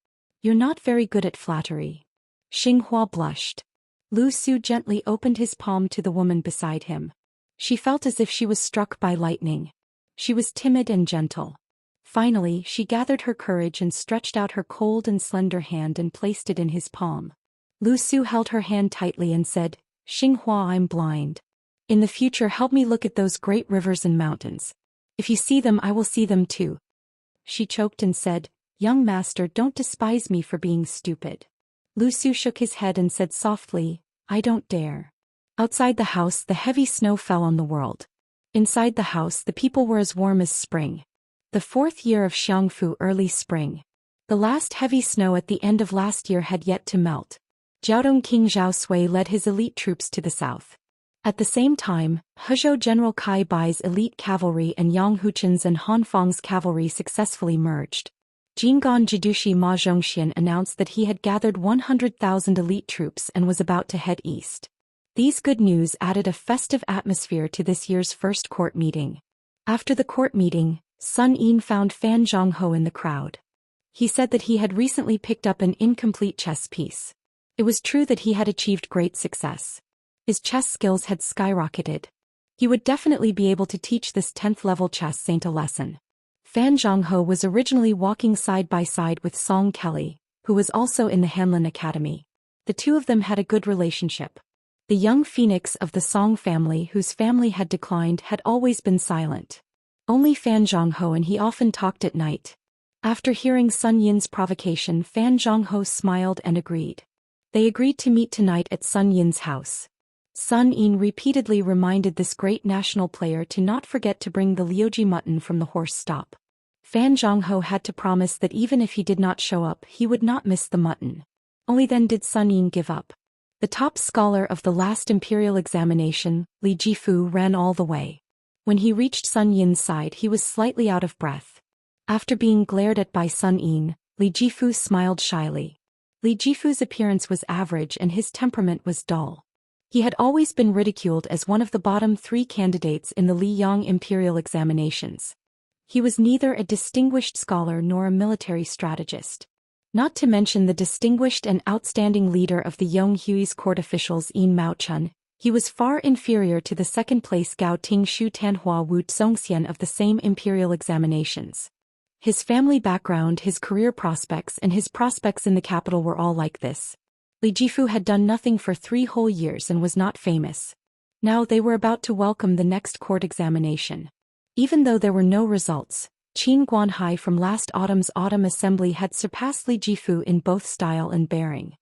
You're not very good at flattery. Xinghua blushed. Lu Su gently opened his palm to the woman beside him. She felt as if she was struck by lightning. She was timid and gentle. Finally, she gathered her courage and stretched out her cold and slender hand and placed it in his palm. Lu Su held her hand tightly and said, "Xinghua, I'm blind. In the future, help me look at those great rivers and mountains. If you see them, I will see them too." She choked and said, "Young master, don't despise me for being stupid." Lu Su shook his head and said softly, "I don't dare." Outside the house, the heavy snow fell on the world. Inside the house, the people were as warm as spring. The 4th year of Xiangfu, early spring. The last heavy snow at the end of last year had yet to melt. Jiaodong King Zhao Sui led his elite troops to the south. At the same time, Hezhou General Kai Bai's elite cavalry and Yang Huchen's and Han Fang's cavalry successfully merged. Jinggan Jidushi Ma Zhongxian announced that he had gathered 100,000 elite troops and was about to head east. These good news added a festive atmosphere to this year's first court meeting. After the court meeting, Sun Yin found Fan Zhongho in the crowd. He said that he had recently picked up an incomplete chess piece. It was true that he had achieved great success. His chess skills had skyrocketed. He would definitely be able to teach this 10th-level chess saint a lesson. Fan Zhongho was originally walking side by side with Song Kelly, who was also in the Hanlin Academy. The two of them had a good relationship. The young phoenix of the Song family, whose family had declined, had always been silent. Only Fan Zhongho and he often talked at night. After hearing Sun Yin's provocation, Fan Zhongho smiled and agreed. They agreed to meet tonight at Sun Yin's house. Sun Yin repeatedly reminded this great national player to not forget to bring the liuji mutton from the horse stop. Fan Zhongho had to promise that even if he did not show up, he would not miss the mutton. Only then did Sun Yin give up. The top scholar of the last imperial examination, Li Jifu, ran all the way. When he reached Sun Yin's side, he was slightly out of breath. After being glared at by Sun Yin, Li Jifu smiled shyly. Li Jifu's appearance was average and his temperament was dull. He had always been ridiculed as one of the bottom 3 candidates in the Liyang imperial examinations. He was neither a distinguished scholar nor a military strategist. Not to mention the distinguished and outstanding leader of the Yonghui's court officials Yin Maochun, he was far inferior to the second-place Gao Ting Shu Tanhua Wu Zhongxian of the same imperial examinations. His family background, his career prospects, and his prospects in the capital were all like this. Li Jifu had done nothing for 3 whole years and was not famous. Now they were about to welcome the next court examination. Even though there were no results, Qin Guanhai from last autumn's autumn assembly had surpassed Li Jifu in both style and bearing.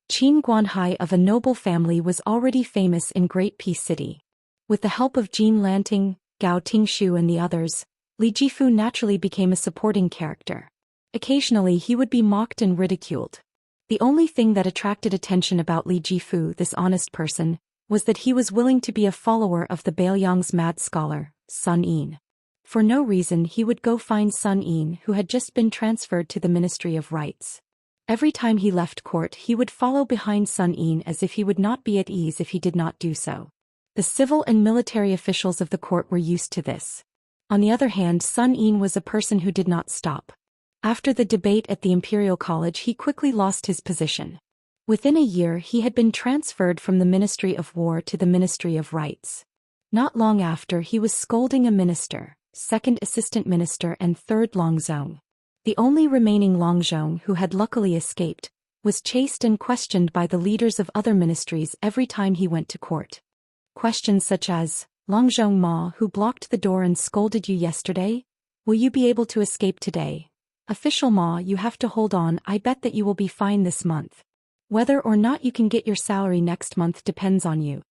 Qin Guanhai of a noble family was already famous in Great Peace City. With the help of Jin Lanting, Gao Tingshu and the others, Li Jifu naturally became a supporting character. Occasionally he would be mocked and ridiculed. The only thing that attracted attention about Li Jifu, this honest person, was that he was willing to be a follower of the Baoyang's mad scholar, Sun Yin. For no reason he would go find Sun Yin, who had just been transferred to the Ministry of Rites. Every time he left court he would follow behind Sun Yin as if he would not be at ease if he did not do so. The civil and military officials of the court were used to this. On the other hand, Sun Yin was a person who did not stop. After the debate at the Imperial College he quickly lost his position. Within a year he had been transferred from the Ministry of War to the Ministry of Rites. Not long after he was scolding a minister, second assistant minister and third Longzhong. The only remaining Longzhong who had luckily escaped, was chased and questioned by the leaders of other ministries every time he went to court. Questions such as, "Longzhong Ma, who blocked the door and scolded you yesterday? Will you be able to escape today? Official Ma, you have to hold on, I bet that you will be fine this month. Whether or not you can get your salary next month depends on you."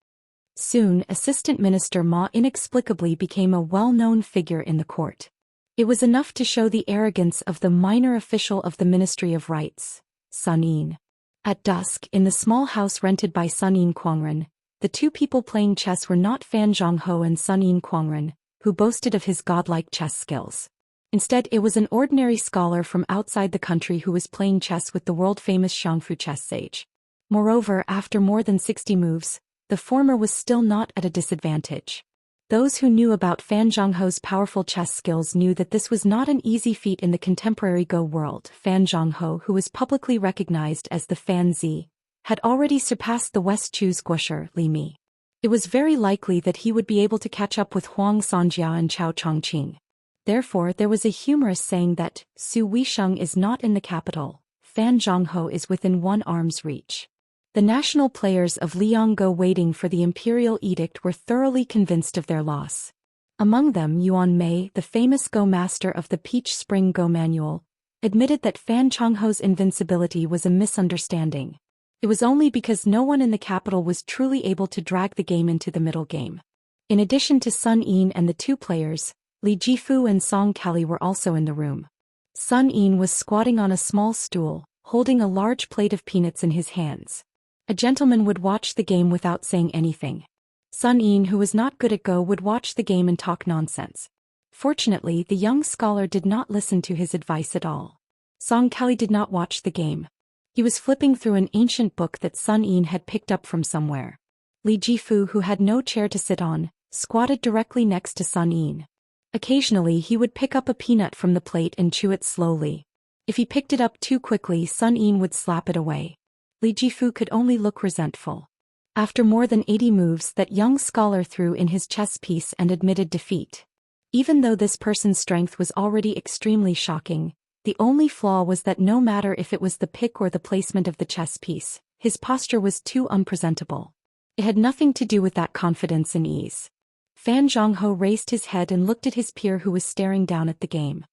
Soon, Assistant Minister Ma inexplicably became a well-known figure in the court. It was enough to show the arrogance of the minor official of the Ministry of Rites, Sun Yin. At dusk, in the small house rented by Sun Yin Quangren, the two people playing chess were not Fan Zhongho and Sun Yin Quangren, who boasted of his godlike chess skills. Instead, it was an ordinary scholar from outside the country who was playing chess with the world-famous Xiangfu chess sage. Moreover, after more than 60 moves, the former was still not at a disadvantage. Those who knew about Fan Zhongho's powerful chess skills knew that this was not an easy feat in the contemporary Go world. Fan Zhongho, who was publicly recognized as the Fan Z, had already surpassed the West Chu's Guosher, Li Mi. It was very likely that he would be able to catch up with Huang Sanjia and Chao Chongqing. Therefore, there was a humorous saying that Su Weisheng is not in the capital, Fan Zhongho is within one arm's reach. The national players of Lianggo waiting for the imperial edict were thoroughly convinced of their loss. Among them, Yuan Mei, the famous Go master of the Peach Spring Go manual, admitted that Fan Chongho's invincibility was a misunderstanding. It was only because no one in the capital was truly able to drag the game into the middle game. In addition to Sun Yin and the two players, Li Jifu and Song Kelly were also in the room. Sun Yin was squatting on a small stool, holding a large plate of peanuts in his hands. A gentleman would watch the game without saying anything. Sun Yin, who was not good at Go, would watch the game and talk nonsense. Fortunately, the young scholar did not listen to his advice at all. Song Kelly did not watch the game. He was flipping through an ancient book that Sun Yin had picked up from somewhere. Li Jifu, who had no chair to sit on, squatted directly next to Sun Yin. Occasionally he would pick up a peanut from the plate and chew it slowly. If he picked it up too quickly, Sun Yin would slap it away. Li Jifu could only look resentful. After more than 80 moves, that young scholar threw in his chess piece and admitted defeat. Even though this person's strength was already extremely shocking, the only flaw was that no matter if it was the pick or the placement of the chess piece, his posture was too unpresentable. It had nothing to do with that confidence and ease. Fan Zhongho raised his head and looked at his peer who was staring down at the game.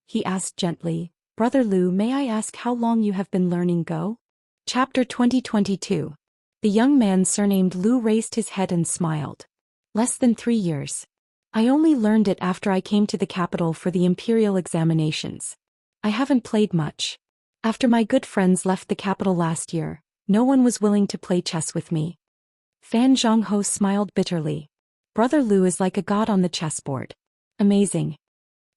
He asked gently, "Brother Lu, may I ask how long you have been learning Go?" Chapter 2022. The young man surnamed Lu raised his head and smiled. "Less than 3 years. I only learned it after I came to the capital for the imperial examinations. I haven't played much. After my good friends left the capital last year, no one was willing to play chess with me." Fan Zhongho smiled bitterly. "Brother Lu is like a god on the chessboard. Amazing."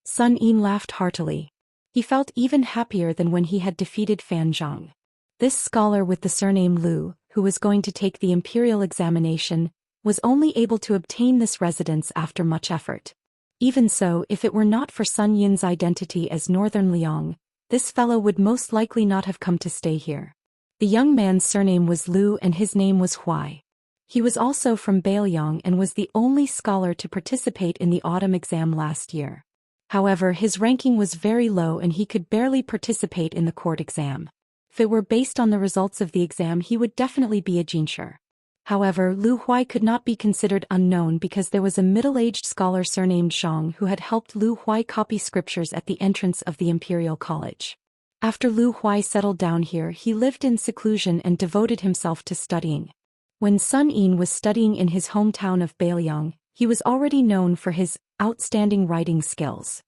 Sun Yin laughed heartily. He felt even happier than when he had defeated Fan Zhang. This scholar with the surname Lu, who was going to take the imperial examination, was only able to obtain this residence after much effort. Even so, if it were not for Sun Yin's identity as Northern Liang, this fellow would most likely not have come to stay here. The young man's surname was Lu and his name was Huai. He was also from Bailiang and was the only scholar to participate in the autumn exam last year. However, his ranking was very low and he could barely participate in the court exam. If it were based on the results of the exam, he would definitely be a Jinsher. However, Lu Huai could not be considered unknown because there was a middle-aged scholar surnamed Zhang who had helped Lu Huai copy scriptures at the entrance of the Imperial College. After Lu Huai settled down here, he lived in seclusion and devoted himself to studying. When Sun Yin was studying in his hometown of Bailiang, he was already known for his outstanding writing skills.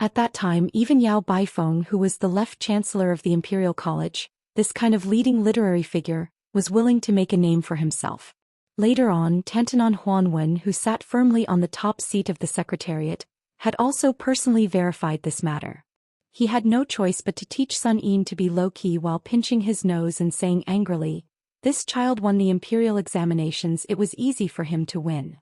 At that time, even Yao Baifeng, who was the left chancellor of the Imperial College, this kind of leading literary figure, was willing to make a name for himself. Later on, Tantanon Huanwen, who sat firmly on the top seat of the secretariat, had also personally verified this matter. He had no choice but to teach Sun Yin to be low-key while pinching his nose and saying angrily, "This child won the imperial examinations, it was easy for him to win."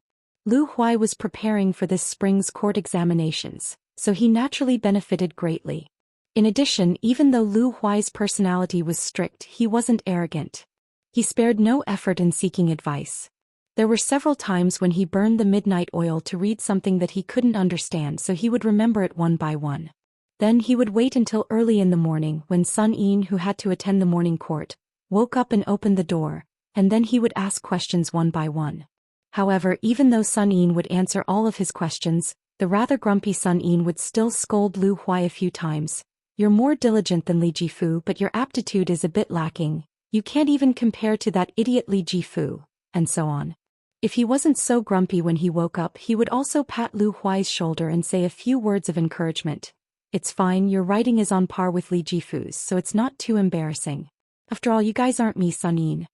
Lu Huai was preparing for this spring's court examinations, so he naturally benefited greatly. In addition, even though Lu Huai's personality was strict, he wasn't arrogant. He spared no effort in seeking advice. There were several times when he burned the midnight oil to read something that he couldn't understand so he would remember it one by one. Then he would wait until early in the morning when Sun Yin, who had to attend the morning court, woke up and opened the door, and then he would ask questions one by one. However, even though Sun Yin would answer all of his questions, the rather grumpy Sun Yin would still scold Lu Huai a few times. "You're more diligent than Li Jifu, but your aptitude is a bit lacking. You can't even compare to that idiot Li Jifu," and so on. If he wasn't so grumpy when he woke up, he would also pat Lu Huai's shoulder and say a few words of encouragement. "It's fine, your writing is on par with Li Jifu's, so it's not too embarrassing. After all, you guys aren't me, Sun Yin.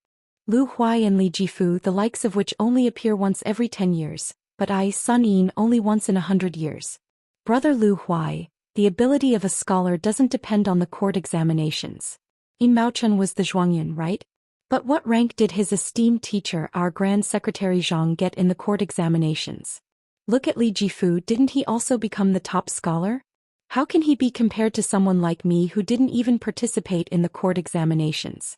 Lu Huai and Li Jifu, the likes of which only appear once every 10 years, but I, Sun Yin, only once in 100 years. Brother Lu Huai, the ability of a scholar doesn't depend on the court examinations. Yin Maochen was the Zhuangyan, right? But what rank did his esteemed teacher, our Grand Secretary Zhang, get in the court examinations? Look at Li Jifu, didn't he also become the top scholar? How can he be compared to someone like me who didn't even participate in the court examinations?"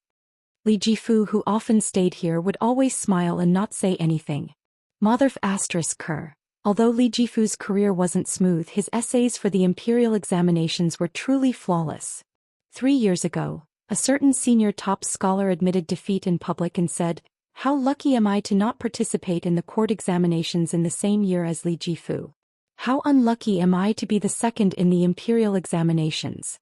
Li Jifu, who often stayed here, would always smile and not say anything. Motherf asterisk Ker. Although Li Jifu's career wasn't smooth, his essays for the imperial examinations were truly flawless. 3 years ago, a certain senior top scholar admitted defeat in public and said, "How lucky am I to not participate in the court examinations in the same year as Li Jifu? How unlucky am I to be the second in the imperial examinations?"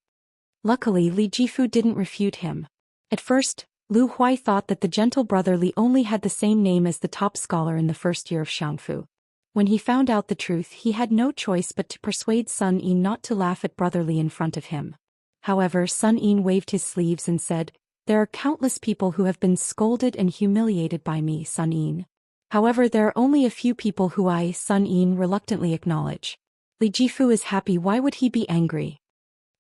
Luckily, Li Jifu didn't refute him. At first, Lu Huai thought that the gentle brother Li only had the same name as the top scholar in the first year of Xiangfu. When he found out the truth, he had no choice but to persuade Sun Yin not to laugh at brother Li in front of him. However, Sun Yin waved his sleeves and said, "There are countless people who have been scolded and humiliated by me, Sun Yin. However, there are only a few people who I, Sun Yin, reluctantly acknowledge. Li Jifu is happy, why would he be angry?"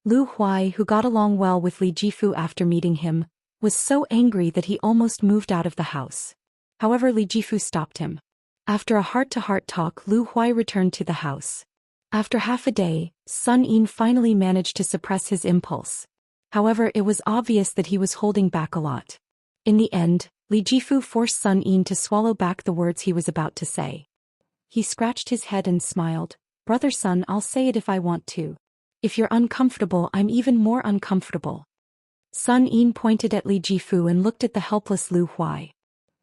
Lu Huai, who got along well with Li Jifu after meeting him, was so angry that he almost moved out of the house. However, Li Jifu stopped him. After a heart-to-heart talk, Lu Huai returned to the house. After half a day, Sun Yin finally managed to suppress his impulse. However, it was obvious that he was holding back a lot. In the end, Li Jifu forced Sun Yin to swallow back the words he was about to say. He scratched his head and smiled, "Brother Sun, I'll say it if I want to. If you're uncomfortable, I'm even more uncomfortable." Sun Yin pointed at Li Jifu and looked at the helpless Lu Huai.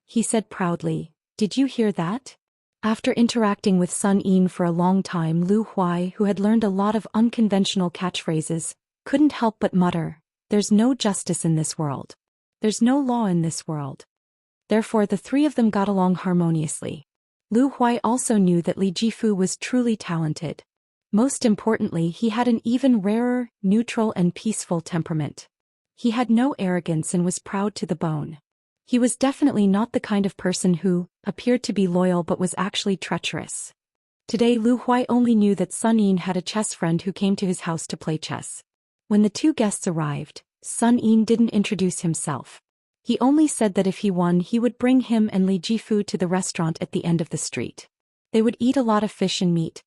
He said proudly, "Did you hear that?" After interacting with Sun Yin for a long time, Lu Huai, who had learned a lot of unconventional catchphrases, couldn't help but mutter, "There's no justice in this world. There's no law in this world." Therefore the three of them got along harmoniously. Lu Huai also knew that Li Jifu was truly talented. Most importantly, he had an even rarer, neutral and peaceful temperament. He had no arrogance and was proud to the bone. He was definitely not the kind of person who appeared to be loyal but was actually treacherous. Today Lu Huai only knew that Sun Yin had a chess friend who came to his house to play chess. When the two guests arrived, Sun Yin didn't introduce himself. He only said that if he won, he would bring him and Li Jifu to the restaurant at the end of the street. They would eat a lot of fish and meat.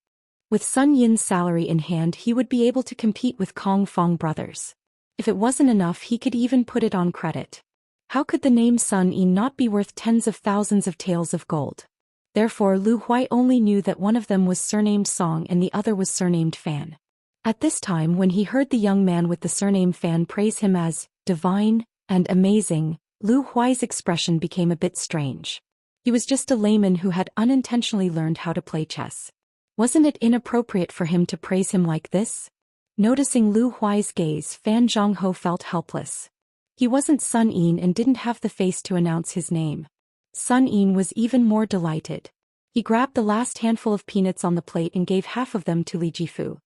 With Sun Yin's salary in hand, he would be able to compete with Kong Fong brothers. If it wasn't enough, he could even put it on credit. How could the name Sun Yin not be worth tens of thousands of taels of gold? Therefore Lu Huai only knew that one of them was surnamed Song and the other was surnamed Fan. At this time, when he heard the young man with the surname Fan praise him as divine and amazing, Lu Huai's expression became a bit strange. He was just a layman who had unintentionally learned how to play chess. Wasn't it inappropriate for him to praise him like this? Noticing Lu Huai's gaze, Fan Zhongho felt helpless. He wasn't Sun Yin and didn't have the face to announce his name. Sun Yin was even more delighted. He grabbed the last handful of peanuts on the plate and gave half of them to Li Jifu.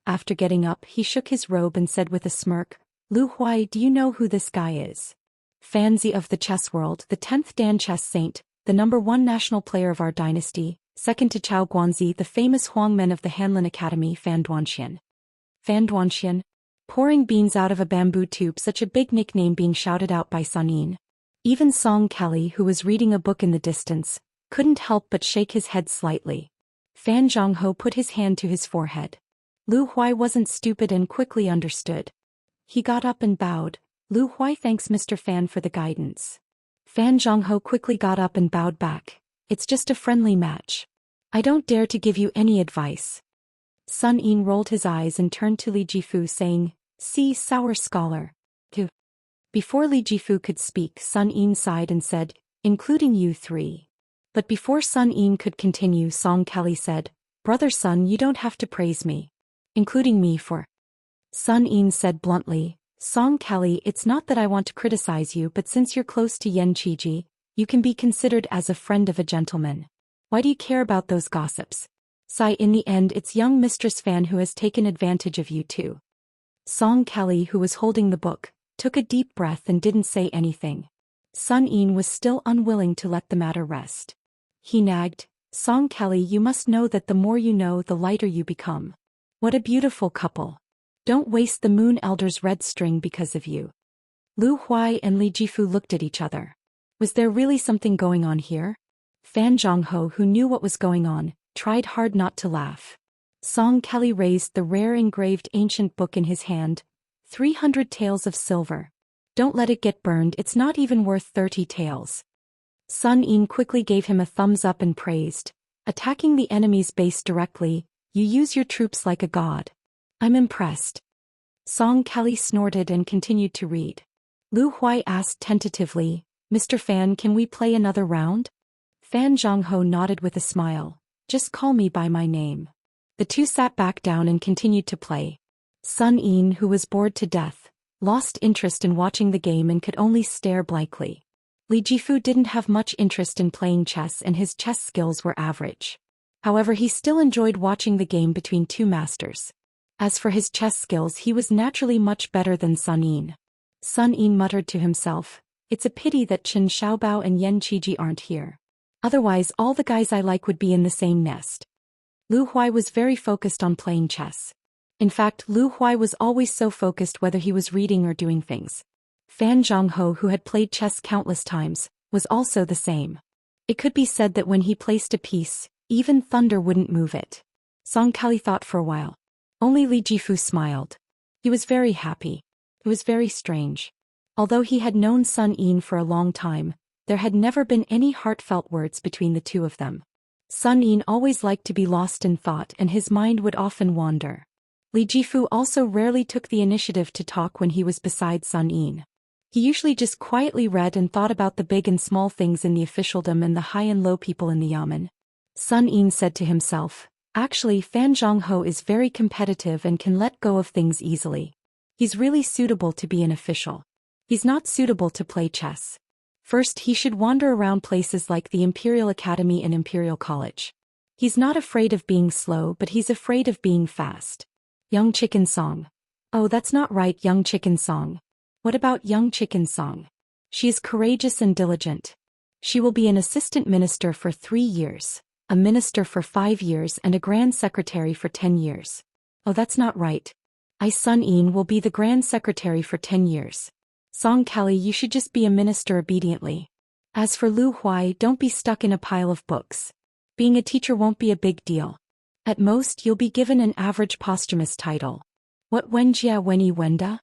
After getting up, he shook his robe and said with a smirk, "Lu Huai, do you know who this guy is? Fanzi of the chess world, the 10th Dan chess saint, the #1 national player of our dynasty, second to Chao Guanzi, the famous Huangmen of the Hanlin Academy, Fan Duanxian." Fan Duanxian? Pouring beans out of a bamboo tube, such a big nickname being shouted out by Sun Yin. Even Song Kelly, who was reading a book in the distance, couldn't help but shake his head slightly. Fan Zhongho put his hand to his forehead. Lu Huai wasn't stupid and quickly understood. He got up and bowed. "Lu Huai thanks Mr. Fan for the guidance." Fan Zhongho quickly got up and bowed back. "It's just a friendly match. I don't dare to give you any advice." Sun Yin rolled his eyes and turned to Li Jifu saying, "See, sour scholar." Before Li Jifu could speak, Sun Yin sighed and said, "Including you three." But before Sun Yin could continue, Song Kelly said, "Brother Sun, you don't have to praise me. Including me for." Sun Yin said bluntly, "Song Kelly, it's not that I want to criticize you, but since you're close to Yen Qiji, you can be considered as a friend of a gentleman. Why do you care about those gossips? Sai, in the end it's young Mistress Fan who has taken advantage of you too." Song Kelly, who was holding the book, took a deep breath and didn't say anything. Sun Yin was still unwilling to let the matter rest. He nagged, "Song Kelly, you must know that the more you know, the lighter you become. What a beautiful couple. Don't waste the Moon Elder's red string because of you." Lu Huai and Li Jifu looked at each other. Was there really something going on here? Fan Zhongho, who knew what was going on, tried hard not to laugh. Song Kelly raised the rare engraved ancient book in his hand, 300 taels of silver. Don't let it get burned, it's not even worth 30 taels. Sun Yin quickly gave him a thumbs up and praised. Attacking the enemy's base directly, you use your troops like a god. I'm impressed. Song Kelly snorted and continued to read. Lu Huai asked tentatively, Mr. Fan, can we play another round? Fan Zhongho nodded with a smile. Just call me by my name. The two sat back down and continued to play. Sun Yin, who was bored to death, lost interest in watching the game and could only stare blankly. Li Jifu didn't have much interest in playing chess and his chess skills were average. However, he still enjoyed watching the game between two masters. As for his chess skills, he was naturally much better than Sun Yin. Sun Yin muttered to himself, it's a pity that Chen Xiaobao and Yen Qiji aren't here. Otherwise all the guys I like would be in the same nest. Lu Huai was very focused on playing chess. In fact, Lu Huai was always so focused whether he was reading or doing things. Fan Zhongho, who had played chess countless times, was also the same. It could be said that when he placed a piece, even thunder wouldn't move it. Song Kali thought for a while. Only Li Jifu smiled. He was very happy. It was very strange. Although he had known Sun Yin for a long time, there had never been any heartfelt words between the two of them. Sun Yin always liked to be lost in thought and his mind would often wander. Li Jifu also rarely took the initiative to talk when he was beside Sun Yin. He usually just quietly read and thought about the big and small things in the officialdom and the high and low people in the yamen. Sun Yin said to himself, actually Fan Zhongho is very competitive and can let go of things easily. He's really suitable to be an official. He's not suitable to play chess. First, he should wander around places like the Imperial Academy and Imperial College. He's not afraid of being slow, but he's afraid of being fast. Young Chicken Song. Oh, that's not right, Young Chicken Song. What about Young Chicken Song? She is courageous and diligent. She will be an assistant minister for 3 years, a minister for 5 years and a grand secretary for 10 years. Oh, that's not right. Sun Yin will be the grand secretary for 10 years. Song Kelly, you should just be a minister obediently. As for Lu Huai, don't be stuck in a pile of books. Being a teacher won't be a big deal. At most, you'll be given an average posthumous title. What Wenjia Weni Wenda?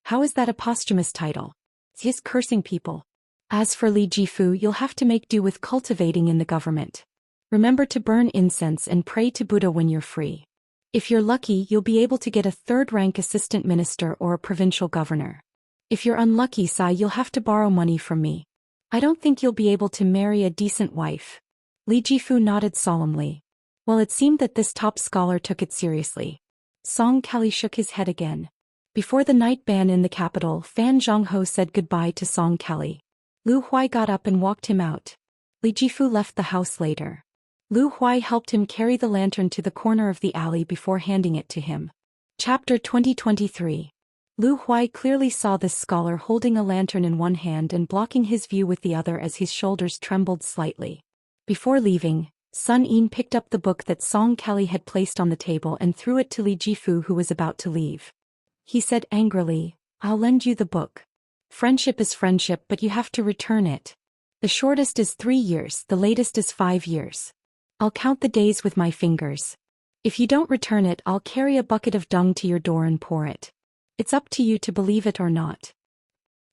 How is that a posthumous title? He's cursing people. As for Li Jifu, you'll have to make do with cultivating in the government. Remember to burn incense and pray to Buddha when you're free. If you're lucky, you'll be able to get a third-rank assistant minister or a provincial governor. If you're unlucky, Sai, you'll have to borrow money from me. I don't think you'll be able to marry a decent wife. Li Jifu nodded solemnly. Well, it seemed that this top scholar took it seriously. Song Kelly shook his head again. Before the night ban in the capital, Fan Zhongho said goodbye to Song Kelly. Lu Huai got up and walked him out. Li Jifu left the house later. Lu Huai helped him carry the lantern to the corner of the alley before handing it to him. Chapter 2023. Lu Huai clearly saw this scholar holding a lantern in one hand and blocking his view with the other as his shoulders trembled slightly. Before leaving, Sun Yin picked up the book that Song Kelly had placed on the table and threw it to Li Jifu, who was about to leave. He said angrily, I'll lend you the book. Friendship is friendship, but you have to return it. The shortest is 3 years, the latest is 5 years. I'll count the days with my fingers. If you don't return it, I'll carry a bucket of dung to your door and pour it. It's up to you to believe it or not.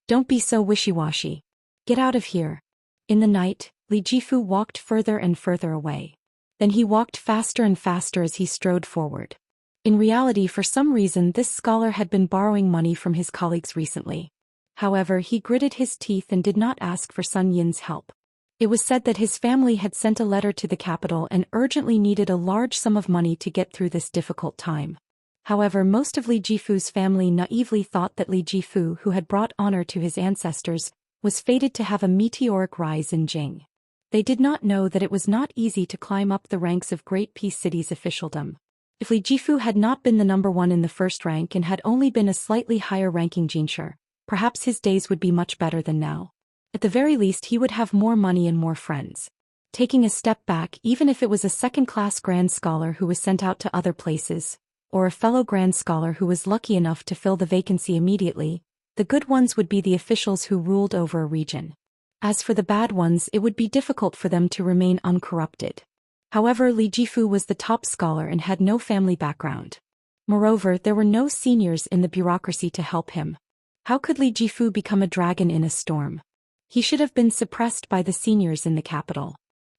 Don't be so wishy-washy. Get out of here. In the night, Li Jifu walked further and further away. Then he walked faster and faster as he strode forward. In reality, for some reason, this scholar had been borrowing money from his colleagues recently. However, he gritted his teeth and did not ask for Sun Yin's help. It was said that his family had sent a letter to the capital and urgently needed a large sum of money to get through this difficult time. However, most of Li Jifu's family naively thought that Li Jifu, who had brought honor to his ancestors, was fated to have a meteoric rise in Jing. They did not know that it was not easy to climb up the ranks of Great Peace City's officialdom. If Li Jifu had not been the number one in the first rank and had only been a slightly higher-ranking Jinshi, perhaps his days would be much better than now. At the very least, he would have more money and more friends. Taking a step back, even if it was a second-class grand scholar who was sent out to other places, or a fellow grand scholar who was lucky enough to fill the vacancy immediately, the good ones would be the officials who ruled over a region. As for the bad ones, it would be difficult for them to remain uncorrupted. However, Li Jifu was the top scholar and had no family background. Moreover, there were no seniors in the bureaucracy to help him. How could Li Jifu become a dragon in a storm? He should have been suppressed by the seniors in the capital.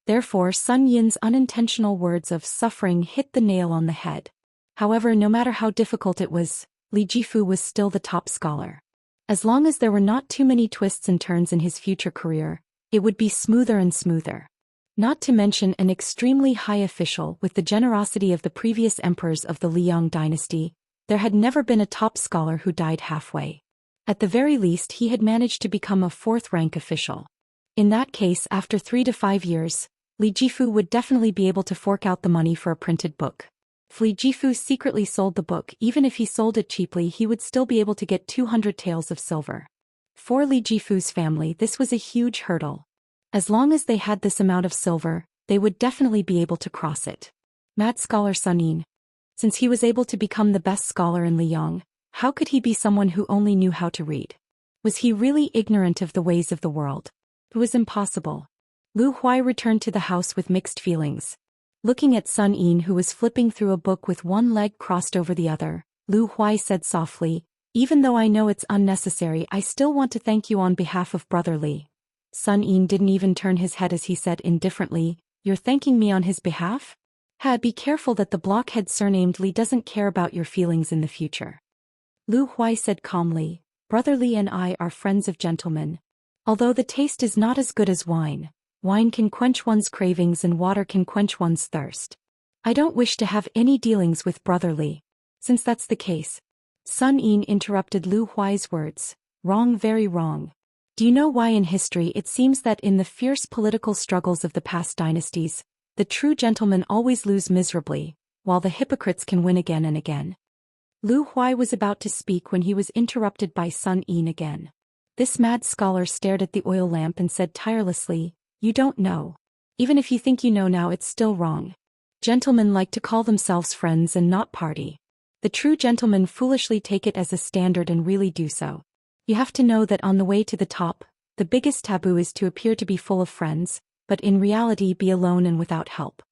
Therefore, Sun Yin's unintentional words of suffering hit the nail on the head. However, no matter how difficult it was, Li Jifu was still the top scholar. As long as there were not too many twists and turns in his future career, it would be smoother and smoother. Not to mention an extremely high official with the generosity of the previous emperors of the Liang dynasty, there had never been a top scholar who died halfway. At the very least, he had managed to become a fourth-rank official. In that case, after 3 to 5 years, Li Jifu would definitely be able to fork out the money for a printed book. If Li Jifu secretly sold the book, even if he sold it cheaply, he would still be able to get 200 taels of silver. For Li Jifu's family, this was a huge hurdle. As long as they had this amount of silver, they would definitely be able to cross it. Mad scholar Sun Yin. Since he was able to become the best scholar in Liang, how could he be someone who only knew how to read? Was he really ignorant of the ways of the world? It was impossible. Lu Huai returned to the house with mixed feelings. Looking at Sun Yin, who was flipping through a book with one leg crossed over the other, Lu Huai said softly, "Even though I know it's unnecessary, I still want to thank you on behalf of Brother Li." Sun Yin didn't even turn his head as he said indifferently, "You're thanking me on his behalf? Be careful that the blockhead surnamed Li doesn't care about your feelings in the future." Lu Huai said calmly, "Brother Li and I are friends of gentlemen. Although the taste is not as good as wine, wine can quench one's cravings and water can quench one's thirst. I don't wish to have any dealings with Brother Li." Since that's the case. Sun Yin interrupted Lu Huai's words. "Wrong, very wrong. Do you know why in history it seems that in the fierce political struggles of the past dynasties, the true gentlemen always lose miserably, while the hypocrites can win again and again?" Lu Huai was about to speak when he was interrupted by Sun Yin again. This mad scholar stared at the oil lamp and said tirelessly, "You don't know. Even if you think you know now, it's still wrong. Gentlemen like to call themselves friends and not party. The true gentlemen foolishly take it as a standard and really do so. You have to know that on the way to the top, the biggest taboo is to appear to be full of friends, but in reality be alone and without help.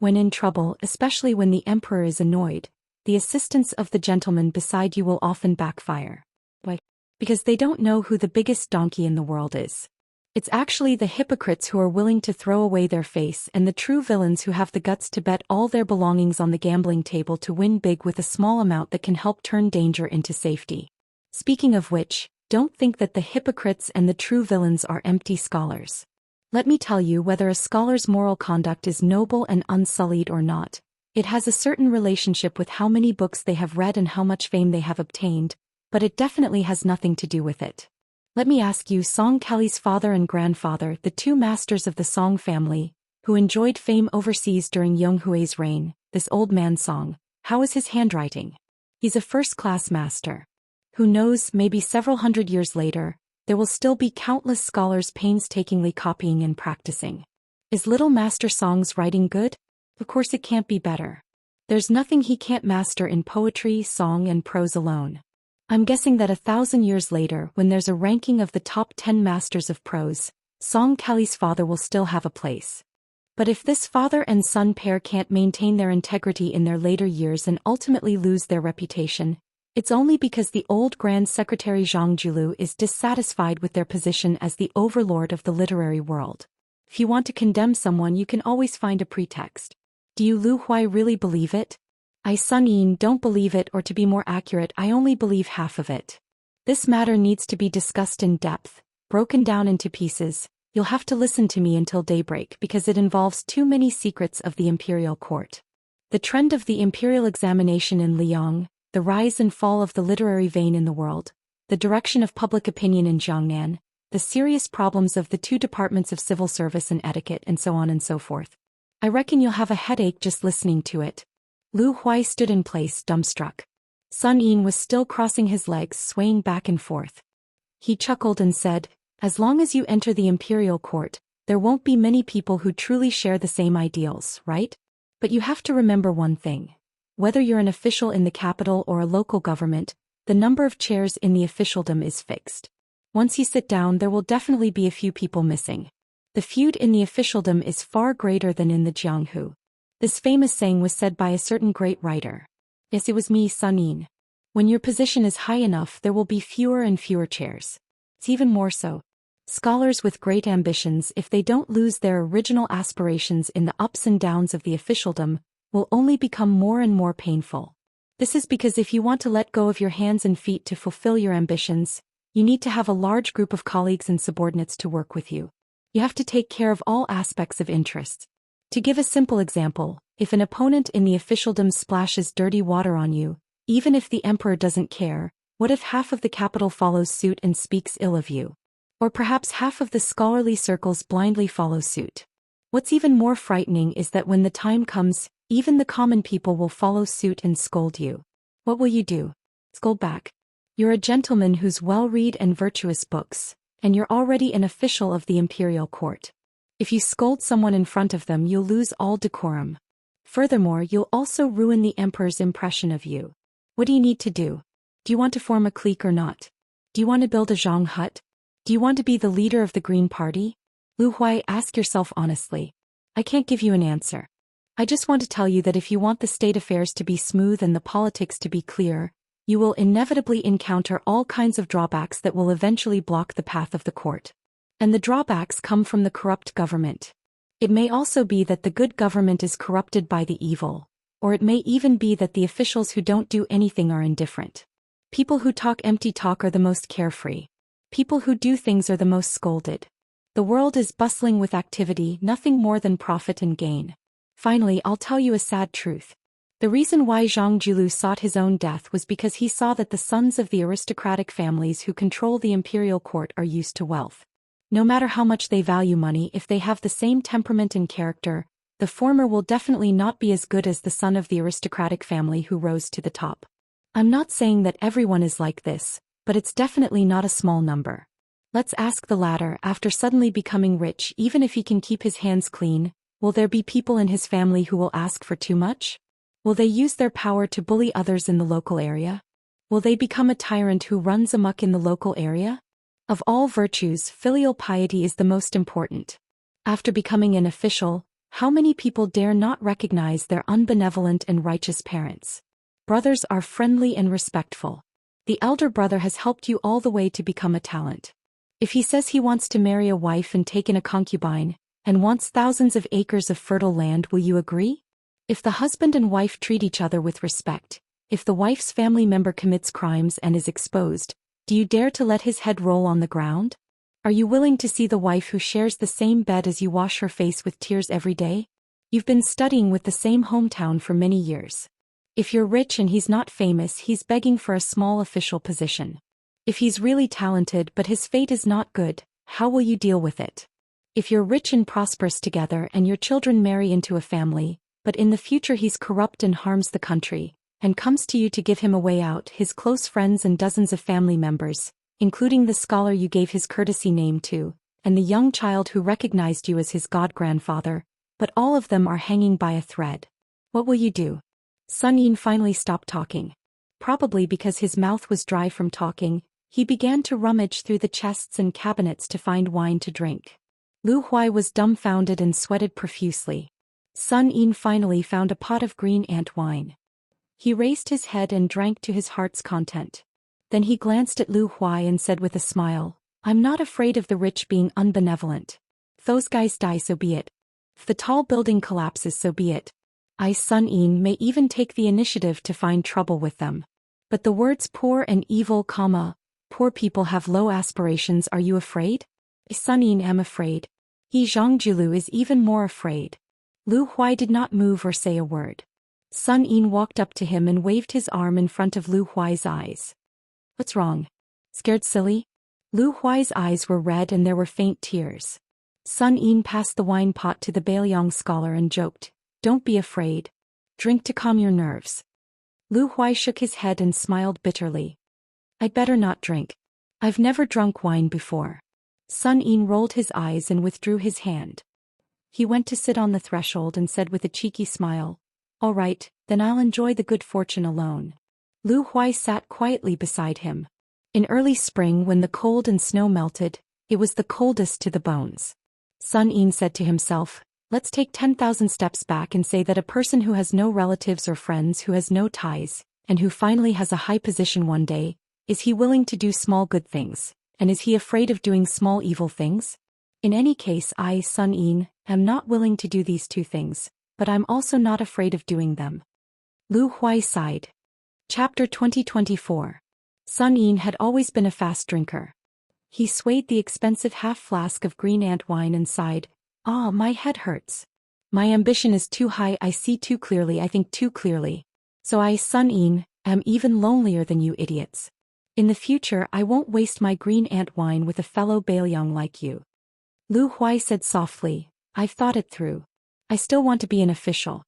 When in trouble, especially when the emperor is annoyed, the assistance of the gentleman beside you will often backfire. Why? Because they don't know who the biggest donkey in the world is. It's actually the hypocrites who are willing to throw away their face and the true villains who have the guts to bet all their belongings on the gambling table to win big with a small amount that can help turn danger into safety. Speaking of which, don't think that the hypocrites and the true villains are empty scholars. Let me tell you, whether a scholar's moral conduct is noble and unsullied or not, it has a certain relationship with how many books they have read and how much fame they have obtained, but it definitely has nothing to do with it. Let me ask you, Song Kelly's father and grandfather, the two masters of the Song family, who enjoyed fame overseas during Yonghui's reign, this old man Song, how is his handwriting? He's a first-class master. Who knows, maybe several hundred years later, there will still be countless scholars painstakingly copying and practicing. Is little Master Song's writing good? Of course it can't be better. There's nothing he can't master in poetry, song and prose alone. I'm guessing that 1,000 years later, when there's a ranking of the top 10 masters of prose, Song Kelly's father will still have a place. But if this father and son pair can't maintain their integrity in their later years and ultimately lose their reputation, it's only because the old Grand Secretary Zhang Julu is dissatisfied with their position as the overlord of the literary world. If you want to condemn someone, you can always find a pretext. Do you, Lu Huai, really believe it? I, Sun Yin, don't believe it, or to be more accurate, I only believe half of it. This matter needs to be discussed in depth, broken down into pieces. You'll have to listen to me until daybreak because it involves too many secrets of the imperial court. The trend of the imperial examination in Liang, the rise and fall of the literary vein in the world, the direction of public opinion in Jiangnan, the serious problems of the two departments of civil service and etiquette, and so on and so forth. I reckon you'll have a headache just listening to it. Lu Huai stood in place, dumbstruck. Sun Yin was still crossing his legs, swaying back and forth. He chuckled and said, "As long as you enter the imperial court, there won't be many people who truly share the same ideals, right? But you have to remember one thing. Whether you're an official in the capital or a local government, the number of chairs in the officialdom is fixed. Once you sit down, there will definitely be a few people missing. The feud in the officialdom is far greater than in the Jianghu." This famous saying was said by a certain great writer. Yes, it was me, Sun Yin. When your position is high enough, there will be fewer and fewer chairs. It's even more so. Scholars with great ambitions, if they don't lose their original aspirations in the ups and downs of the officialdom, will only become more and more painful. This is because if you want to let go of your hands and feet to fulfill your ambitions, you need to have a large group of colleagues and subordinates to work with you. You have to take care of all aspects of interest. To give a simple example, if an opponent in the officialdom splashes dirty water on you, even if the emperor doesn't care, what if half of the capital follows suit and speaks ill of you? Or perhaps half of the scholarly circles blindly follow suit. What's even more frightening is that when the time comes, even the common people will follow suit and scold you. What will you do? Scold back. You're a gentleman who's well-read and virtuous books, and you're already an official of the imperial court. If you scold someone in front of them, you'll lose all decorum. Furthermore, you'll also ruin the emperor's impression of you. What do you need to do? Do you want to form a clique or not? Do you want to build a Zhang hut? Do you want to be the leader of the Green Party? Lu Huai, ask yourself honestly. I can't give you an answer. I just want to tell you that if you want the state affairs to be smooth and the politics to be clear, you will inevitably encounter all kinds of drawbacks that will eventually block the path of the court. And the drawbacks come from the corrupt government. It may also be that the good government is corrupted by the evil, or it may even be that the officials who don't do anything are indifferent. People who talk empty talk are the most carefree. People who do things are the most scolded. The world is bustling with activity, nothing more than profit and gain. Finally, I'll tell you a sad truth. The reason why Zhang Julu sought his own death was because he saw that the sons of the aristocratic families who control the imperial court are used to wealth. No matter how much they value money, if they have the same temperament and character, the former will definitely not be as good as the son of the aristocratic family who rose to the top. I'm not saying that everyone is like this, but it's definitely not a small number. Let's ask the latter, after suddenly becoming rich, even if he can keep his hands clean, will there be people in his family who will ask for too much? Will they use their power to bully others in the local area? Will they become a tyrant who runs amok in the local area? Of all virtues, filial piety is the most important. After becoming an official, how many people dare not recognize their unbenevolent and righteous parents? Brothers are friendly and respectful. The elder brother has helped you all the way to become a talent. If he says he wants to marry a wife and take in a concubine, and wants thousands of acres of fertile land, will you agree? If the husband and wife treat each other with respect, if the wife's family member commits crimes and is exposed, do you dare to let his head roll on the ground? Are you willing to see the wife who shares the same bed as you wash her face with tears every day? You've been studying with the same hometown for many years. If you're rich and he's not famous, he's begging for a small official position. If he's really talented but his fate is not good, how will you deal with it? If you're rich and prosperous together and your children marry into a family, but in the future he's corrupt and harms the country, and comes to you to give him a way out, his close friends and dozens of family members, including the scholar you gave his courtesy name to, and the young child who recognized you as his god-grandfather, but all of them are hanging by a thread. What will you do? Sun Yin finally stopped talking. Probably because his mouth was dry from talking, he began to rummage through the chests and cabinets to find wine to drink. Lu Huai was dumbfounded and sweated profusely. Sun Yin finally found a pot of green ant wine. He raised his head and drank to his heart's content. Then he glanced at Lu Huai and said with a smile, "I'm not afraid of the rich being unbenevolent. If those guys die, so be it. If the tall building collapses, so be it. I, Sun Yin, may even take the initiative to find trouble with them. But the words poor and evil, poor people have low aspirations. Are you afraid?" Sun Yin am afraid. He Zhang Julu is even more afraid. Lu Huai did not move or say a word. Sun Yin walked up to him and waved his arm in front of Lu Huai's eyes. "What's wrong? Scared silly?" Lu Huai's eyes were red and there were faint tears. Sun Yin passed the wine pot to the Bailiang scholar and joked, "Don't be afraid. Drink to calm your nerves." Lu Huai shook his head and smiled bitterly. "I'd better not drink. I've never drunk wine before." Sun Yin rolled his eyes and withdrew his hand. He went to sit on the threshold and said with a cheeky smile, "All right, then I'll enjoy the good fortune alone." Lu Huai sat quietly beside him. In early spring, when the cold and snow melted, it was the coldest to the bones. Sun Yin said to himself, "Let's take 10,000 steps back and say that a person who has no relatives or friends, who has no ties, and who finally has a high position one day, is he willing to do small good things, and is he afraid of doing small evil things? In any case, I, Sun Yin, am not willing to do these two things, but I'm also not afraid of doing them. Lu Huai sighed. Chapter 2024. Sun Yin had always been a fast drinker. He swayed the expensive half-flask of green ant wine and sighed, "Ah, my head hurts. My ambition is too high, I see too clearly, I think too clearly. So I, Sun Yin, am even lonelier than you idiots. In the future I won't waste my green ant wine with a fellow Bailiang like you." Lu Huai said softly, "I've thought it through. I still want to be an official."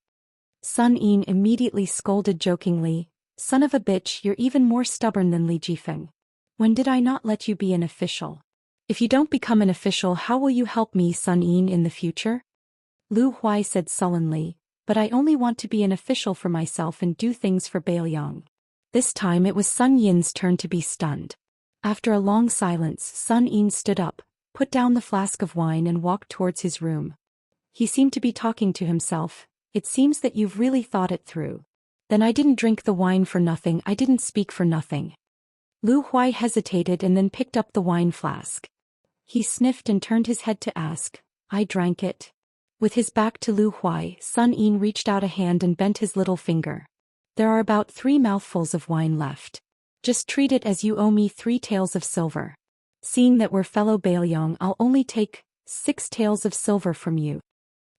Sun Yin immediately scolded jokingly, "Son of a bitch, you're even more stubborn than Li Jifeng. When did I not let you be an official? If you don't become an official, how will you help me, Sun Yin, in the future?" Lu Huai said sullenly, "But I only want to be an official for myself and do things for Bailiang." This time it was Sun Yin's turn to be stunned. After a long silence, Sun Yin stood up, put down the flask of wine and walked towards his room. He seemed to be talking to himself. "It seems that you've really thought it through. Then I didn't drink the wine for nothing, I didn't speak for nothing." Lu Huai hesitated and then picked up the wine flask. He sniffed and turned his head to ask, "I drank it?" With his back to Lu Huai, Sun Yin reached out a hand and bent his little finger. "There are about 3 mouthfuls of wine left. Just treat it as you owe me 3 taels of silver. Seeing that we're fellow Bailiang, I'll only take 6 taels of silver from you."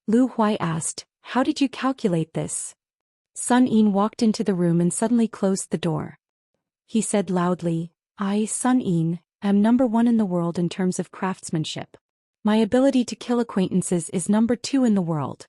Lu Huai asked, "How did you calculate this?" Sun Yin walked into the room and suddenly closed the door. He said loudly, "I, Sun Yin, am number 1 in the world in terms of craftsmanship. My ability to kill acquaintances is number 2 in the world."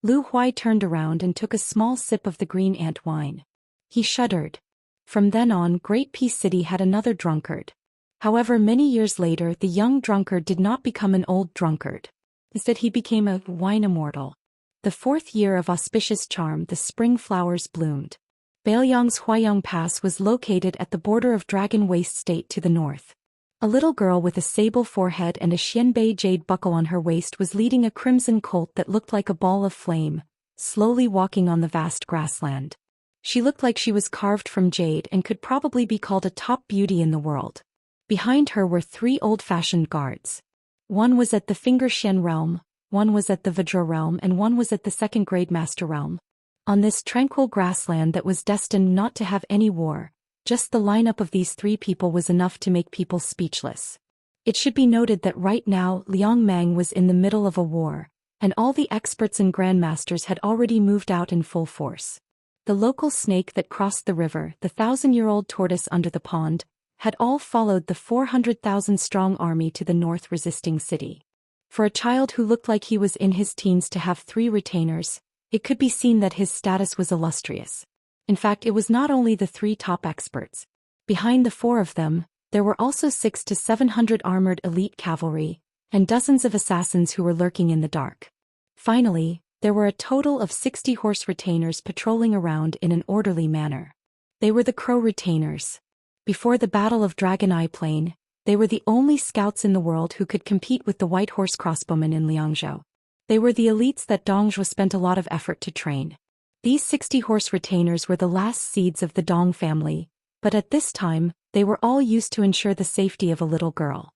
Lu Huai turned around and took a small sip of the green ant wine. He shuddered. From then on, Great Peace City had another drunkard. However, many years later, the young drunkard did not become an old drunkard. Instead, he became a wine immortal. The 4th year of auspicious charm, the spring flowers bloomed. Bailiang's Huayang Pass was located at the border of Dragon Waste State to the north. A little girl with a sable forehead and a Xianbei jade buckle on her waist was leading a crimson colt that looked like a ball of flame, slowly walking on the vast grassland. She looked like she was carved from jade and could probably be called a top beauty in the world. Behind her were 3 old-fashioned guards. One was at the Finger Xian realm, one was at the Vajra realm, and one was at the 2nd grade master realm. On this tranquil grassland that was destined not to have any war, just the lineup of these 3 people was enough to make people speechless. It should be noted that right now Liang Mang was in the middle of a war, and all the experts and grandmasters had already moved out in full force. The local snake that crossed the river, the 1,000-year-old tortoise under the pond, had all followed the 400,000-strong army to the north resisting city. For a child who looked like he was in his teens to have 3 retainers, it could be seen that his status was illustrious. In fact, it was not only the 3 top experts. Behind the 4 of them, there were also 600 to 700 armored elite cavalry, and dozens of assassins who were lurking in the dark. Finally, there were a total of 60 horse retainers patrolling around in an orderly manner. They were the Crow retainers. Before the Battle of Dragon Eye Plain, they were the only scouts in the world who could compete with the white horse crossbowmen in Liangzhou. They were the elites that Dongzhuo spent a lot of effort to train. These 60 horse retainers were the last seeds of the Dong family, but at this time, they were all used to ensure the safety of a little girl.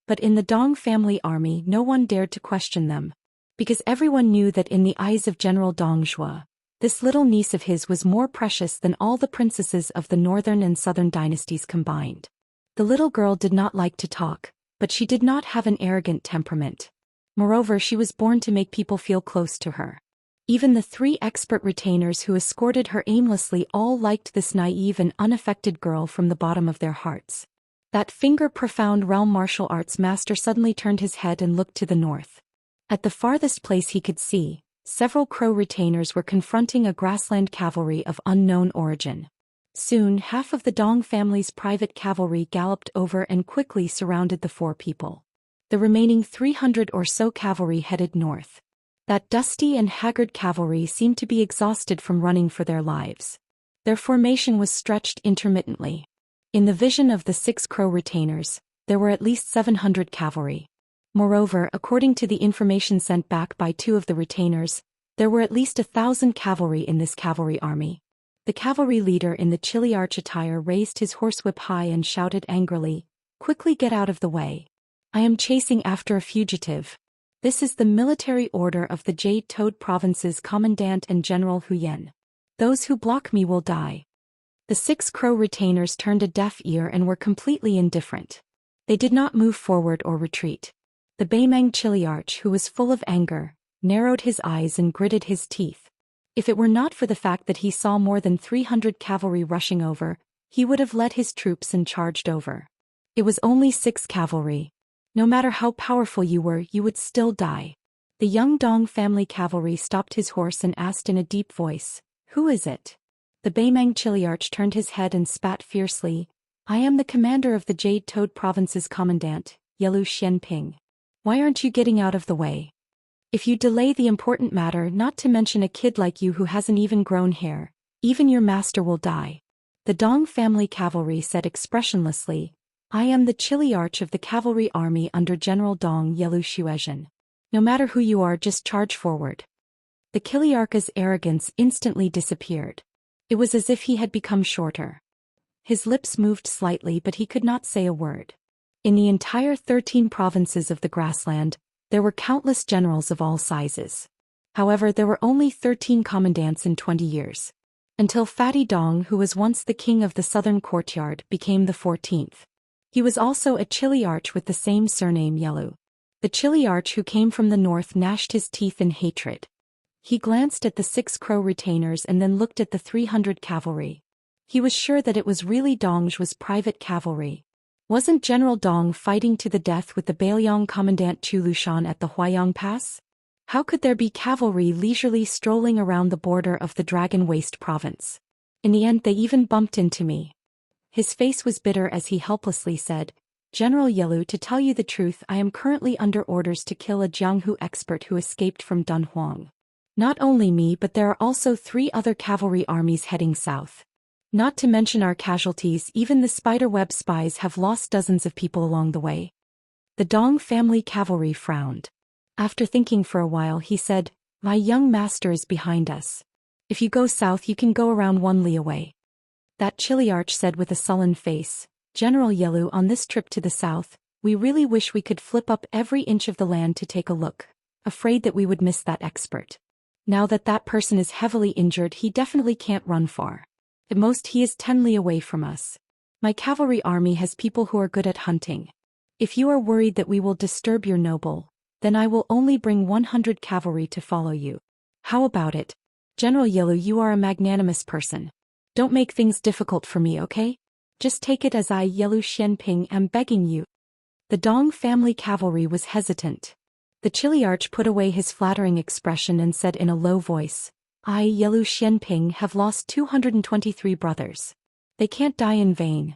But in the Dong family army, no one dared to question them, because everyone knew that in the eyes of General Dongzhuo, this little niece of his was more precious than all the princesses of the northern and southern dynasties combined. The little girl did not like to talk, but she did not have an arrogant temperament. Moreover, she was born to make people feel close to her. Even the 3 expert retainers who escorted her aimlessly all liked this naive and unaffected girl from the bottom of their hearts. That finger-profound realm martial arts master suddenly turned his head and looked to the north. At the farthest place he could see, several Crow retainers were confronting a grassland cavalry of unknown origin. Soon, half of the Dong family's private cavalry galloped over and quickly surrounded the 4 people. The remaining 300 or so cavalry headed north. That dusty and haggard cavalry seemed to be exhausted from running for their lives. Their formation was stretched intermittently. In the vision of the 6 Crow retainers, there were at least 700 cavalry. Moreover, according to the information sent back by 2 of the retainers, there were at least 1,000 cavalry in this cavalry army. The cavalry leader in the chiliarch attire raised his horsewhip high and shouted angrily, "Quickly get out of the way. I am chasing after a fugitive. This is the military order of the Jade Toad Province's Commandant and General Zhou Xian. Those who block me will die." The 6 crow retainers turned a deaf ear and were completely indifferent. They did not move forward or retreat. The Baimang chiliarch, who was full of anger, narrowed his eyes and gritted his teeth. If it were not for the fact that he saw more than 300 cavalry rushing over, he would have led his troops and charged over. It was only 6 cavalry. No matter how powerful you were, you would still die. The young Dong family cavalry stopped his horse and asked in a deep voice, "Who is it?" The Baimang chiliarch turned his head and spat fiercely, "I am the commander of the Jade Toad Province's commandant, Zhou Xian. Why aren't you getting out of the way? If you delay the important matter, not to mention a kid like you who hasn't even grown hair, even your master will die." The Dong family cavalry said expressionlessly, "I am the chiliarch of the cavalry army under General Dong Yelu Xuezhen. No matter who you are, just charge forward." The chiliarch's arrogance instantly disappeared. It was as if he had become shorter. His lips moved slightly, but he could not say a word. In the entire 13 provinces of the grassland, there were countless generals of all sizes. However, there were only 13 commandants in 20 years. Until Fatty Dong, who was once the king of the southern courtyard, became the 14th. He was also a chiliarch with the same surname Yelu. The chiliarch who came from the north gnashed his teeth in hatred. He glanced at the 6 crow retainers and then looked at the 300 cavalry. He was sure that it was really Dong's private cavalry. Wasn't General Dong fighting to the death with the Bailiang commandant Chu Lushan at the Huayang Pass? How could there be cavalry leisurely strolling around the border of the Dragon Waste province? In the end, they even bumped into me. His face was bitter as he helplessly said, "General Yelu, to tell you the truth, I am currently under orders to kill a Jianghu expert who escaped from Dunhuang. Not only me, but there are also 3 other cavalry armies heading south. Not to mention our casualties, even the spiderweb spies have lost dozens of people along the way." The Dong family cavalry frowned. After thinking for a while, he said, "My young master is behind us. If you go south, you can go around 1 li away." That chiliarch said with a sullen face, "General Yelu, on this trip to the south, we really wish we could flip up every inch of the land to take a look, afraid that we would miss that expert. Now that that person is heavily injured, he definitely can't run far. At most he is 10 li away from us. My cavalry army has people who are good at hunting. If you are worried that we will disturb your noble, then I will only bring 100 cavalry to follow you. How about it? General Yelu, you are a magnanimous person. Don't make things difficult for me, okay? Just take it as I, Yelu Xianping, am begging you." The Dong family cavalry was hesitant. The chiliarch put away his flattering expression and said in a low voice, "I, Yelu Xianping, have lost 223 brothers. They can't die in vain."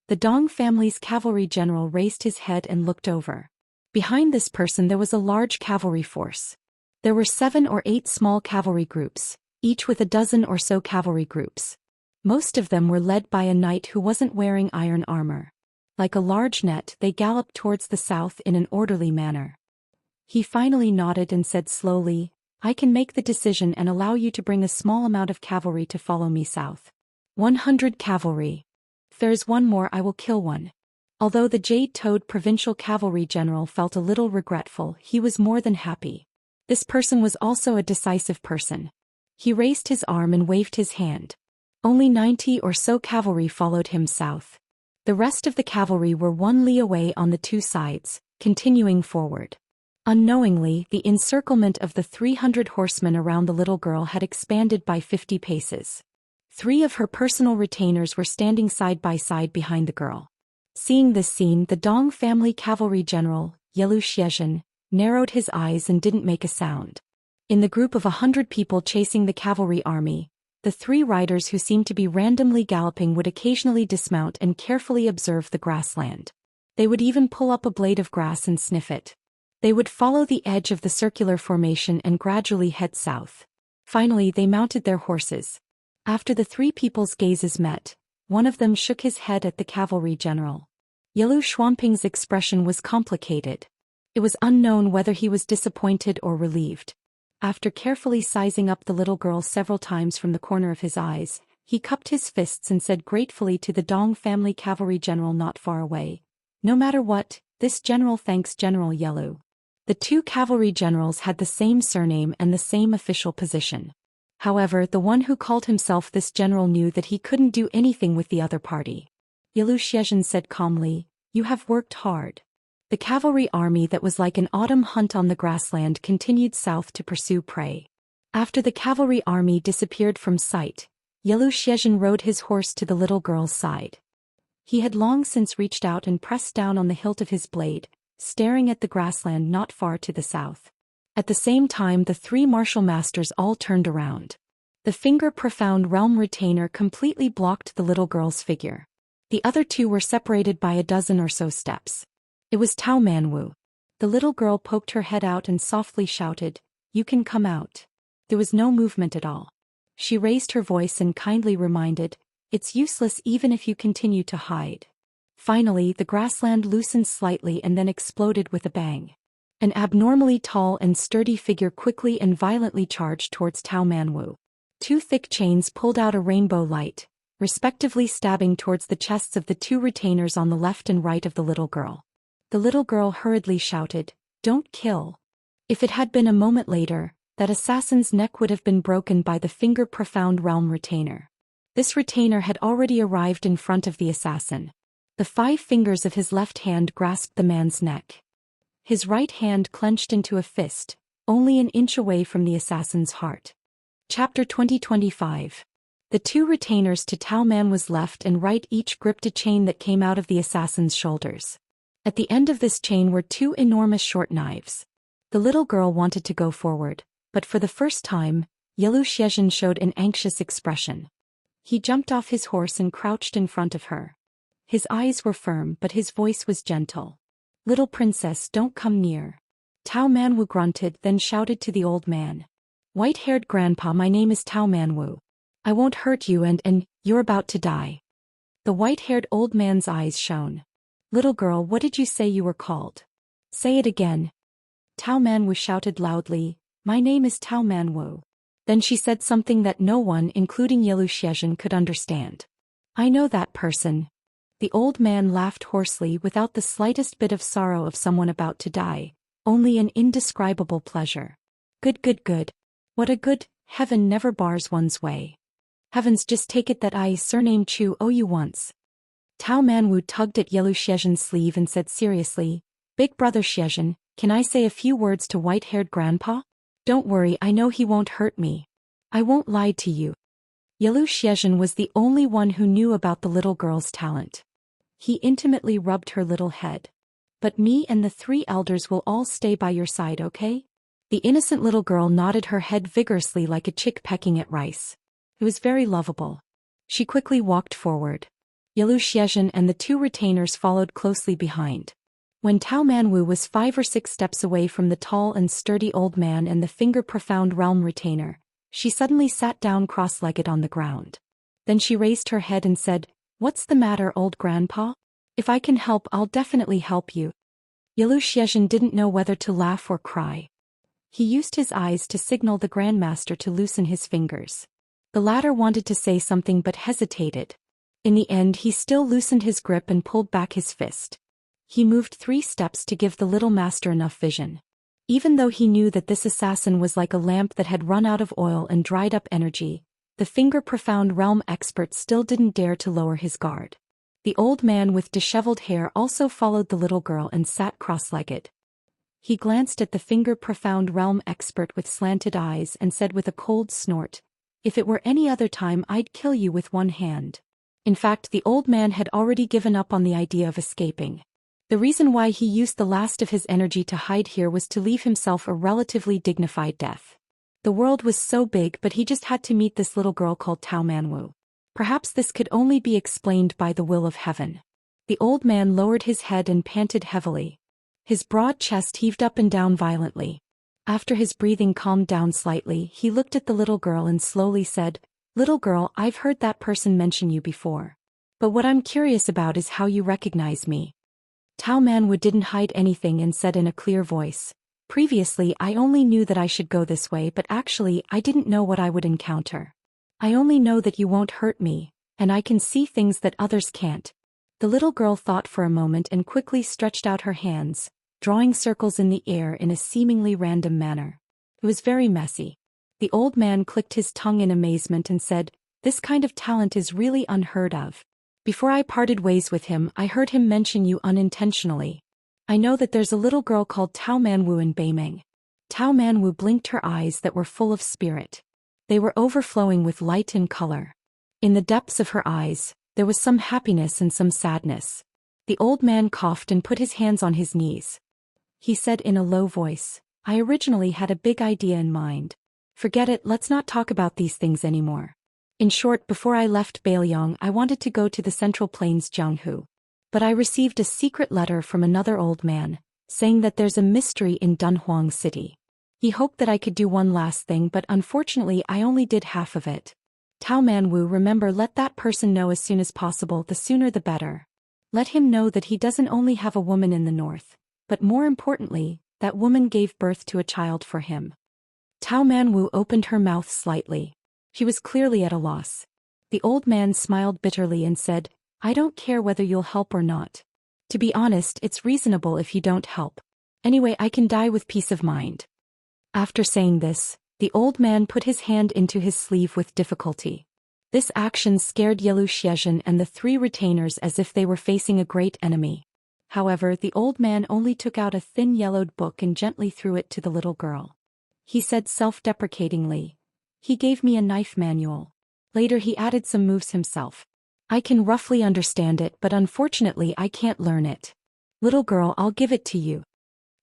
The Dong family's cavalry general raised his head and looked over. Behind this person there was a large cavalry force. There were 7 or 8 small cavalry groups, each with a dozen or so cavalry groups. Most of them were led by a knight who wasn't wearing iron armor. Like a large net, they galloped towards the south in an orderly manner. He finally nodded and said slowly, "I can make the decision and allow you to bring a small amount of cavalry to follow me south. 100 cavalry. If there is one more, I will kill one." Although the Jade Toad provincial cavalry general felt a little regretful, he was more than happy. This person was also a decisive person. He raised his arm and waved his hand. Only 90 or so cavalry followed him south. The rest of the cavalry were 1 li away on the 2 sides, continuing forward. Unknowingly, the encirclement of the 300 horsemen around the little girl had expanded by 50 paces. 3 of her personal retainers were standing side by side behind the girl. Seeing this scene, the Dong family cavalry general, Yelu Xiezhen, narrowed his eyes and didn't make a sound. In the group of 100 people chasing the cavalry army, the 3 riders who seemed to be randomly galloping would occasionally dismount and carefully observe the grassland. They would even pull up a blade of grass and sniff it. They would follow the edge of the circular formation and gradually head south. Finally, they mounted their horses. After the 3 people's gazes met, one of them shook his head at the cavalry general. Yelu Xuanping's expression was complicated. It was unknown whether he was disappointed or relieved. After carefully sizing up the little girl several times from the corner of his eyes, He cupped his fists and said gratefully to the Dong family cavalry general not far away, "No matter what, this general thanks General Yelu." The two cavalry generals had the same surname and the same official position. However, the one who called himself this general knew that he couldn't do anything with the other party. Zhou Xian said calmly, "You have worked hard." The cavalry army that was like an autumn hunt on the grassland continued south to pursue prey. After the cavalry army disappeared from sight, Zhou Xian rode his horse to the little girl's side. He had long since reached out and pressed down on the hilt of his blade, staring at the grassland not far to the south. At the same time, the three martial masters all turned around. The finger-profound realm retainer completely blocked the little girl's figure. The other two were separated by a dozen or so steps. It was Tao Manwu. The little girl poked her head out and softly shouted, "You can come out." There was no movement at all. She raised her voice and kindly reminded, "It's useless even if you continue to hide." Finally, the grassland loosened slightly and then exploded with a bang. An abnormally tall and sturdy figure quickly and violently charged towards Tao Manwu. Two thick chains pulled out a rainbow light, respectively stabbing towards the chests of the two retainers on the left and right of the little girl. The little girl hurriedly shouted, "Don't kill." If it had been a moment later, that assassin's neck would have been broken by the finger-profound realm retainer. This retainer had already arrived in front of the assassin. The 5 fingers of his left hand grasped the man's neck. His right hand clenched into a fist, only an inch away from the assassin's heart. Chapter 2025. The two retainers to Tao Manwu's left and right each gripped a chain that came out of the assassin's shoulders. At the end of this chain were 2 enormous short knives. The little girl wanted to go forward, but for the first time, Zhou Xian showed an anxious expression. He jumped off his horse and crouched in front of her. His eyes were firm but his voice was gentle. "Little princess, don't come near." Tao Manwu grunted, then shouted to the old man. "White-haired grandpa, my name is Tao Manwu. I won't hurt you and you're about to die." The white-haired old man's eyes shone. "Little girl, what did you say you were called?" "Say it again." Tao Manwu shouted loudly, "My name is Tao Manwu." Then she said something that no one, including Zhou Xian, could understand. "I know that person." The old man laughed hoarsely without the slightest bit of sorrow of someone about to die, only an indescribable pleasure. Good, good, good. What a good, heaven never bars one's way. Heavens, just take it that I surname Chu owe you once. Tao Manwu tugged at Zhou Xian's sleeve and said seriously, "Big brother Xian, can I say a few words to white-haired grandpa? Don't worry, I know he won't hurt me. I won't lie to you." Zhou Xian was the only one who knew about the little girl's talent. He intimately rubbed her little head. "But me and the 3 elders will all stay by your side, okay?" The innocent little girl nodded her head vigorously like a chick pecking at rice. It was very lovable. She quickly walked forward. Zhou Xian and the 2 retainers followed closely behind. When Tao Manwu was 5 or 6 steps away from the tall and sturdy old man and the finger-profound realm retainer, she suddenly sat down cross-legged on the ground. Then she raised her head and said, "What's the matter, old grandpa? If I can help, I'll definitely help you." Zhou Xian didn't know whether to laugh or cry. He used his eyes to signal the grandmaster to loosen his fingers. The latter wanted to say something but hesitated. In the end, he still loosened his grip and pulled back his fist. He moved 3 steps to give the little master enough vision. Even though he knew that this assassin was like a lamp that had run out of oil and dried up energy, the finger-profound realm expert still didn't dare to lower his guard. The old man with disheveled hair also followed the little girl and sat cross-legged. He glanced at the finger-profound realm expert with slanted eyes and said with a cold snort, "If it were any other time, I'd kill you with one hand." In fact, the old man had already given up on the idea of escaping. The reason why he used the last of his energy to hide here was to leave himself a relatively dignified death. The world was so big, but he just had to meet this little girl called Tao Manwu. Perhaps this could only be explained by the will of heaven. The old man lowered his head and panted heavily. His broad chest heaved up and down violently. After his breathing calmed down slightly, he looked at the little girl and slowly said, "Little girl, I've heard that person mention you before. But what I'm curious about is how you recognize me." Tao Manwu didn't hide anything and said in a clear voice, "Previously I only knew that I should go this way, but actually I didn't know what I would encounter." I only know that you won't hurt me, and I can see things that others can't. The little girl thought for a moment and quickly stretched out her hands, drawing circles in the air in a seemingly random manner. It was very messy. The old man clicked his tongue in amazement and said, "This kind of talent is really unheard of. Before I parted ways with him, I heard him mention you unintentionally. I know that there's a little girl called Tao Manwu in Beimeng." Tao Manwu blinked her eyes that were full of spirit. They were overflowing with light and color. In the depths of her eyes, there was some happiness and some sadness. The old man coughed and put his hands on his knees. He said in a low voice, "I originally had a big idea in mind. Forget it, let's not talk about these things anymore. In short, before I left Beiliang, I wanted to go to the Central Plains Jianghu. But I received a secret letter from another old man, saying that there's a mystery in Dunhuang City. He hoped that I could do one last thing, but unfortunately I only did half of it. Tao Manwu, remember, let that person know as soon as possible, the sooner the better. Let him know that he doesn't only have a woman in the north, but more importantly, that woman gave birth to a child for him." Tao Manwu opened her mouth slightly. She was clearly at a loss. The old man smiled bitterly and said, "I don't care whether you'll help or not. To be honest, it's reasonable if you don't help. Anyway, I can die with peace of mind." After saying this, the old man put his hand into his sleeve with difficulty. This action scared Zhou Xian and the three retainers as if they were facing a great enemy. However, the old man only took out a thin yellowed book and gently threw it to the little girl. He said self-deprecatingly, "He gave me a knife manual. Later he added some moves himself. I can roughly understand it, but unfortunately I can't learn it. Little girl, I'll give it to you."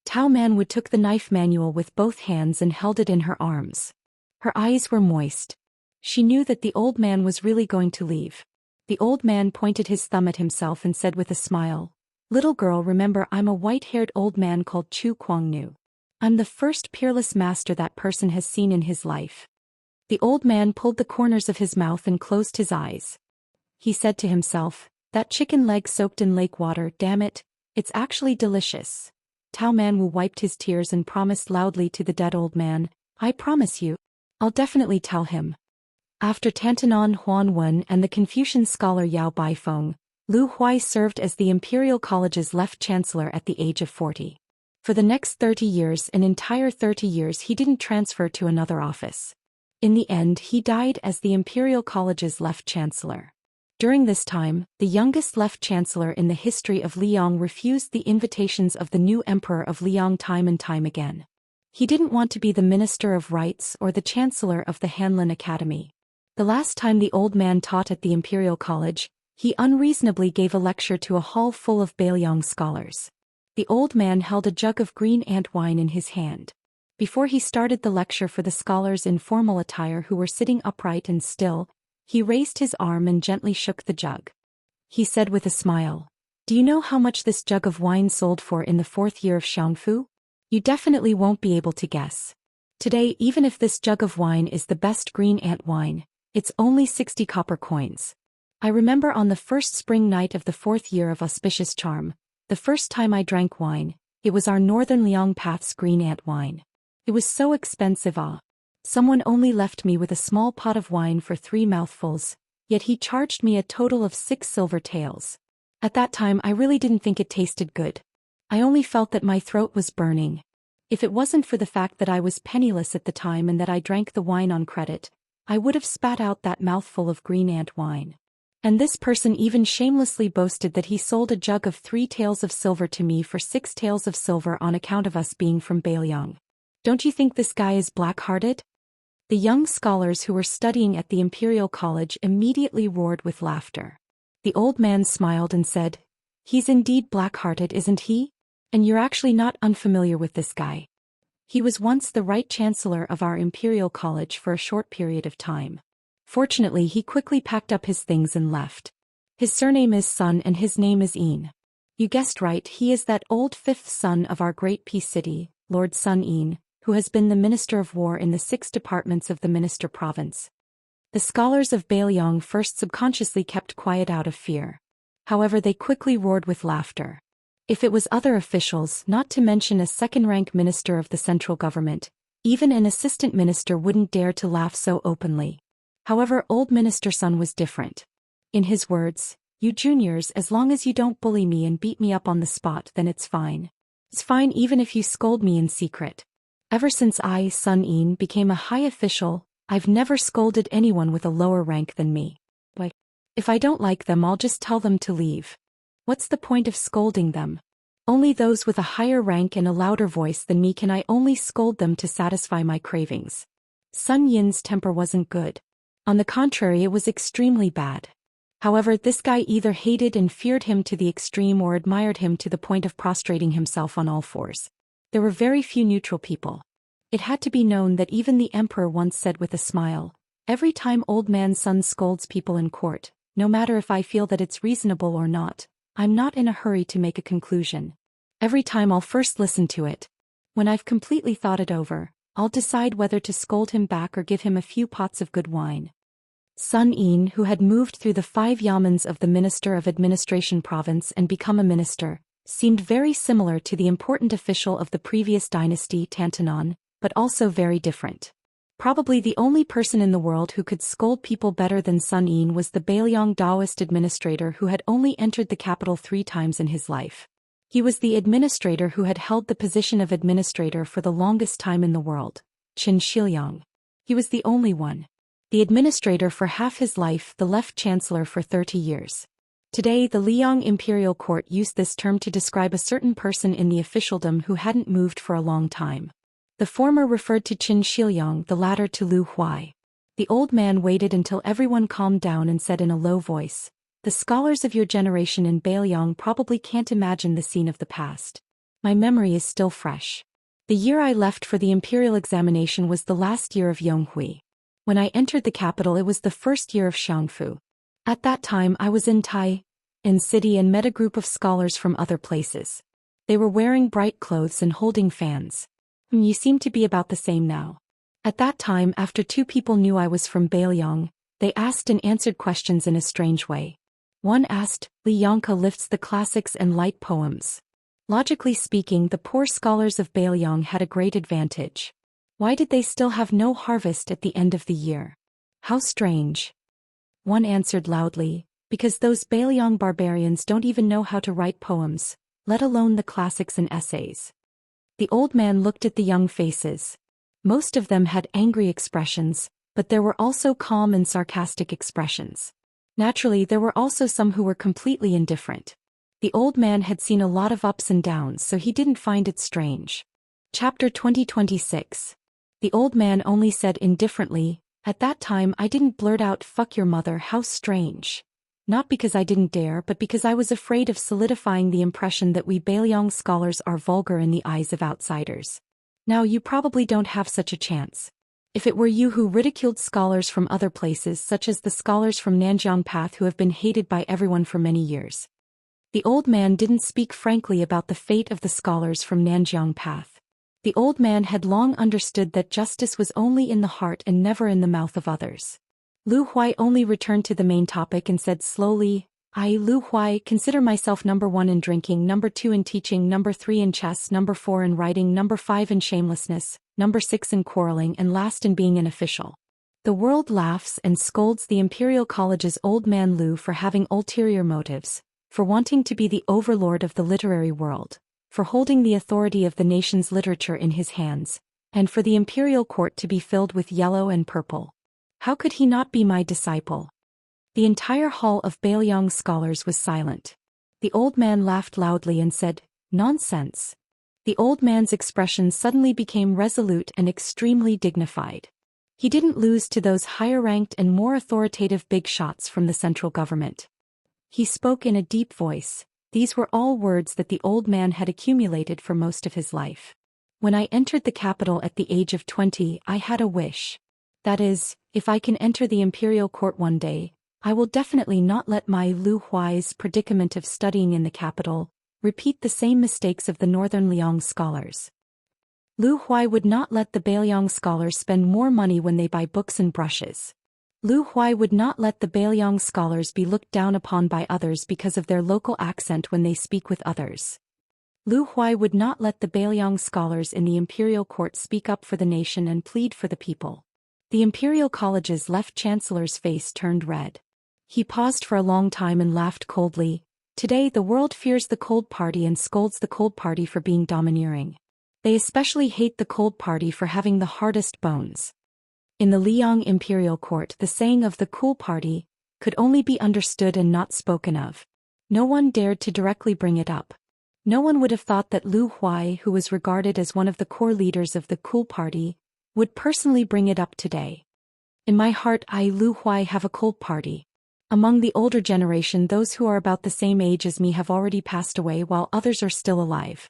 Tao Manwu took the knife manual with both hands and held it in her arms. Her eyes were moist. She knew that the old man was really going to leave. The old man pointed his thumb at himself and said with a smile, "Little girl, remember, I'm a white-haired old man called Chu Kuangnu. I'm the first peerless master that person has seen in his life." The old man pulled the corners of his mouth and closed his eyes. He said to himself, "That chicken leg soaked in lake water, damn it, it's actually delicious." Tao Manwu wiped his tears and promised loudly to the dead old man, "I promise you, I'll definitely tell him." After Tantanon Huanwen and the Confucian scholar Yao Baifeng, Lu Huai served as the Imperial College's left chancellor at the age of 40. For the next 30 years, an entire 30 years, he didn't transfer to another office. In the end, he died as the Imperial College's left chancellor. During this time, the youngest left chancellor in the history of Liang refused the invitations of the new emperor of Liang time and time again. He didn't want to be the Minister of Rights or the chancellor of the Hanlin Academy. The last time the old man taught at the Imperial College, he unreasonably gave a lecture to a hall full of Beiliang scholars. The old man held a jug of green ant wine in his hand. Before he started the lecture for the scholars in formal attire who were sitting upright and still, he raised his arm and gently shook the jug. He said with a smile, "Do you know how much this jug of wine sold for in the 4th year of Xiangfu? You definitely won't be able to guess. Today, even if this jug of wine is the best green ant wine, it's only 60 copper coins. I remember on the first spring night of the 4th year of auspicious charm, the first time I drank wine, it was our Northern Liang Path's green ant wine. It was so expensive, Someone only left me with a small pot of wine for 3 mouthfuls, yet he charged me a total of 6 silver taels. At that time I really didn't think it tasted good. I only felt that my throat was burning. If it wasn't for the fact that I was penniless at the time and that I drank the wine on credit, I would have spat out that mouthful of green ant wine." And this person even shamelessly boasted that he sold a jug of 3 taels of silver to me for 6 taels of silver on account of us being from Beiliang. Don't you think this guy is black-hearted? The young scholars who were studying at the Imperial College immediately roared with laughter. The old man smiled and said, "He's indeed black-hearted, isn't he? And you're actually not unfamiliar with this guy. He was once the right chancellor of our Imperial College for a short period of time. Fortunately, he quickly packed up his things and left. His surname is Sun and his name is Yin. You guessed right, he is that old 5th son of our great peace city, Lord Sun Yin, who has been the Minister of War in the 6 departments of the Minister Province." The scholars of Beiliang first subconsciously kept quiet out of fear. However, they quickly roared with laughter. If it was other officials, not to mention a second-rank minister of the central government, even an assistant minister wouldn't dare to laugh so openly. However, old Minister Sun was different. In his words, "You juniors, as long as you don't bully me and beat me up on the spot, then it's fine. It's fine even if you scold me in secret. Ever since I, Sun Yin, became a high official, I've never scolded anyone with a lower rank than me. But if I don't like them, I'll just tell them to leave. What's the point of scolding them? Only those with a higher rank and a louder voice than me can I only scold them to satisfy my cravings." Sun Yin's temper wasn't good. On the contrary, it was extremely bad. However, this guy either hated and feared him to the extreme or admired him to the point of prostrating himself on all fours. There were very few neutral people. It had to be known that even the emperor once said with a smile, "Every time old man Sun scolds people in court, no matter if I feel that it's reasonable or not, I'm not in a hurry to make a conclusion. Every time I'll first listen to it. When I've completely thought it over, I'll decide whether to scold him back or give him a few pots of good wine." Sun Yin, who had moved through the 5 yamens of the Minister of Administration province and become a minister, seemed very similar to the important official of the previous dynasty, Tantanon, but also very different. Probably the only person in the world who could scold people better than Sun Yin was the Bailiang Daoist administrator who had only entered the capital 3 times in his life. He was the administrator who had held the position of administrator for the longest time in the world, Qin Shiliang. He was the only one. The administrator for half his life, the left chancellor for 30 years. Today, the Liang imperial court used this term to describe a certain person in the officialdom who hadn't moved for a long time. The former referred to Qin Shiliang, the latter to Lu Huai. The old man waited until everyone calmed down and said in a low voice, "The scholars of your generation in Bailiang probably can't imagine the scene of the past. My memory is still fresh. The year I left for the imperial examination was the last year of Yonghui. When I entered the capital, it was the first year of Xiangfu. At that time I was in city and met a group of scholars from other places. They were wearing bright clothes and holding fans. You seem to be about the same now. At that time, after 2 people knew I was from Bailiang, they asked and answered questions in a strange way. One asked, "Li Yongke lifts the classics and light poems. Logically speaking, the poor scholars of Bailiang had a great advantage. Why did they still have no harvest at the end of the year? How strange." One answered loudly, "Because those Bailiang barbarians don't even know how to write poems, let alone the classics and essays." The old man looked at the young faces. Most of them had angry expressions, but there were also calm and sarcastic expressions. Naturally, there were also some who were completely indifferent. The old man had seen a lot of ups and downs, so he didn't find it strange. Chapter 2026. The old man only said indifferently, "At that time I didn't blurt out 'fuck your mother,' how strange. Not because I didn't dare, but because I was afraid of solidifying the impression that we Bailiang scholars are vulgar in the eyes of outsiders. Now you probably don't have such a chance. If it were you who ridiculed scholars from other places, such as the scholars from Nanjiang Path who have been hated by everyone for many years." The old man didn't speak frankly about the fate of the scholars from Nanjiang Path. The old man had long understood that justice was only in the heart and never in the mouth of others. Lu Huai only returned to the main topic and said slowly, "I, Lu Huai, consider myself number 1 in drinking, number 2 in teaching, number 3 in chess, number 4 in writing, number 5 in shamelessness, number 6 in quarreling, and last in being an official." The world laughs and scolds the Imperial College's old man Lu for having ulterior motives, for wanting to be the overlord of the literary world, for holding the authority of the nation's literature in his hands, and for the imperial court to be filled with yellow and purple. How could he not be my disciple? The entire hall of Bailiang scholars was silent. The old man laughed loudly and said, "Nonsense." The old man's expression suddenly became resolute and extremely dignified. He didn't lose to those higher-ranked and more authoritative big shots from the central government. He spoke in a deep voice. These were all words that the old man had accumulated for most of his life. "When I entered the capital at the age of 20, I had a wish. That is, if I can enter the imperial court one day, I will definitely not let my Lu Huai's predicament of studying in the capital repeat the same mistakes of the northern Liang scholars. Lu Huai would not let the Bailiang scholars spend more money when they buy books and brushes. Lu Huai would not let the Bailiang scholars be looked down upon by others because of their local accent when they speak with others. Lu Huai would not let the Bailiang scholars in the imperial court speak up for the nation and plead for the people. The Imperial College's left chancellor's face turned red. He paused for a long time and laughed coldly. Today the world fears the Cold Party and scolds the Cold Party for being domineering. They especially hate the Cold Party for having the hardest bones. In the Liang Imperial Court, the saying of the Cool Party could only be understood and not spoken of. No one dared to directly bring it up. No one would have thought that Lu Huai, who was regarded as one of the core leaders of the Cool Party, would personally bring it up today. In my heart, I, Lu Huai, have a Cold Party. Among the older generation, those who are about the same age as me have already passed away while others are still alive.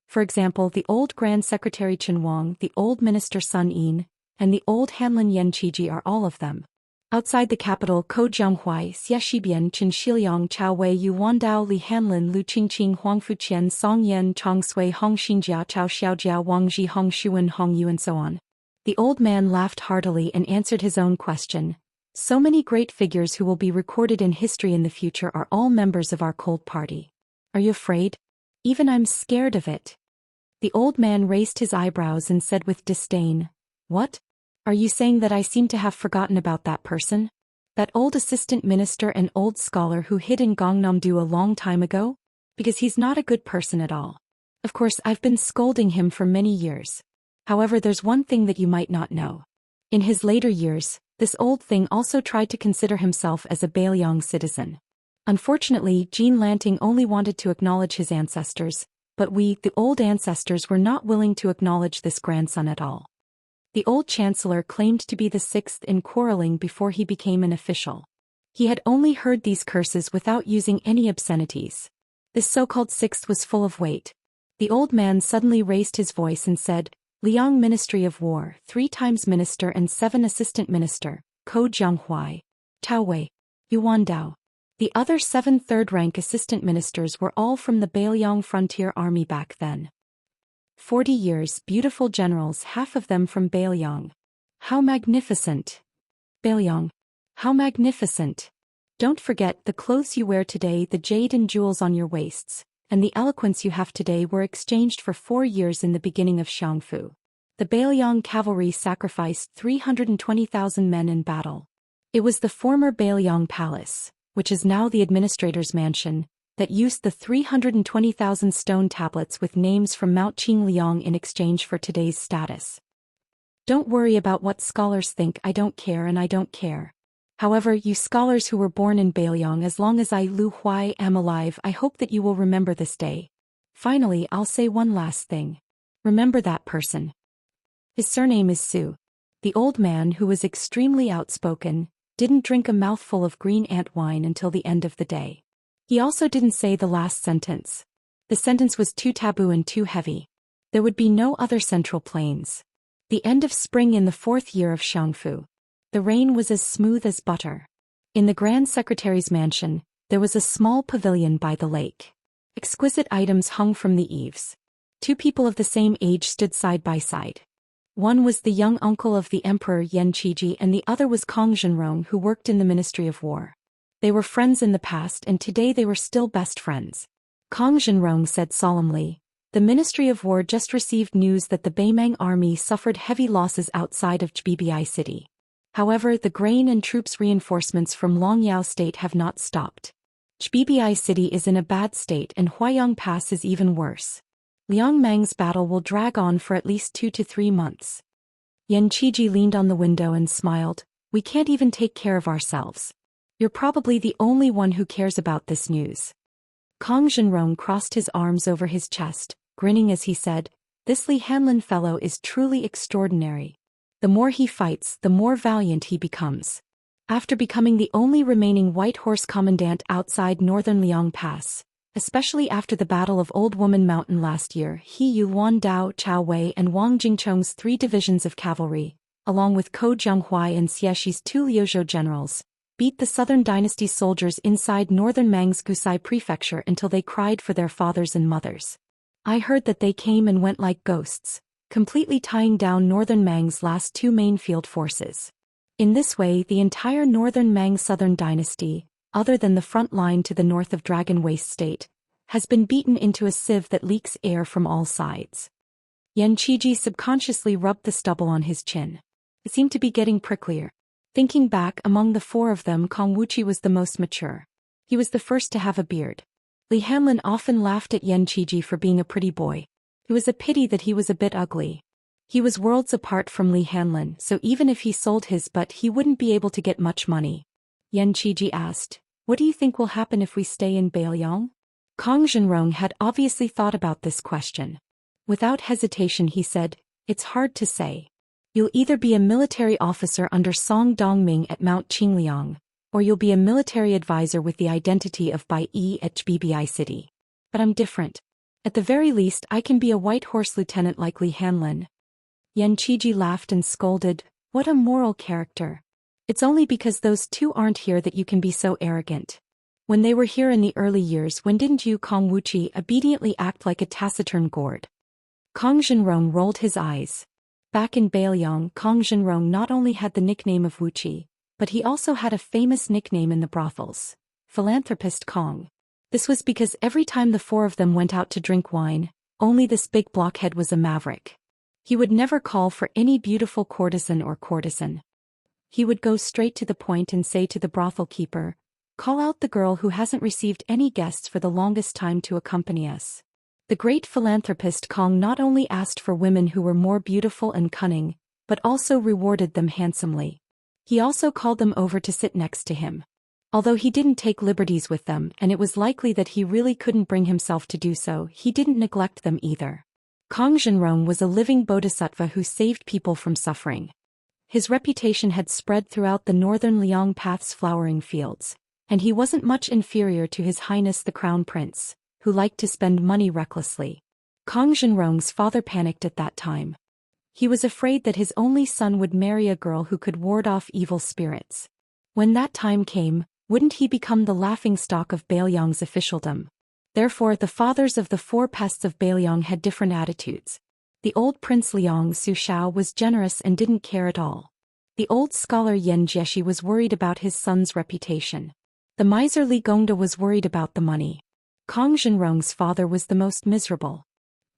For example, the old Grand Secretary Chen Wang, the old Minister Sun Yin, and the old Hanlin Yan Qiji are all of them. Outside the capital, Ko Jianghuai, Xie Shibian, Chen Shiliang, Chao Wei Yu Wandao, Li Hanlin, Lu Qingqing, Huang Fuqian, Song Yan, Chong Sui, Hong Xinjia, Chao Xiaojia, Wang Ji, Hong Shuan, Hong Yu, and so on. The old man laughed heartily and answered his own question. So many great figures who will be recorded in history in the future are all members of our Cold Party. Are you afraid? Even I'm scared of it. The old man raised his eyebrows and said with disdain, "What? Are you saying that I seem to have forgotten about that person? That old assistant minister and old scholar who hid in Gangnam-do a long time ago? Because he's not a good person at all. Of course, I've been scolding him for many years. However, there's one thing that you might not know. In his later years, this old thing also tried to consider himself as a Bailiang citizen. Unfortunately, Jean Lanting only wanted to acknowledge his ancestors, but we, the old ancestors, were not willing to acknowledge this grandson at all. The old chancellor claimed to be the sixth in quarreling before he became an official. He had only heard these curses without using any obscenities. This so-called sixth was full of weight. The old man suddenly raised his voice and said, "Liang Ministry of War, 3 times minister and 7 assistant minister, Ko Jianghuai, Tao Wei, Yuan Dao." The other 7 third-rank assistant ministers were all from the Bailiang frontier army back then. 40 years, beautiful generals, half of them from Bailiang. How magnificent! Bailiang. How magnificent! Don't forget, the clothes you wear today, the jade and jewels on your waists, and the eloquence you have today were exchanged for 4 years in the beginning of Xiangfu. The Bailiang cavalry sacrificed 320,000 men in battle. It was the former Bailiang Palace, which is now the administrator's mansion, that used the 320,000 stone tablets with names from Mount Qingliang in exchange for today's status. Don't worry about what scholars think, I don't care and I don't care. However, you scholars who were born in Bailiang, as long as I, Lu Huai, am alive, I hope that you will remember this day. Finally, I'll say one last thing. Remember that person. His surname is Su. The old man, who was extremely outspoken, didn't drink a mouthful of green ant wine until the end of the day. He also didn't say the last sentence. The sentence was too taboo and too heavy. There would be no other Central Plains. The end of spring in the 4th year of Xiangfu. The rain was as smooth as butter. In the Grand Secretary's mansion, there was a small pavilion by the lake. Exquisite items hung from the eaves. 2 people of the same age stood side by side. One was the young uncle of the Emperor Yan Qiji and the other was Kong Zhenrong, who worked in the Ministry of War. They were friends in the past and today they were still best friends. Kong Zhenrong said solemnly, "The Ministry of War just received news that the Beimang army suffered heavy losses outside of Zbibi City. However, the grain and troops reinforcements from Longyao State have not stopped. Zbibi City is in a bad state and Huayang Pass is even worse. Liangmang's battle will drag on for at least 2 to 3 months." Yan Qiji leaned on the window and smiled, "We can't even take care of ourselves. You're probably the only one who cares about this news." Kong Zhenrong crossed his arms over his chest, grinning as he said, "This Li Hanlin fellow is truly extraordinary. The more he fights, the more valiant he becomes. After becoming the only remaining White Horse commandant outside northern Liang Pass, especially after the Battle of Old Woman Mountain last year, he Yuan Dao, Chao Wei and Wang Jingcheng's 3 divisions of cavalry, along with Ko Jianghuai and Xiexi's 2 Liuzhou generals, beat the Southern Dynasty soldiers inside northern Mang's Gusai prefecture until they cried for their fathers and mothers. I heard that they came and went like ghosts, completely tying down northern Mang's last 2 main field forces. In this way, the entire northern Mang Southern Dynasty, other than the front line to the north of Dragon Waste State, has been beaten into a sieve that leaks air from all sides." Yan Qiji subconsciously rubbed the stubble on his chin. It seemed to be getting pricklier. Thinking back, among the four of them, Kong Wuqi was the most mature. He was the first to have a beard. Li Hanlin often laughed at Yan Qiji for being a pretty boy. It was a pity that he was a bit ugly. He was worlds apart from Li Hanlin, so even if he sold his butt he wouldn't be able to get much money. Yan Qiji asked, "What do you think will happen if we stay in Beiliang?" Kong Zhenrong had obviously thought about this question. Without hesitation he said, "It's hard to say. You'll either be a military officer under Song Dongming at Mount Qingliang, or you'll be a military advisor with the identity of Bai Yi at Bbi City. But I'm different. At the very least I can be a white horse lieutenant like Li Hanlin." Yan Qiji laughed and scolded, "What a moral character. It's only because those two aren't here that you can be so arrogant. When they were here in the early years, when didn't you, Kong Wuqi, obediently act like a taciturn gourd?" Kong Zhenrong rolled his eyes. Back in Beiliang, Kong Zhenrong not only had the nickname of Wuqi, but he also had a famous nickname in the brothels, Philanthropist Kong. This was because every time the four of them went out to drink wine, only this big blockhead was a maverick. He would never call for any beautiful courtesan or courtesan. He would go straight to the point and say to the brothel keeper, "Call out the girl who hasn't received any guests for the longest time to accompany us." The great philanthropist Kong not only asked for women who were more beautiful and cunning, but also rewarded them handsomely. He also called them over to sit next to him. Although he didn't take liberties with them, and it was likely that he really couldn't bring himself to do so, he didn't neglect them either. Kong Zhenrong was a living bodhisattva who saved people from suffering. His reputation had spread throughout the northern Liang Path's flowering fields, and he wasn't much inferior to His Highness the Crown Prince, who liked to spend money recklessly. Kong Zhenrong's father panicked at that time. He was afraid that his only son would marry a girl who could ward off evil spirits. When that time came, wouldn't he become the laughingstock of Beiliang's officialdom? Therefore the fathers of the four pests of Beiliang had different attitudes. The old Prince Liang Sushao was generous and didn't care at all. The old scholar Yan Jieshi was worried about his son's reputation. The miser Li Gongda was worried about the money. Kong Zhenrong's father was the most miserable.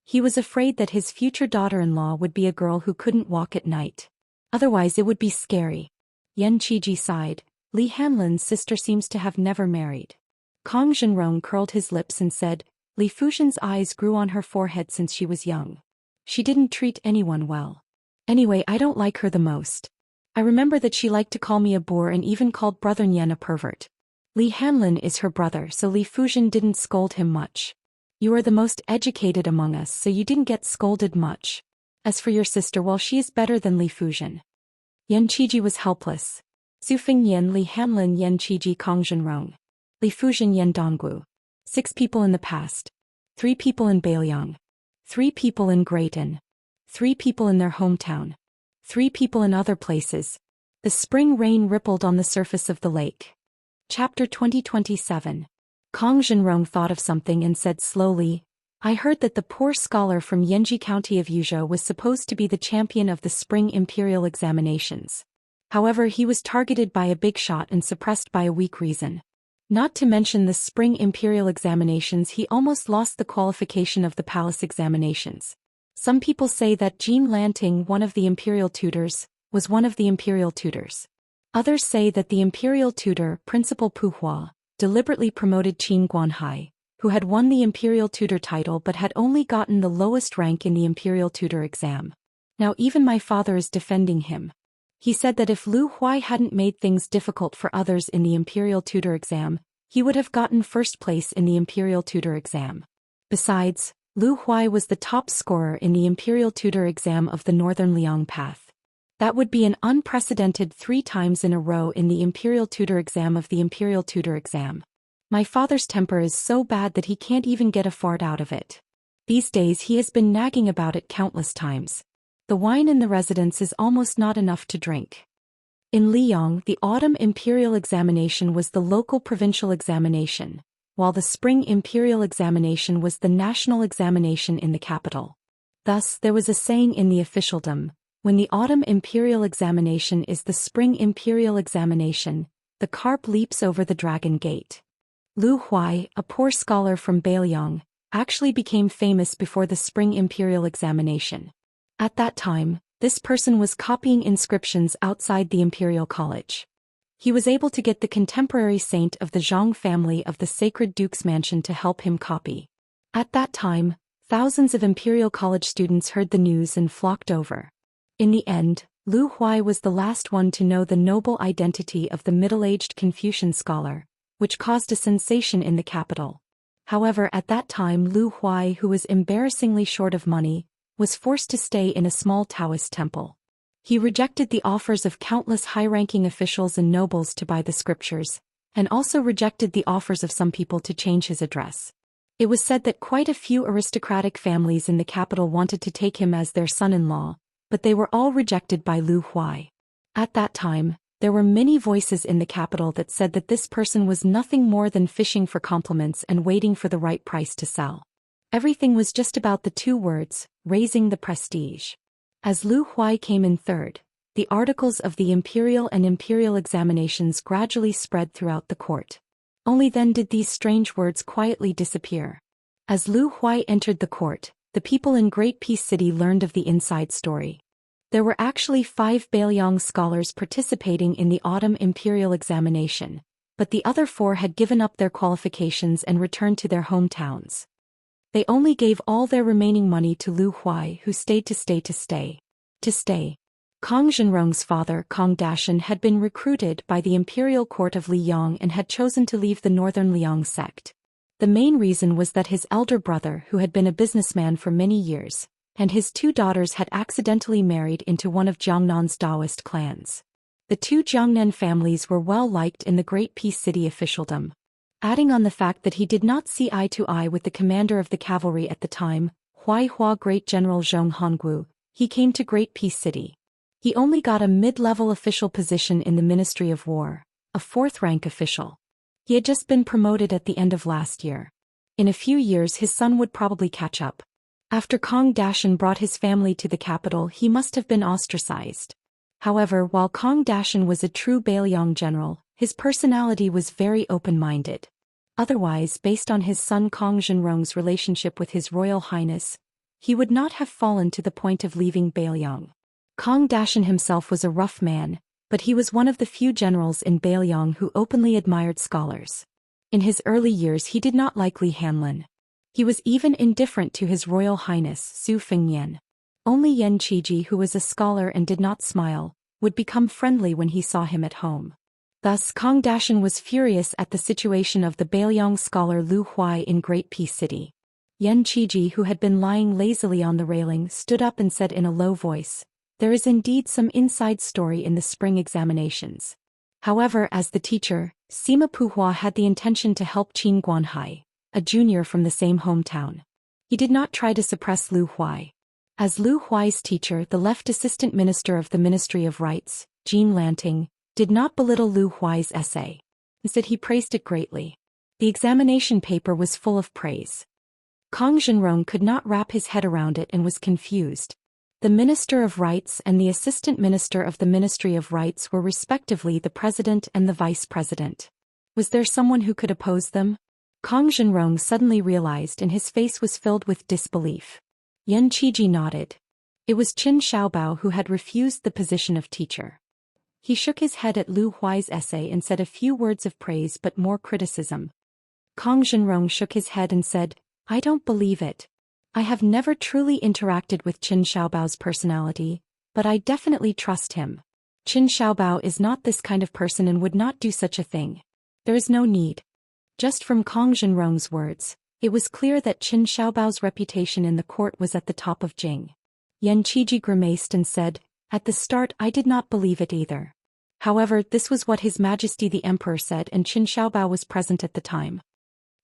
He was afraid that his future daughter-in-law would be a girl who couldn't walk at night. Otherwise it would be scary. Yan Qiji sighed. Li Hanlin's sister seems to have never married. Kong Zhenrong curled his lips and said, Li Fujian's eyes grew on her forehead since she was young. She didn't treat anyone well. Anyway, I don't like her the most. I remember that she liked to call me a boor and even called brother Nian a pervert. Li Hanlin is her brother, so Li Fujian didn't scold him much. You are the most educated among us, so you didn't get scolded much. As for your sister, well, she is better than Li Fujian. Yan Qiji was helpless. Su Fingyan, Li Hanlin, Yan Qiji, Kong Zhenrong. Li Fujian, Yan Donggu. 6 people in the past. 3 people in Beiliang. 3 people in Grayton. 3 people in their hometown. 3 people in other places. The spring rain rippled on the surface of the lake. Chapter 2027. Kong Zhenrong thought of something and said slowly, I heard that the poor scholar from Yanji County of Yuzhou was supposed to be the champion of the spring imperial examinations. However, he was targeted by a big shot and suppressed by a weak reason. Not to mention the spring imperial examinations, he almost lost the qualification of the palace examinations. Some people say that Jean Lanting, one of the imperial tutors, was one of the imperial tutors. Others say that the imperial tutor, Principal Pu Hua, deliberately promoted Qin Guanhai, who had won the imperial tutor title but had only gotten the lowest rank in the imperial tutor exam. Now even my father is defending him. He said that if Lu Huai hadn't made things difficult for others in the imperial tutor exam, he would have gotten first place in the imperial tutor exam. Besides, Lu Huai was the top scorer in the imperial tutor exam of the Northern Liang Path. That would be an unprecedented 3 times in a row in the imperial tutor exam of the imperial tutor exam. My father's temper is so bad that he can't even get a fart out of it. These days he has been nagging about it countless times. The wine in the residence is almost not enough to drink. In Liang, the autumn imperial examination was the local provincial examination, while the spring imperial examination was the national examination in the capital. Thus, there was a saying in the officialdom, when the autumn imperial examination is the spring imperial examination, the carp leaps over the dragon gate. Lu Huai, a poor scholar from Beiliang, actually became famous before the spring imperial examination. At that time, This person was copying inscriptions outside the imperial college. He was able to get the contemporary saint of the Zhang family of the Sacred Duke's Mansion to help him copy. At that time, thousands of imperial college students heard the news and flocked over. In the end, Lu Huai was the last one to know the noble identity of the middle-aged Confucian scholar, which caused a sensation in the capital. However, at that time Lu Huai, who was embarrassingly short of money, was forced to stay in a small Daoist temple. He rejected the offers of countless high-ranking officials and nobles to buy the scriptures, and also rejected the offers of some people to change his address. It was said that quite a few aristocratic families in the capital wanted to take him as their son-in-law, but they were all rejected by Lu Huai. At that time, there were many voices in the capital that said that this person was nothing more than fishing for compliments and waiting for the right price to sell. Everything was just about the two words, raising the prestige. As Lu Huai came in third, the articles of the imperial and imperial examinations gradually spread throughout the court. Only then did these strange words quietly disappear. As Lu Huai entered the court, the people in Great Peace City learned of the inside story. There were actually 5 Bailiang scholars participating in the autumn imperial examination, but the other 4 had given up their qualifications and returned to their hometowns. They only gave all their remaining money to Lu Huai, who stayed to stay. Kong Zhenrong's father, Kong Dashan, had been recruited by the imperial court of Liang and had chosen to leave the northern Liang sect. The main reason was that his elder brother, who had been a businessman for many years, and his 2 daughters had accidentally married into one of Jiangnan's Daoist clans. The 2 Jiangnan families were well liked in the Great Peace City officialdom. Adding on the fact that he did not see eye to eye with the commander of the cavalry at the time, Huaihua Great General Zhong Honggu, he came to Great Peace City. He only got a mid-level official position in the Ministry of War, a 4th-rank official. He had just been promoted at the end of last year. In a few years his son would probably catch up. After Kong Dashan brought his family to the capital, he must have been ostracized. However, while Kong Dashan was a true Bailiang general, his personality was very open-minded. Otherwise, based on his son Kong Zhenrong's relationship with His Royal Highness, he would not have fallen to the point of leaving Bailiang. Kong Dashan himself was a rough man, but he was one of the few generals in Bailiang who openly admired scholars. In his early years he did not like Li Hanlin. He was even indifferent to His Royal Highness Su Fengnian. Only Yan Qiji, who was a scholar and did not smile, would become friendly when he saw him at home. Thus Kong Dashan was furious at the situation of the Bailiang scholar Lu Huai in Great Peace City. Yan Qiji, who had been lying lazily on the railing, stood up and said in a low voice, "There is indeed some inside story in the spring examinations." However, as the teacher, Sima Puhua had the intention to help Qin Guanhai, a junior from the same hometown. He did not try to suppress Lu Huai. As Lu Huai's teacher, the left assistant minister of the Ministry of Rights, Jean Lanting, did not belittle Lu Huai's essay. Instead, he praised it greatly. The examination paper was full of praise. Kong Zhenrong could not wrap his head around it and was confused. The Minister of Rights and the Assistant Minister of the Ministry of Rights were respectively the President and the Vice President. Was there someone who could oppose them? Kong Zhenrong suddenly realized, and his face was filled with disbelief. Yan Qiji nodded. It was Qin Xiaobao who had refused the position of teacher. He shook his head at Lu Huai's essay and said a few words of praise but more criticism. Kong Zhenrong shook his head and said, "I don't believe it. I have never truly interacted with Qin Xiaobao's personality, but I definitely trust him. Qin Xiaobao is not this kind of person and would not do such a thing. There is no need." Just from Kong Zhenrong's words, it was clear that Qin Xiaobao's reputation in the court was at the top of Jing. Yan Qiji grimaced and said, "At the start I did not believe it either. However, this was what His Majesty the Emperor said, and Qin Xiaobao was present at the time."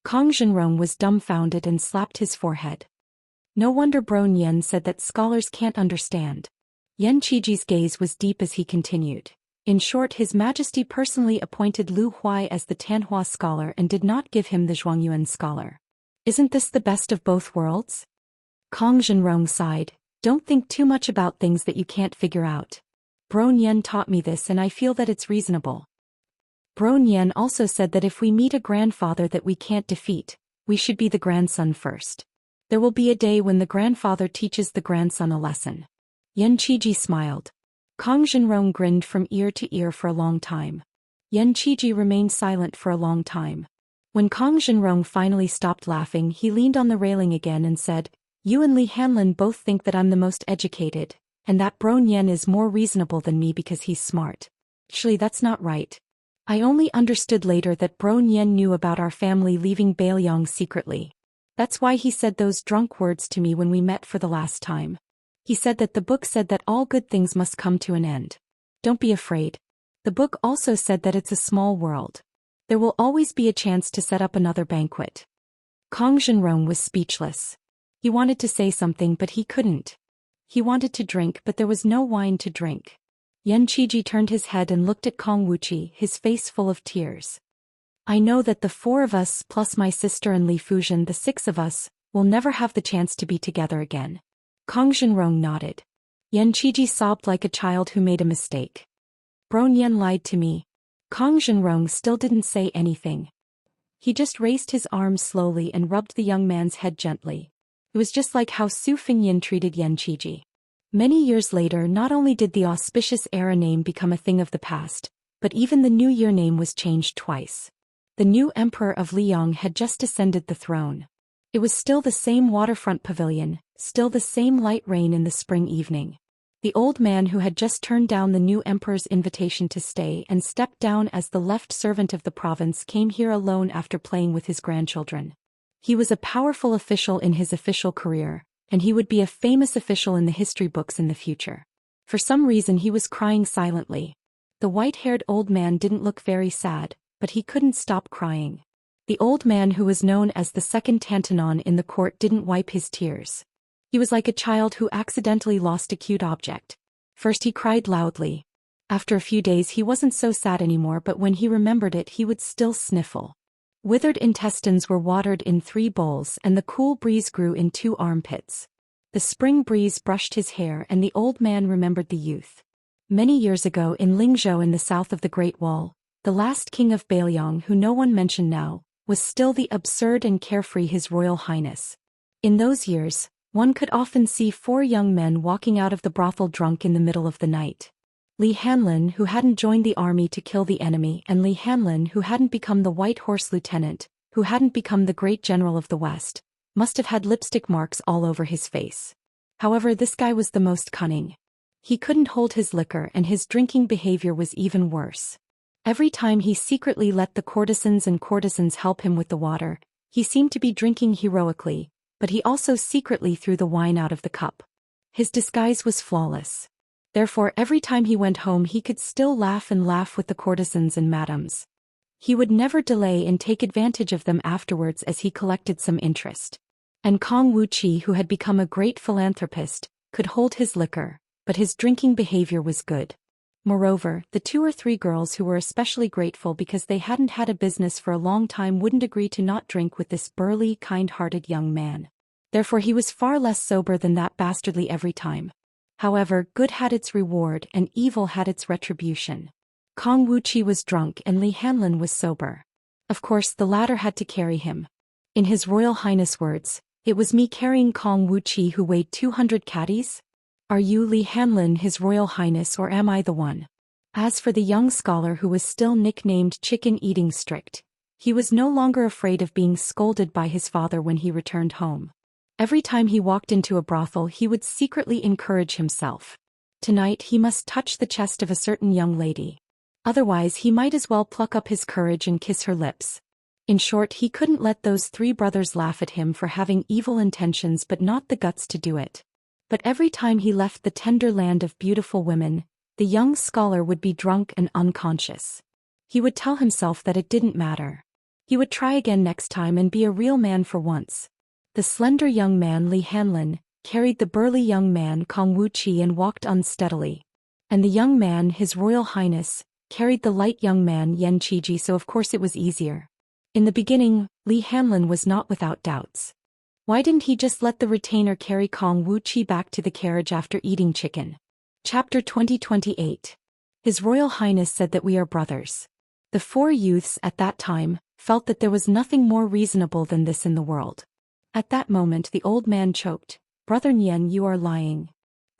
Kong Zhenrong was dumbfounded and slapped his forehead. No wonder Bron Yen said that scholars can't understand. Yan Qiji's gaze was deep as he continued. In short, His Majesty personally appointed Lu Huai as the Tanhua scholar and did not give him the Zhuangyuan scholar. Isn't this the best of both worlds? Kong Zhenrong sighed. Don't think too much about things that you can't figure out. Bron Yen taught me this and I feel that it's reasonable. Bron Yen also said that if we meet a grandfather that we can't defeat, we should be the grandson first. There will be a day when the grandfather teaches the grandson a lesson. Yan Qiji smiled. Kong Zhenrong grinned from ear to ear for a long time. Yan Qiji remained silent for a long time. When Kong Zhenrong finally stopped laughing, he leaned on the railing again and said, "You and Li Hanlin both think that I'm the most educated, and that Bro Nian is more reasonable than me because he's smart. Actually, that's not right. I only understood later that Bro Nian knew about our family leaving Bailiang secretly. That's why he said those drunk words to me when we met for the last time. He said that the book said that all good things must come to an end. Don't be afraid. The book also said that it's a small world. There will always be a chance to set up another banquet." Kong Zhenrong was speechless. He wanted to say something but he couldn't. He wanted to drink but there was no wine to drink. Yan Qiji turned his head and looked at Kong Wuqi, his face full of tears. "I know that the 4 of us plus my sister and Li Fuzhen, the 6 of us, will never have the chance to be together again." Kong Zhenrong nodded. Yan Qiji sobbed like a child who made a mistake. "Bro Nian lied to me." Kong Zhenrong still didn't say anything. He just raised his arms slowly and rubbed the young man's head gently. It was just like how Su Fingyin treated Yan Qiji. Many years later, not only did the auspicious era name become a thing of the past, but even the New Year name was changed twice. The new emperor of Liang had just ascended the throne. It was still the same waterfront pavilion, still the same light rain in the spring evening. The old man who had just turned down the new emperor's invitation to stay and stepped down as the left servant of the province came here alone after playing with his grandchildren. He was a powerful official in his official career, and he would be a famous official in the history books in the future. For some reason he was crying silently. The white-haired old man didn't look very sad, but he couldn't stop crying. The old man who was known as the second Tantanon in the court didn't wipe his tears. He was like a child who accidentally lost a cute object. First he cried loudly. After a few days he wasn't so sad anymore, but when he remembered it he would still sniffle. Withered intestines were watered in 3 bowls and the cool breeze grew in 2 armpits. The spring breeze brushed his hair and the old man remembered the youth. Many years ago in Lingzhou in the south of the Great Wall, the last king of Bailiang who no one mentioned now, was still the absurd and carefree His Royal Highness. In those years, one could often see 4 young men walking out of the brothel drunk in the middle of the night. Li Hanlin, who hadn't joined the army to kill the enemy, and Li Hanlin, who hadn't become the White Horse Lieutenant, who hadn't become the great general of the West, must have had lipstick marks all over his face. However, this guy was the most cunning. He couldn't hold his liquor and his drinking behavior was even worse. Every time he secretly let the courtesans and courtesans help him with the water, he seemed to be drinking heroically, but he also secretly threw the wine out of the cup. His disguise was flawless. Therefore, every time he went home he could still laugh and laugh with the courtesans and madams. He would never delay and take advantage of them afterwards as he collected some interest. And Kong Wuqi, who had become a great philanthropist, could hold his liquor, but his drinking behavior was good. Moreover, the 2 or 3 girls who were especially grateful because they hadn't had a business for a long time wouldn't agree to not drink with this burly, kind-hearted young man. Therefore he was far less sober than that bastardly every time. However, good had its reward and evil had its retribution. Kong Wuqi was drunk and Li Hanlin was sober. Of course, the latter had to carry him. In His Royal Highness words, "It was me carrying Kong Wuqi who weighed 200 catties? Are you Li Hanlin, His Royal Highness, or am I the one?" As for the young scholar who was still nicknamed Chicken Eating Strict, he was no longer afraid of being scolded by his father when he returned home. Every time he walked into a brothel he would secretly encourage himself. Tonight he must touch the chest of a certain young lady. Otherwise he might as well pluck up his courage and kiss her lips. In short, he couldn't let those 3 brothers laugh at him for having evil intentions but not the guts to do it. But every time he left the tender land of beautiful women, the young scholar would be drunk and unconscious. He would tell himself that it didn't matter. He would try again next time and be a real man for once. The slender young man Li Hanlin carried the burly young man Kong Wuqi and walked unsteadily. And the young man, His Royal Highness, carried the light young man Yan Qiji, so of course it was easier. In the beginning, Li Hanlin was not without doubts. Why didn't he just let the retainer carry Kong Wuqi back to the carriage after eating chicken? Chapter 2028. His Royal Highness said that we are brothers. The 4 youths at that time felt that there was nothing more reasonable than this in the world. At that moment the old man choked. "Brother Nian, you are lying."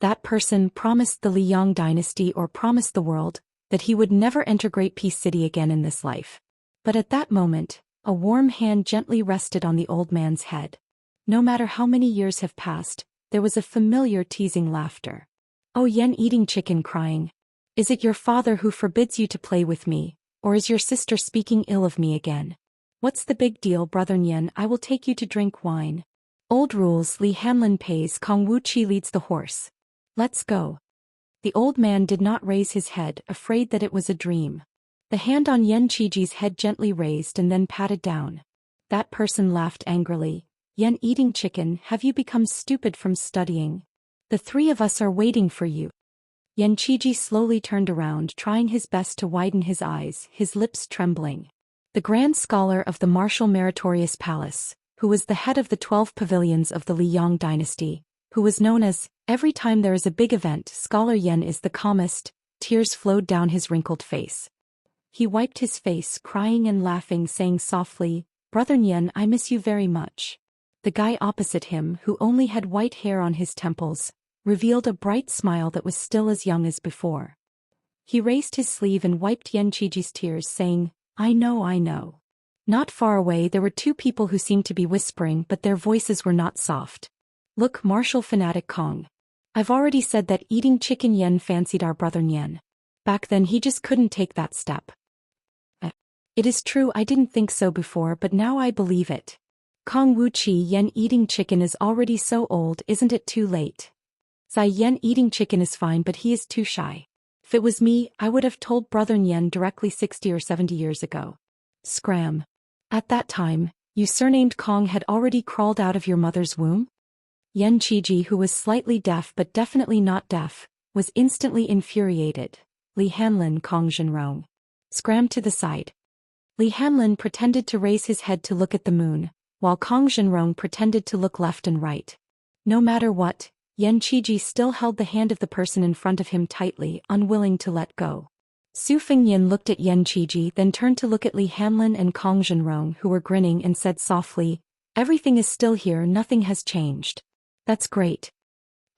That person promised the Liang dynasty or promised the world that he would never enter Great Peace City again in this life. But at that moment, a warm hand gently rested on the old man's head. No matter how many years have passed, there was a familiar teasing laughter. Oh, Yen eating chicken crying. Is it your father who forbids you to play with me, or is your sister speaking ill of me again? What's the big deal, brother Yen? I will take you to drink wine. Old rules. Li Hanlin pays, Kong Wuqi leads the horse. Let's go. The old man did not raise his head, afraid that it was a dream. The hand on Yen Qiji's head gently raised and then patted down. That person laughed angrily. Yen eating chicken, have you become stupid from studying? The three of us are waiting for you. Yen Qiji slowly turned around, trying his best to widen his eyes, his lips trembling. The grand scholar of the martial meritorious palace, who was the head of the 12 pavilions of the Liang dynasty, who was known as, every time there is a big event, Scholar Yen is the calmest, tears flowed down his wrinkled face. He wiped his face, crying and laughing, saying softly, Brother Yen, I miss you very much. The guy opposite him, who only had white hair on his temples, revealed a bright smile that was still as young as before. He raised his sleeve and wiped Yen Qiji's tears, saying, I know, I know. Not far away there were two people who seemed to be whispering, but their voices were not soft. Look, martial fanatic Kong. I've already said that eating chicken Yen fancied our brother Yen. Back then he just couldn't take that step. It is true, I didn't think so before, but now I believe it. Kong Wuqi, Yen eating chicken is already so old, isn't it too late? Zai Yen eating chicken is fine, but he is too shy. If it was me, I would have told brother Yen directly 60 or 70 years ago. Scram. At that time, you surnamed Kong had already crawled out of your mother's womb? Yen Qiji, who was slightly deaf but definitely not deaf, was instantly infuriated. Li Hanlin, Kong Zhenrong. Scram to the side. Li Hanlin pretended to raise his head to look at the moon, while Kong Zhenrong pretended to look left and right. No matter what, Yen Qiji still held the hand of the person in front of him tightly, unwilling to let go. Su Fengyin looked at Yen Qiji, then turned to look at Li Hanlin and Kong Zhenrong, who were grinning, and said softly, Everything is still here, nothing has changed. That's great.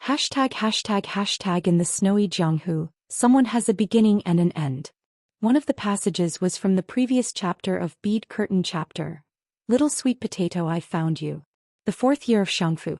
#### in the snowy Jianghu, someone has a beginning and an end. One of the passages was from the previous chapter of Bead Curtain chapter. Little sweet potato, I found you. The 4th year of Xiangfu.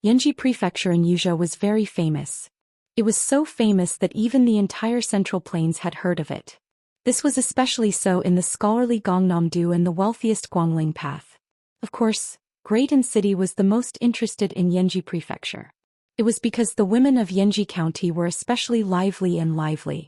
Yanji Prefecture in Yuzhou was very famous. It was so famous that even the entire Central Plains had heard of it. This was especially so in the scholarly Gangnam-do and the wealthiest Guangling Path. Of course, Great and City was the most interested in Yanji Prefecture. It was because the women of Yanji County were especially lively and lively.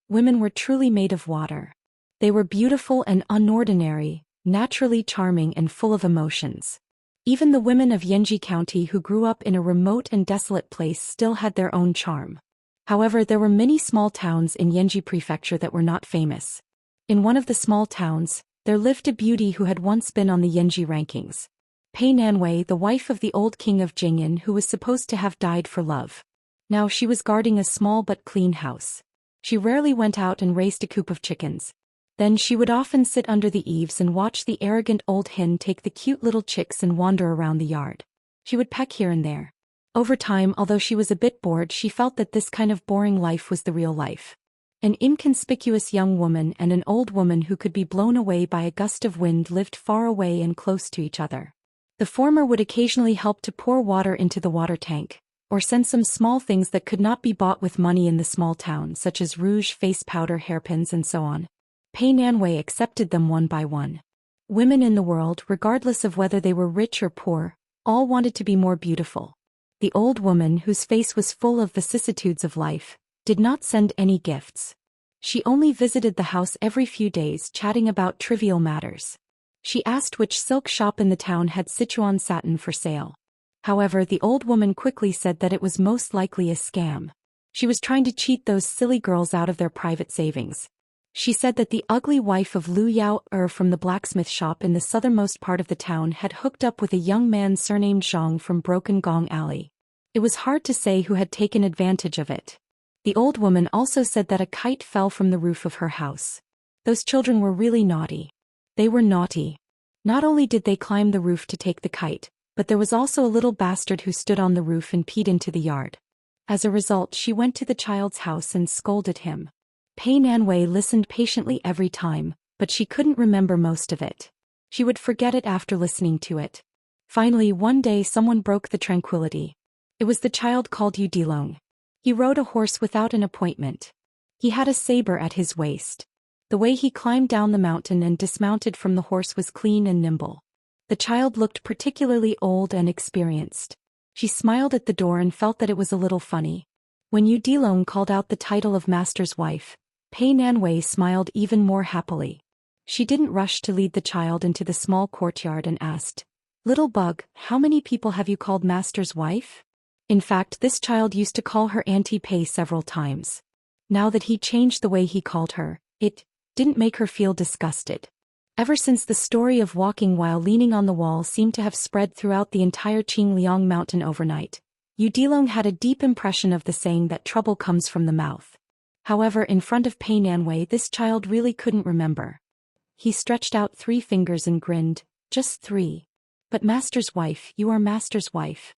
Women were truly made of water. They were beautiful and unordinary, naturally charming and full of emotions. Even the women of Yanji County who grew up in a remote and desolate place still had their own charm. However, there were many small towns in Yanji Prefecture that were not famous. In one of the small towns, there lived a beauty who had once been on the Yanji rankings. Pei Nanwei, the wife of the old king of Jing'an, who was supposed to have died for love. Now she was guarding a small but clean house. She rarely went out and raised a coop of chickens. Then she would often sit under the eaves and watch the arrogant old hen take the cute little chicks and wander around the yard. She would peck here and there. Over time, although she was a bit bored, she felt that this kind of boring life was the real life. An inconspicuous young woman and an old woman who could be blown away by a gust of wind lived far away and close to each other. The former would occasionally help to pour water into the water tank, or send some small things that could not be bought with money in the small town, such as rouge, face powder, hairpins, and so on. Pei Nanwei accepted them one by one. Women in the world, regardless of whether they were rich or poor, all wanted to be more beautiful. The old woman, whose face was full of vicissitudes of life, did not send any gifts. She only visited the house every few days, chatting about trivial matters. She asked which silk shop in the town had Sichuan satin for sale. However, the old woman quickly said that it was most likely a scam. She was trying to cheat those silly girls out of their private savings. She said that the ugly wife of Lu Yao from the blacksmith shop in the southernmost part of the town had hooked up with a young man surnamed Zhang from Broken Gong Alley. It was hard to say who had taken advantage of it. The old woman also said that a kite fell from the roof of her house. Those children were really naughty. They were naughty. Not only did they climb the roof to take the kite, but there was also a little bastard who stood on the roof and peed into the yard. As a result, she went to the child's house and scolded him. Pei Nanwei listened patiently every time, but she couldn't remember most of it. She would forget it after listening to it. Finally, one day someone broke the tranquility. It was the child called Yu Dilong. He rode a horse without an appointment. He had a saber at his waist. The way he climbed down the mountain and dismounted from the horse was clean and nimble. The child looked particularly old and experienced. She smiled at the door and felt that it was a little funny. When Yu Dilong called out the title of master's wife, Pei Nanwei smiled even more happily. She didn't rush to lead the child into the small courtyard and asked, "Little bug, how many people have you called master's wife?" In fact, this child used to call her Auntie Pei several times. Now that he changed the way he called her, it didn't make her feel disgusted. Ever since the story of walking while leaning on the wall seemed to have spread throughout the entire Qingliang mountain overnight, Yu Dilong had a deep impression of the saying that trouble comes from the mouth. However, in front of Pei Nanwei, this child really couldn't remember. He stretched out 3 fingers and grinned, "Just 3. But master's wife, you are master's wife."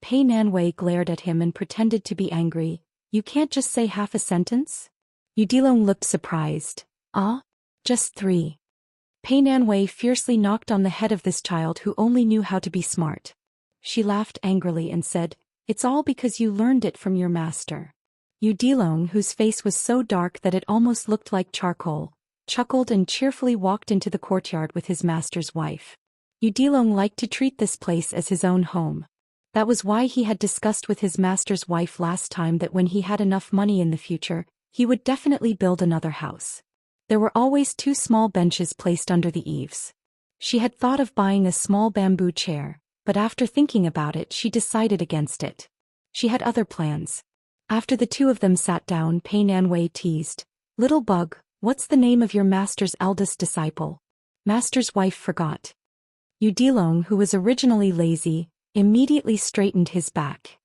Pei Nanwei glared at him and pretended to be angry. "You can't just say half a sentence?" Yu Dilong looked surprised. "Ah? Just 3. Pei Nanwei fiercely knocked on the head of this child who only knew how to be smart. She laughed angrily and said, "It's all because you learned it from your master." Yu Dilong, whose face was so dark that it almost looked like charcoal, chuckled and cheerfully walked into the courtyard with his master's wife. Yu Dilong liked to treat this place as his own home. That was why he had discussed with his master's wife last time that when he had enough money in the future, he would definitely build another house. There were always 2 small benches placed under the eaves. She had thought of buying a small bamboo chair, but after thinking about it she decided against it. She had other plans. After the 2 of them sat down, Pei Nanwei teased, "Little bug, what's the name of your master's eldest disciple?" Master's wife forgot. Yu Dilong, who was originally lazy, immediately straightened his back.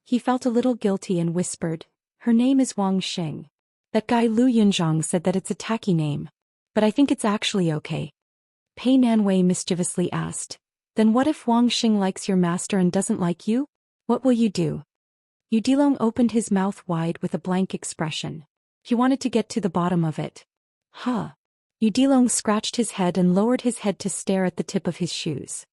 He felt a little guilty and whispered, "Her name is Wang Xing. That guy Lu Yunzhang said that it's a tacky name. But I think it's actually okay." Pei Nanwei mischievously asked, "Then what if Wang Xing likes your master and doesn't like you? What will you do?" Yu Dilong opened his mouth wide with a blank expression. He wanted to get to the bottom of it. "Huh." Yu Dilong scratched his head and lowered his head to stare at the tip of his shoes.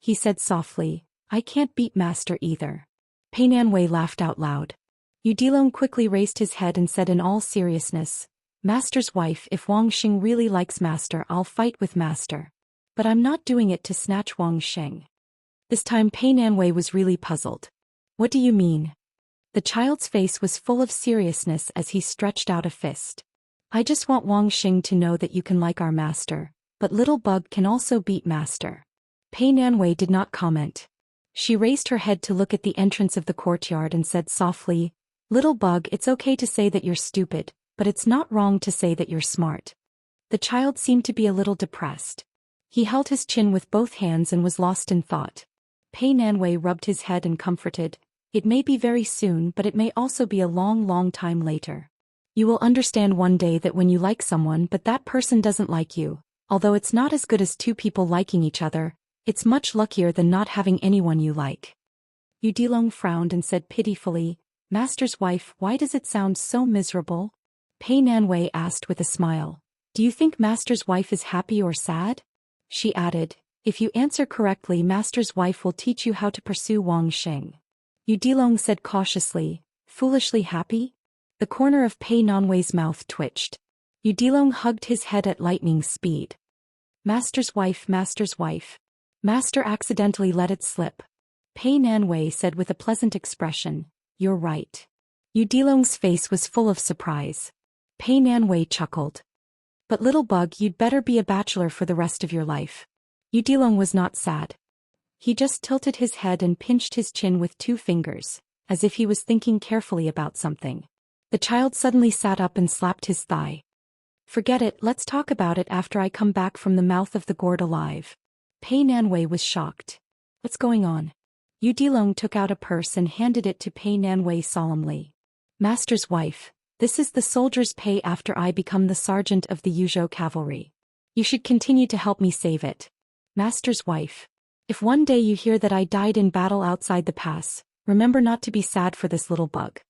He said softly, "I can't beat master either." Pei Nanwei laughed out loud. Yu Dilong quickly raised his head and said in all seriousness, "Master's wife, if Wang Xing really likes master, I'll fight with master. But I'm not doing it to snatch Wang Xing." This time Pei Nanwei was really puzzled. "What do you mean?" The child's face was full of seriousness as he stretched out a fist. "I just want Wang Xing to know that you can like our master, but little bug can also beat master." Pei Nanwei did not comment. She raised her head to look at the entrance of the courtyard and said softly, "Little bug, it's okay to say that you're stupid, but it's not wrong to say that you're smart." The child seemed to be a little depressed. He held his chin with both hands and was lost in thought. Pei Nanwei rubbed his head and comforted, "It may be very soon, but it may also be a long, long time later. You will understand one day that when you like someone but that person doesn't like you, although it's not as good as 2 people liking each other, it's much luckier than not having anyone you like." Yu Dilong frowned and said pitifully, "Master's wife, why does it sound so miserable?" Pei Nanwei asked with a smile, "Do you think master's wife is happy or sad?" She added, "If you answer correctly, master's wife will teach you how to pursue Wang Xing." Yu Dilong said cautiously, "Foolishly happy?" The corner of Pei Nanwei's mouth twitched. Yu Dilong hugged his head at lightning speed. "Master's wife, master's wife." Master accidentally let it slip. Pei Nanwei said with a pleasant expression, "You're right." Yu Dilong's face was full of surprise. Pei Nanwei chuckled. "But little bug, you'd better be a bachelor for the rest of your life." Yu Dilong was not sad. He just tilted his head and pinched his chin with 2 fingers, as if he was thinking carefully about something. The child suddenly sat up and slapped his thigh. "Forget it, let's talk about it after I come back from the mouth of the gourd alive." Pei Nanwei was shocked. "What's going on?" Yu Dilong took out a purse and handed it to Pei Nanwei solemnly. "Master's wife, this is the soldier's pay after I become the sergeant of the Yuzhou cavalry. You should continue to help me save it. Master's wife, if one day you hear that I died in battle outside the pass, Remember not to be sad for this little bug.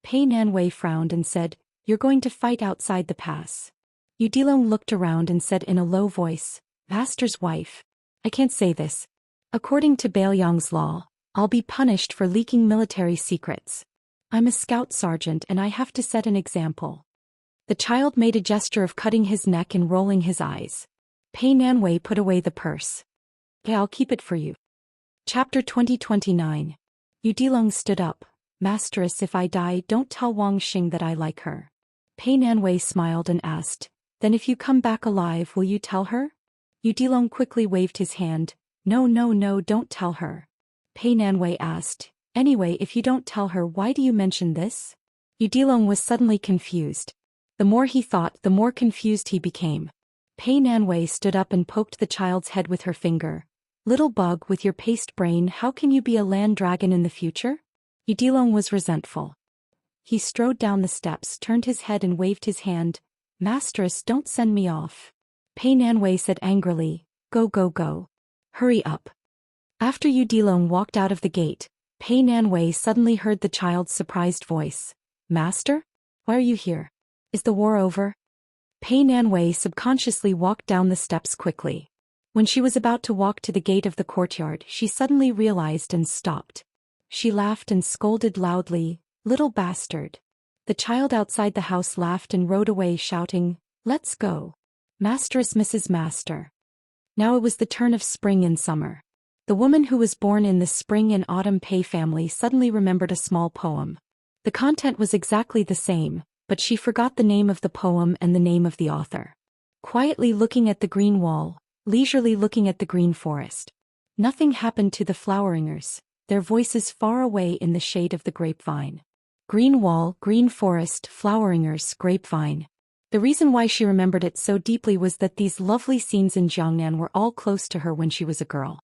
Pei Nanwei frowned and said, "You're going to fight outside the pass." Yu Dilong looked around and said in a low voice, "Master's wife. I can't say this. According to Bailiang's law, I'll be punished for leaking military secrets. I'm a scout sergeant and I have to set an example." The child made a gesture of cutting his neck and rolling his eyes. Pei Nanwei put away the purse. "Yeah, I'll keep it for you." Chapter 2029. Yu Dilong stood up. "Masteress, if I die, don't tell Wang Xing that I like her." Pei Nanwei smiled and asked, "Then if you come back alive, will you tell her?" Yu Dilong quickly waved his hand. No, don't tell her." Pei Nanwei asked, "Anyway, if you don't tell her, why do you mention this?" Yu Dilong was suddenly confused. The more he thought, the more confused he became. Pei Nanwei stood up and poked the child's head with her finger. "Little bug with your paste brain, how can you be a land dragon in the future?" Yu Dilong was resentful. He strode down the steps, turned his head and waved his hand. "Masteress, don't send me off." Pei Nanwei said angrily, Go. Hurry up." After Yu Dilong walked out of the gate, Pei Nanwei suddenly heard the child's surprised voice. "Master? Why are you here? Is the war over?" Pei Nanwei subconsciously walked down the steps quickly. When she was about to walk to the gate of the courtyard, she suddenly realized and stopped. She laughed and scolded loudly, "Little bastard." The child outside the house laughed and rode away shouting, "Let's go. Masteress Mrs. Master." Now it was the turn of spring and summer. The woman who was born in the spring and autumn Pei family suddenly remembered a small poem. The content was exactly the same, but she forgot the name of the poem and the name of the author. Quietly looking at the green wall, leisurely looking at the green forest. Nothing happened to the floweringers, their voices far away in the shade of the grapevine. Green wall, green forest, floweringers, grapevine. The reason why she remembered it so deeply was that these lovely scenes in Jiangnan were all close to her when she was a girl.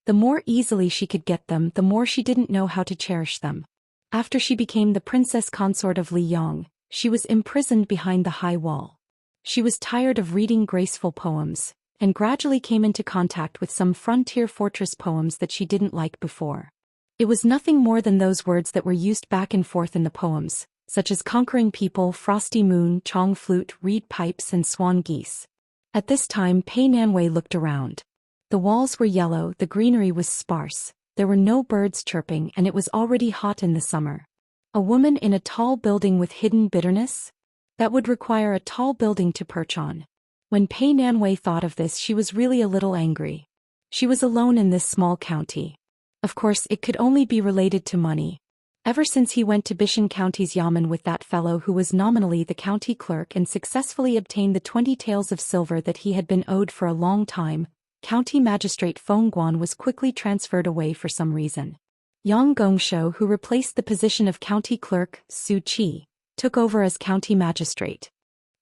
The more easily she could get them, the more she didn't know how to cherish them. After she became the princess consort of Liyang, she was imprisoned behind the high wall. She was tired of reading graceful poems, and gradually came into contact with some frontier fortress poems that she didn't like before. It was nothing more than those words that were used back and forth in the poems, such as conquering people, frosty moon, chong flute, reed pipes and swan geese. At this time Pei Nanwei looked around. The walls were yellow, the greenery was sparse, there were no birds chirping and it was already hot in the summer. A woman in a tall building with hidden bitterness? That would require a tall building to perch on. When Pei Nanwei thought of this, she was really a little angry. She was alone in this small county. Of course, it could only be related to money. Ever since he went to Bishan County's Yamen with that fellow who was nominally the county clerk and successfully obtained the 20 taels of silver that he had been owed for a long time, County Magistrate Feng Guan was quickly transferred away for some reason. Yang Gongshou, who replaced the position of county clerk, Su Qi, took over as county magistrate.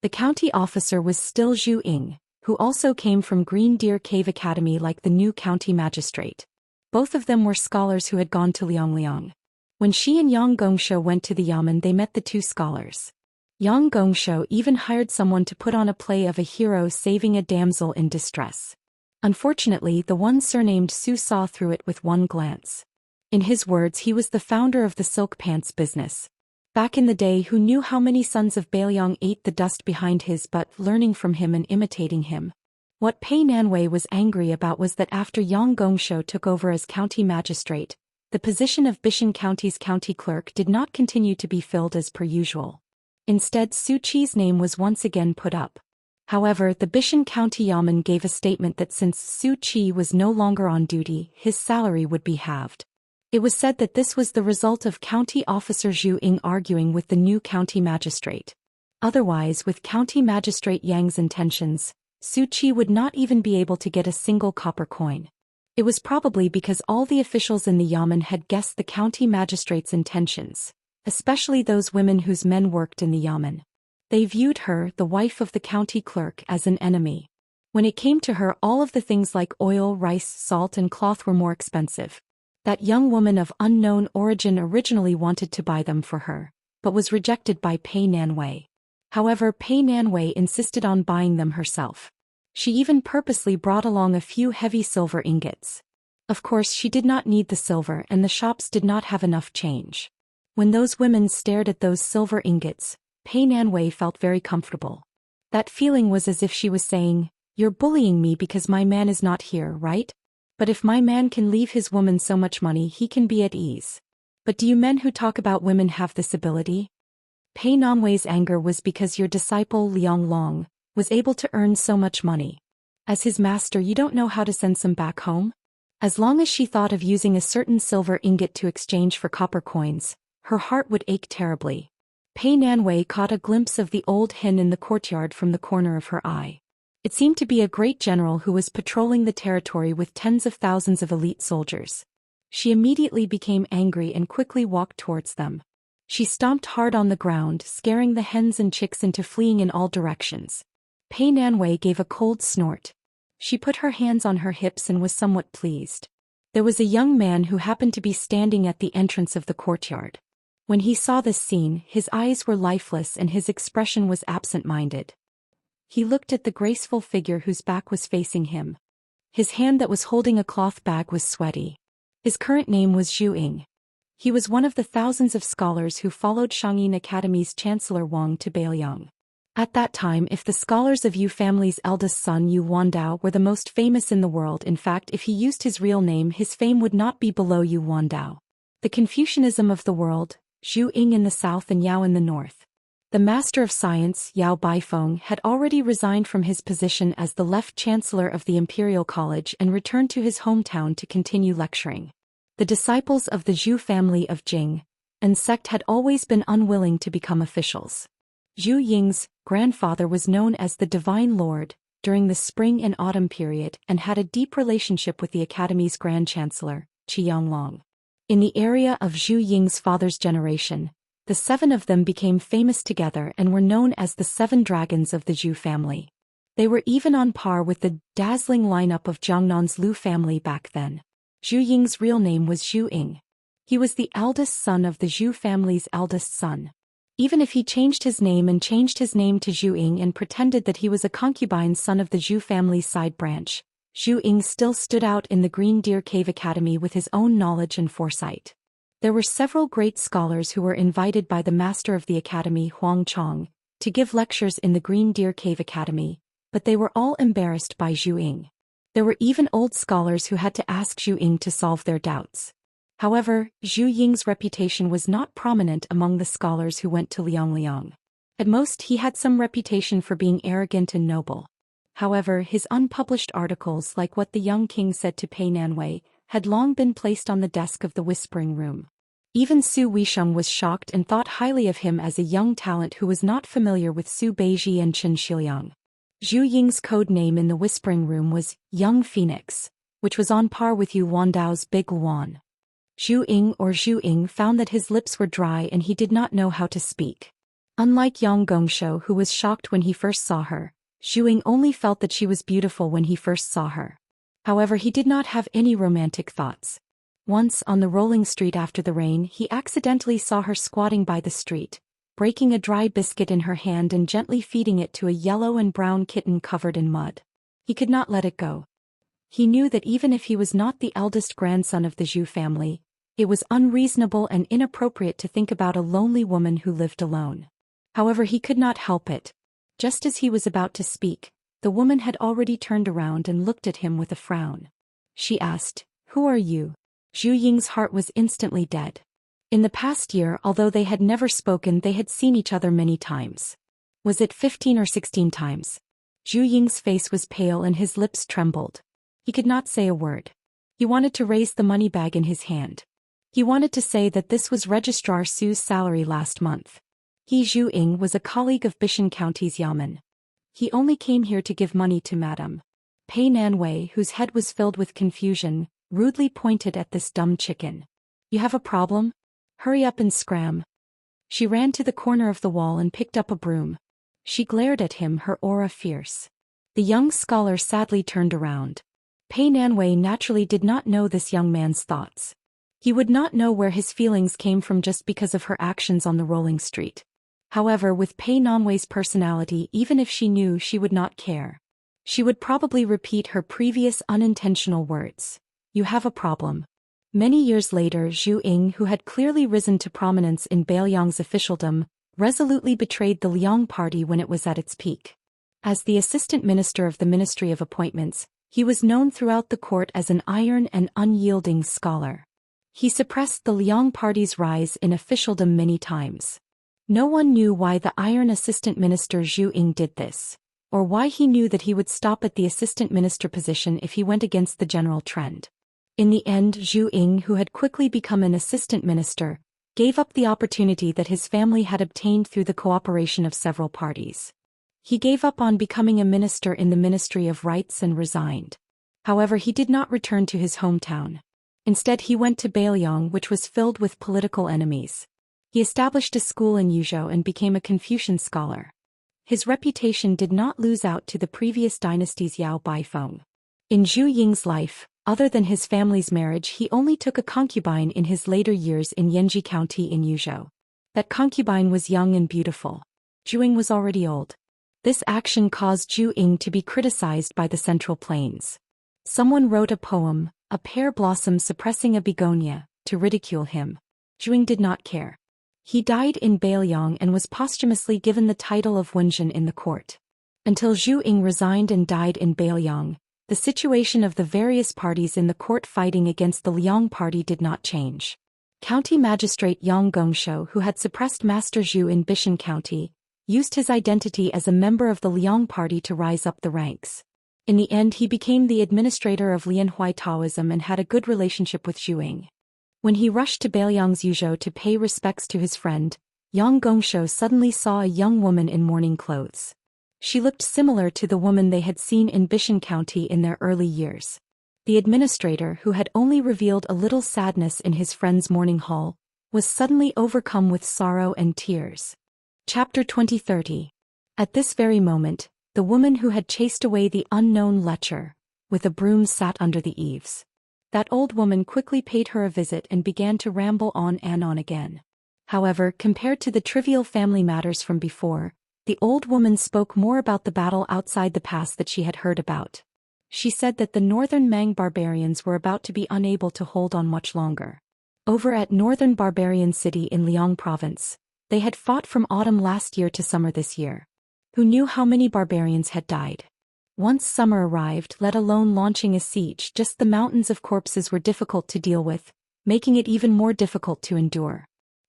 The county officer was still Zhu Ying, who also came from Green Deer Cave Academy like the new county magistrate. Both of them were scholars who had gone to Liangliang. When she and Yang Gongshou went to the Yamen, they met the two scholars. Yang Gongshou even hired someone to put on a play of a hero saving a damsel in distress. Unfortunately, the one surnamed Su saw through it with one glance. In his words, he was the founder of the silk pants business. Back in the day, who knew how many sons of Bailiang ate the dust behind his butt, learning from him and imitating him? What Pei Nanwei was angry about was that after Yang Gongshou took over as county magistrate, the position of Bishan County's county clerk did not continue to be filled as per usual. Instead, Su Qi's name was once again put up. However, the Bishan County Yamen gave a statement that since Su Qi was no longer on duty, his salary would be halved. It was said that this was the result of county officer Zhu Ying arguing with the new county magistrate. Otherwise, with county magistrate Yang's intentions, Su Qi would not even be able to get a single copper coin. It was probably because all the officials in the Yamen had guessed the county magistrate's intentions, especially those women whose men worked in the Yamen. They viewed her, the wife of the county clerk, as an enemy. When it came to her, all of the things like oil, rice, salt and cloth were more expensive. That young woman of unknown origin originally wanted to buy them for her, but was rejected by Pei Nanwei. However, Pei Nanwei insisted on buying them herself. She even purposely brought along a few heavy silver ingots. Of course she did not need the silver and the shops did not have enough change. When those women stared at those silver ingots, Pei Nanwei felt very comfortable. That feeling was as if she was saying, "You're bullying me because my man is not here, right? But if my man can leave his woman so much money he can be at ease. But do you men who talk about women have this ability?" Pei Nanwei's anger was because your disciple Liang Long was able to earn so much money. As his master you don't know how to send some back home? As long as she thought of using a certain silver ingot to exchange for copper coins, her heart would ache terribly. Pei Nanwei caught a glimpse of the old hen in the courtyard from the corner of her eye. It seemed to be a great general who was patrolling the territory with tens of thousands of elite soldiers. She immediately became angry and quickly walked towards them. She stomped hard on the ground, scaring the hens and chicks into fleeing in all directions. Pei Nanwei gave a cold snort. She put her hands on her hips and was somewhat pleased. There was a young man who happened to be standing at the entrance of the courtyard. When he saw this scene, his eyes were lifeless and his expression was absent-minded. He looked at the graceful figure whose back was facing him. His hand that was holding a cloth bag was sweaty. His current name was Zhu Ying. He was one of the thousands of scholars who followed Shangyin Academy's Chancellor Wang to Beiliang. At that time, if the scholars of Yu family's eldest son Yu Wandao were the most famous in the world, in fact if he used his real name his fame would not be below Yu Wandao. The Confucianism of the world, Zhu Ying in the south and Yao in the north. The Master of Science, Yao Baifeng, had already resigned from his position as the left chancellor of the Imperial College and returned to his hometown to continue lecturing. The disciples of the Zhu family of Jing and sect had always been unwilling to become officials. Zhu Ying's grandfather was known as the Divine Lord during the spring and autumn period and had a deep relationship with the Academy's Grand Chancellor, Qianglong. In the area of Zhu Ying's father's generation, the seven of them became famous together and were known as the Seven Dragons of the Zhu family. They were even on par with the dazzling lineup of Jiangnan's Lu family back then. Zhu Ying's real name was Zhu Ying. He was the eldest son of the Zhu family's eldest son. Even if he changed his name to Zhu Ying and pretended that he was a concubine's son of the Zhu family's side branch, Zhu Ying still stood out in the Green Deer Cave Academy with his own knowledge and foresight. There were several great scholars who were invited by the master of the academy Huang Chong to give lectures in the Green Deer Cave Academy, but they were all embarrassed by Zhu Ying. There were even old scholars who had to ask Zhu Ying to solve their doubts. However, Zhu Ying's reputation was not prominent among the scholars who went to Liang. At most he had some reputation for being arrogant and noble. However, his unpublished articles like what the young king said to Pei Nanwei had long been placed on the desk of the Whispering Room. Even Su Weisheng was shocked and thought highly of him as a young talent who was not familiar with Su Beiji and Chen Shiliang. Zhu Ying's code name in the Whispering Room was Young Phoenix, which was on par with Yu Wandao's Big Luan. Zhu Ying found that his lips were dry and he did not know how to speak. Unlike Yang Gongshou, who was shocked when he first saw her, Zhu Ying only felt that she was beautiful when he first saw her. However, he did not have any romantic thoughts. Once, on the rolling street after the rain, he accidentally saw her squatting by the street, breaking a dry biscuit in her hand and gently feeding it to a yellow and brown kitten covered in mud. He could not let it go. He knew that even if he was not the eldest grandson of the Zhu family, it was unreasonable and inappropriate to think about a lonely woman who lived alone. However, he could not help it. Just as he was about to speak, the woman had already turned around and looked at him with a frown. She asked, "Who are you?" Zhu Ying's heart was instantly dead. In the past year, although they had never spoken, they had seen each other many times. Was it 15 or 16 times? Zhu Ying's face was pale and his lips trembled. He could not say a word. He wanted to raise the money bag in his hand. He wanted to say that this was Registrar Su's salary last month. He, Zhu Ying, was a colleague of Bishan County's Yamen. He only came here to give money to Madame Pei Nanwei, whose head was filled with confusion, rudely pointed at this dumb chicken. "You have a problem? Hurry up and scram." She ran to the corner of the wall and picked up a broom. She glared at him, her aura fierce. The young scholar sadly turned around. Pei Nanwei naturally did not know this young man's thoughts. He would not know where his feelings came from just because of her actions on the rolling street. However, with Pei Nanwei's personality, even if she knew, she would not care. She would probably repeat her previous unintentional words. You have a problem. Many years later, Zhu Ying, who had clearly risen to prominence in Bailiang's officialdom, resolutely betrayed the Liang party when it was at its peak. As the assistant minister of the Ministry of Appointments, he was known throughout the court as an iron and unyielding scholar. He suppressed the Liang party's rise in officialdom many times. No one knew why the iron assistant minister Zhu Ying did this, or why he knew that he would stop at the assistant minister position if he went against the general trend. In the end, Zhu Ying, who had quickly become an assistant minister, gave up the opportunity that his family had obtained through the cooperation of several parties. He gave up on becoming a minister in the Ministry of Rights and resigned. However, he did not return to his hometown. Instead, he went to Bailiang, which was filled with political enemies. He established a school in Yuzhou and became a Confucian scholar. His reputation did not lose out to the previous dynasty's Yao Baifeng. In Zhu Ying's life, other than his family's marriage, he only took a concubine in his later years in Yanji County in Yuzhou. That concubine was young and beautiful. Zhu Ying was already old. This action caused Zhu Ying to be criticized by the Central Plains. Someone wrote a poem, A Pear Blossom Suppressing a Begonia, to ridicule him. Zhu Ying did not care. He died in Bailiang and was posthumously given the title of Wenjin in the court. Until Zhu Ying resigned and died in Bailiang, the situation of the various parties in the court fighting against the Liang party did not change. County Magistrate Yang Gongshou, who had suppressed Master Zhu in Bishan County, used his identity as a member of the Liang party to rise up the ranks. In the end, he became the administrator of Lianhui Taoism and had a good relationship with Zhu Ying. When he rushed to Bailiang's Yuzhou to pay respects to his friend, Yang Gongshou suddenly saw a young woman in mourning clothes. She looked similar to the woman they had seen in Bishan County in their early years. The administrator, who had only revealed a little sadness in his friend's mourning hall, was suddenly overcome with sorrow and tears. Chapter 2030. At this very moment, the woman who had chased away the unknown lecher, with a broom sat under the eaves. That old woman quickly paid her a visit and began to ramble on and on again. However, compared to the trivial family matters from before, the old woman spoke more about the battle outside the pass that she had heard about. She said that the northern Mang barbarians were about to be unable to hold on much longer. Over at northern barbarian city in Liang province, they had fought from autumn last year to summer this year. Who knew how many barbarians had died? Once summer arrived, let alone launching a siege, just the mountains of corpses were difficult to deal with, making it even more difficult to endure.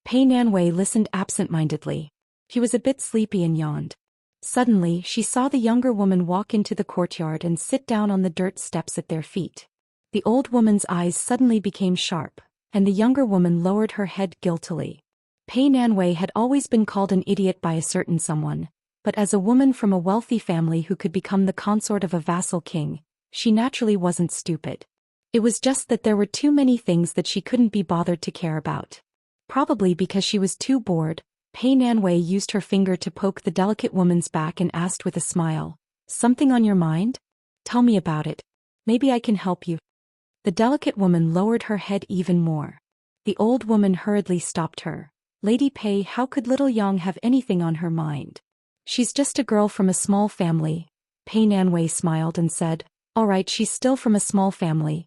Pei Nanwei listened absent-mindedly. He was a bit sleepy and yawned. Suddenly, she saw the younger woman walk into the courtyard and sit down on the dirt steps at their feet. The old woman's eyes suddenly became sharp, and the younger woman lowered her head guiltily. Pei Nanwei had always been called an idiot by a certain someone, but as a woman from a wealthy family who could become the consort of a vassal king, she naturally wasn't stupid. It was just that there were too many things that she couldn't be bothered to care about. Probably because she was too bored, Pei Nanwei used her finger to poke the delicate woman's back and asked with a smile, "Something on your mind? Tell me about it. Maybe I can help you." The delicate woman lowered her head even more. The old woman hurriedly stopped her. "Lady Pei, how could little Yang have anything on her mind? She's just a girl from a small family." Pei Nanwei smiled and said, "All right, she's still from a small family.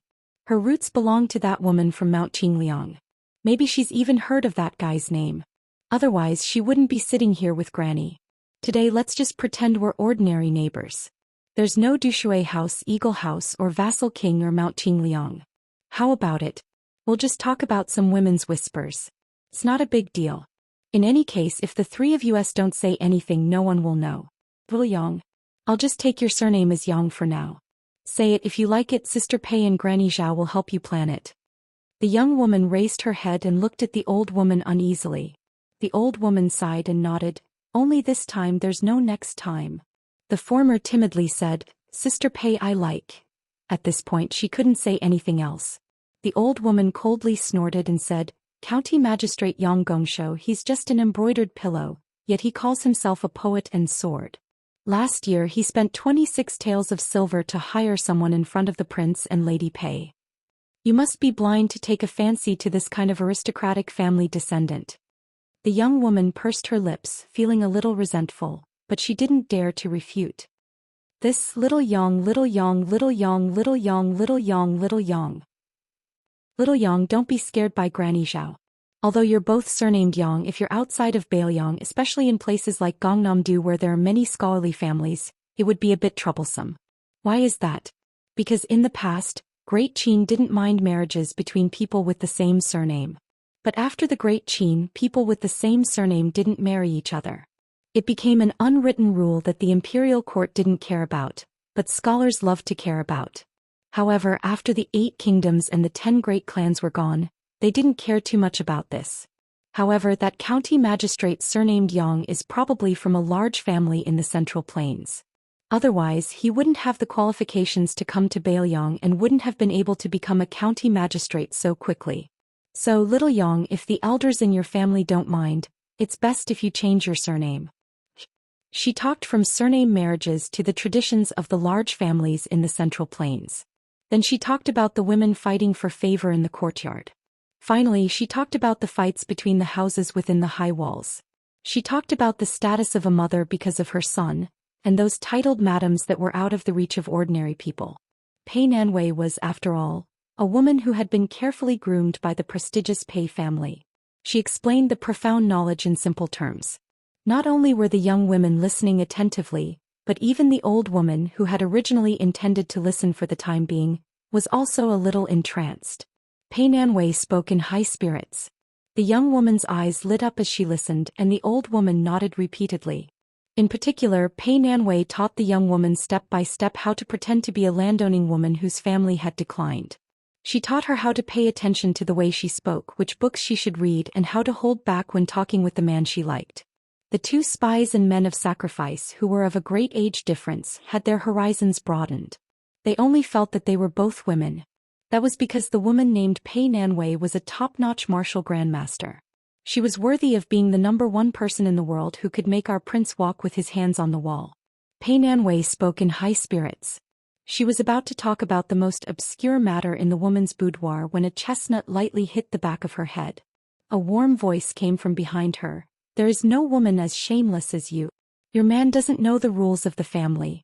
Her roots belong to that woman from Mount Qingliang. Maybe she's even heard of that guy's name. Otherwise, she wouldn't be sitting here with Granny. Today, let's just pretend we're ordinary neighbors. There's no Dushui House, Eagle House, or Vassal King or Mount Qingliang. How about it? We'll just talk about some women's whispers. It's not a big deal. In any case, if the three of us don't say anything, no one will know. Will Yang? I'll just take your surname as Yang for now. Say it if you like it. Sister Pei and Granny Zhao will help you plan it." The young woman raised her head and looked at the old woman uneasily. The old woman sighed and nodded. "Only this time there's no next time." The former timidly said, "Sister Pei, I like." At this point she couldn't say anything else. The old woman coldly snorted and said, "County Magistrate Yang Gongshou, he's just an embroidered pillow, yet he calls himself a poet and sword. Last year he spent 26 taels of silver to hire someone in front of the prince and Lady Pei. You must be blind to take a fancy to this kind of aristocratic family descendant." The young woman pursed her lips, feeling a little resentful, but she didn't dare to refute. This little Yang, little Yang, little Yang, little Yang, little Yang, little Yang. Little Yang, don't be scared by Granny Zhao. Although you're both surnamed Yang, if you're outside of Baoyang, especially in places like Gangnam-do where there are many scholarly families, it would be a bit troublesome. Why is that? Because in the past, Great Qin didn't mind marriages between people with the same surname. But after the Great Qin, people with the same surname didn't marry each other. It became an unwritten rule that the imperial court didn't care about, but scholars loved to care about. However, after the 8 kingdoms and the 10 great clans were gone, they didn't care too much about this. However, that county magistrate surnamed Yang is probably from a large family in the Central Plains. Otherwise, he wouldn't have the qualifications to come to Baoyang and wouldn't have been able to become a county magistrate so quickly. So, little Yang, if the elders in your family don't mind, it's best if you change your surname. She talked from surname marriages to the traditions of the large families in the Central Plains. Then she talked about the women fighting for favor in the courtyard. Finally, she talked about the fights between the houses within the high walls. She talked about the status of a mother because of her son, and those titled madams that were out of the reach of ordinary people. Pei Nanwei was, after all, a woman who had been carefully groomed by the prestigious Pei family. She explained the profound knowledge in simple terms. Not only were the young women listening attentively, but even the old woman who had originally intended to listen for the time being, was also a little entranced. Pei Nanwei spoke in high spirits. The young woman's eyes lit up as she listened, and the old woman nodded repeatedly. In particular, Pei Nanwei taught the young woman step by step how to pretend to be a landowning woman whose family had declined. She taught her how to pay attention to the way she spoke, which books she should read, and how to hold back when talking with the man she liked. The 2 spies and men of sacrifice, who were of a great age difference, had their horizons broadened. They only felt that they were both women. That was because the woman named Pei Nanwei was a top-notch martial grandmaster. She was worthy of being the #1 person in the world who could make our prince walk with his hands on the wall. Pei Nanwei spoke in high spirits. She was about to talk about the most obscure matter in the woman's boudoir when a chestnut lightly hit the back of her head. A warm voice came from behind her. There is no woman as shameless as you. Your man doesn't know the rules of the family.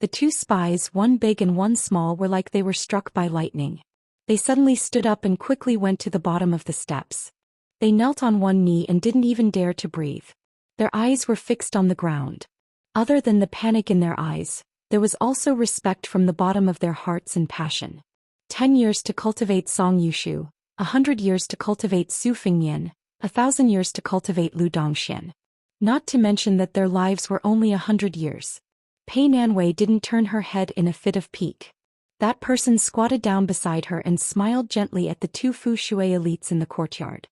The 2 spies, one big and one small, were like they were struck by lightning. They suddenly stood up and quickly went to the bottom of the steps. They knelt on one knee and didn't even dare to breathe. Their eyes were fixed on the ground. Other than the panic in their eyes, there was also respect from the bottom of their hearts and passion. 10 years to cultivate Song Yushu, 100 years to cultivate Su Fingyan, 1,000 years to cultivate Lu Dongxian. Not to mention that their lives were only 100 years. Pei Nanwei didn't turn her head in a fit of pique. That person squatted down beside her and smiled gently at the 2 Fu Shui elites in the courtyard.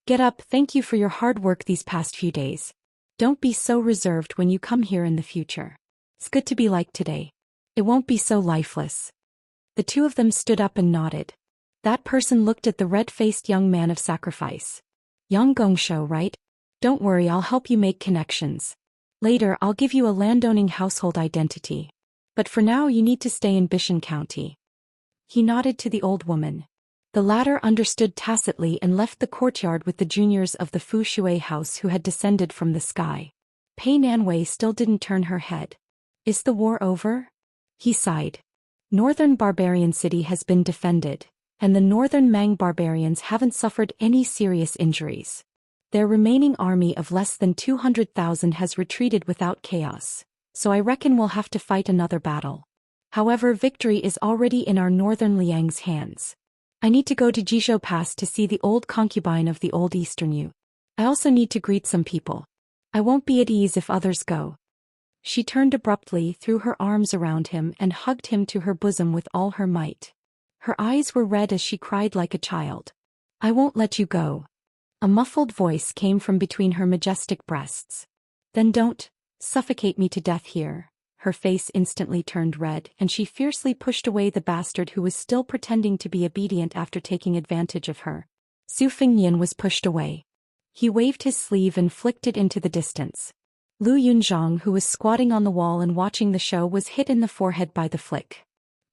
Get up, thank you for your hard work these past few days. Don't be so reserved when you come here in the future. It's good to be like today. It won't be so lifeless. The 2 of them stood up and nodded. That person looked at the red-faced young man of sacrifice. Yang Gongshou, right? Don't worry, I'll help you make connections. Later, I'll give you a landowning household identity. But for now, you need to stay in Bishan County. He nodded to the old woman. The latter understood tacitly and left the courtyard with the juniors of the Fu Shui house who had descended from the sky. Pei Nanwei still didn't turn her head. Is the war over? He sighed. Northern Barbarian City has been defended, and the northern Mang barbarians haven't suffered any serious injuries. Their remaining army of less than 200,000 has retreated without chaos, so I reckon we'll have to fight another battle. However, victory is already in our northern Liang's hands. I need to go to Jizhou Pass to see the old concubine of the old Eastern Yu. I also need to greet some people. I won't be at ease if others go. She turned abruptly, threw her arms around him and hugged him to her bosom with all her might. Her eyes were red as she cried like a child. I won't let you go. A muffled voice came from between her majestic breasts. Then don't suffocate me to death here. Her face instantly turned red, and she fiercely pushed away the bastard who was still pretending to be obedient after taking advantage of her. Su Fingyan was pushed away. He waved his sleeve and flicked it into the distance. Lu Yunzhang, who was squatting on the wall and watching the show, was hit in the forehead by the flick.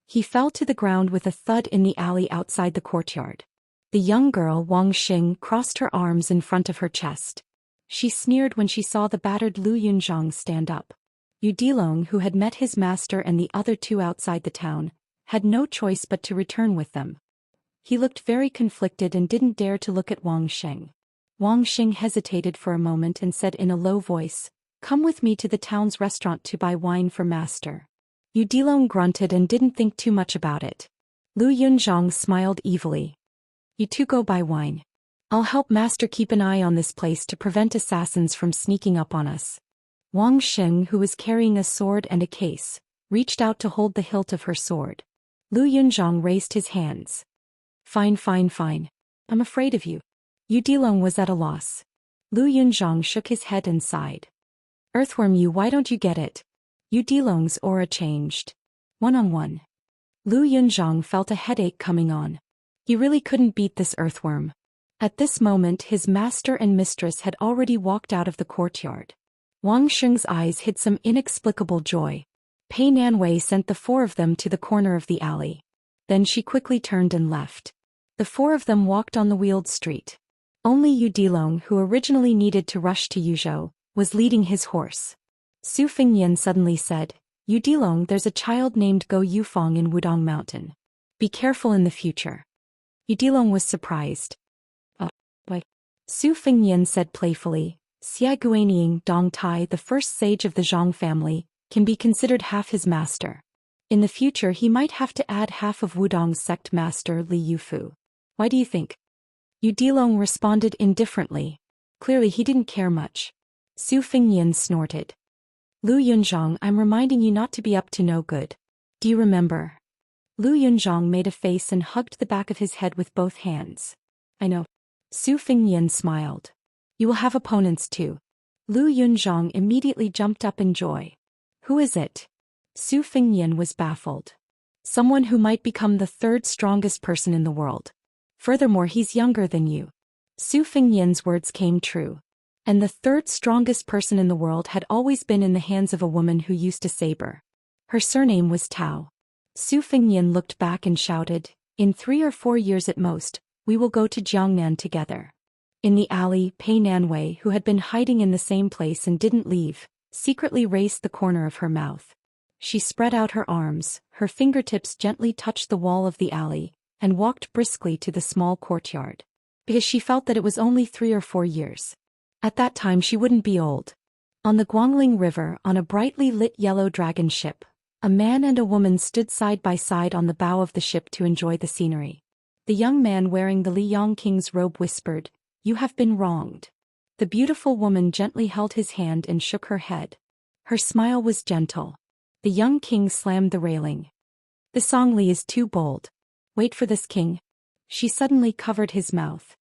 He fell to the ground with a thud in the alley outside the courtyard. The young girl, Wang Xing, crossed her arms in front of her chest. She sneered when she saw the battered Lu Yunzhang stand up. Yu Dilong, who had met his master and the other 2 outside the town, had no choice but to return with them. He looked very conflicted and didn't dare to look at Wang Sheng. Wang Xing hesitated for a moment and said in a low voice, "Come with me to the town's restaurant to buy wine for master." Yu Dilong grunted and didn't think too much about it. Lu Yunzhang smiled evilly. "You two go buy wine. I'll help master keep an eye on this place to prevent assassins from sneaking up on us." Wang Xing, who was carrying a sword and a case, reached out to hold the hilt of her sword. Lu Yunzhang raised his hands. Fine. I'm afraid of you." Yu Dilong was at a loss. Lu Yunzhang shook his head and sighed. "Earthworm, why don't you get it?" Yu Dilong's aura changed. One-on-one. Lu Yunzhang felt a headache coming on. He really couldn't beat this earthworm. At this moment his master and mistress had already walked out of the courtyard. Wang Sheng's eyes hid some inexplicable joy. Pei Nanwei sent the four of them to the corner of the alley. Then she quickly turned and left. The four of them walked on the wheeled street. Only Yu Dilong, who originally needed to rush to Yuzhou, was leading his horse. Su Fingyan suddenly said, "Yu Dilong, there's a child named Go Yufeng in Wudong Mountain. Be careful in the future." Yu Dilong was surprised. Why? Su Fingyan said playfully, "Xia Guanying Dong Tai, the first sage of the Zhang family, can be considered half his master. In the future he might have to add half of Wudong's sect master Li Yufu. Why do you think?" Yu Dilong responded indifferently. Clearly he didn't care much. Su Fingyan snorted. "Lu Yunzhang, I'm reminding you not to be up to no good. Do you remember?" Lu Yunzhang made a face and hugged the back of his head with both hands. "I know." Su Fingyan smiled. "You will have opponents too." Lu Yunzhang immediately jumped up in joy. "Who is it?" Su Fingyan was baffled. "Someone who might become the third strongest person in the world. Furthermore, he's younger than you." Su Fingyan's words came true. And the third strongest person in the world had always been in the hands of a woman who used a saber. Her surname was Tao. Su Fingyan looked back and shouted, "In 3 or 4 years at most, we will go to Jiangnan together." In the alley, Pei Nanwei, who had been hiding in the same place and didn't leave, secretly raised the corner of her mouth. She spread out her arms, her fingertips gently touched the wall of the alley, and walked briskly to the small courtyard. Because she felt that it was only 3 or 4 years. At that time she wouldn't be old. On the Guangling River, on a brightly lit yellow dragon ship, a man and a woman stood side by side on the bow of the ship to enjoy the scenery. The young man wearing the Liyang King's robe whispered, "You have been wronged." The beautiful woman gently held his hand and shook her head. Her smile was gentle. The young king slammed the railing. "The Songli is too bold. Wait for this, king." She suddenly covered his mouth.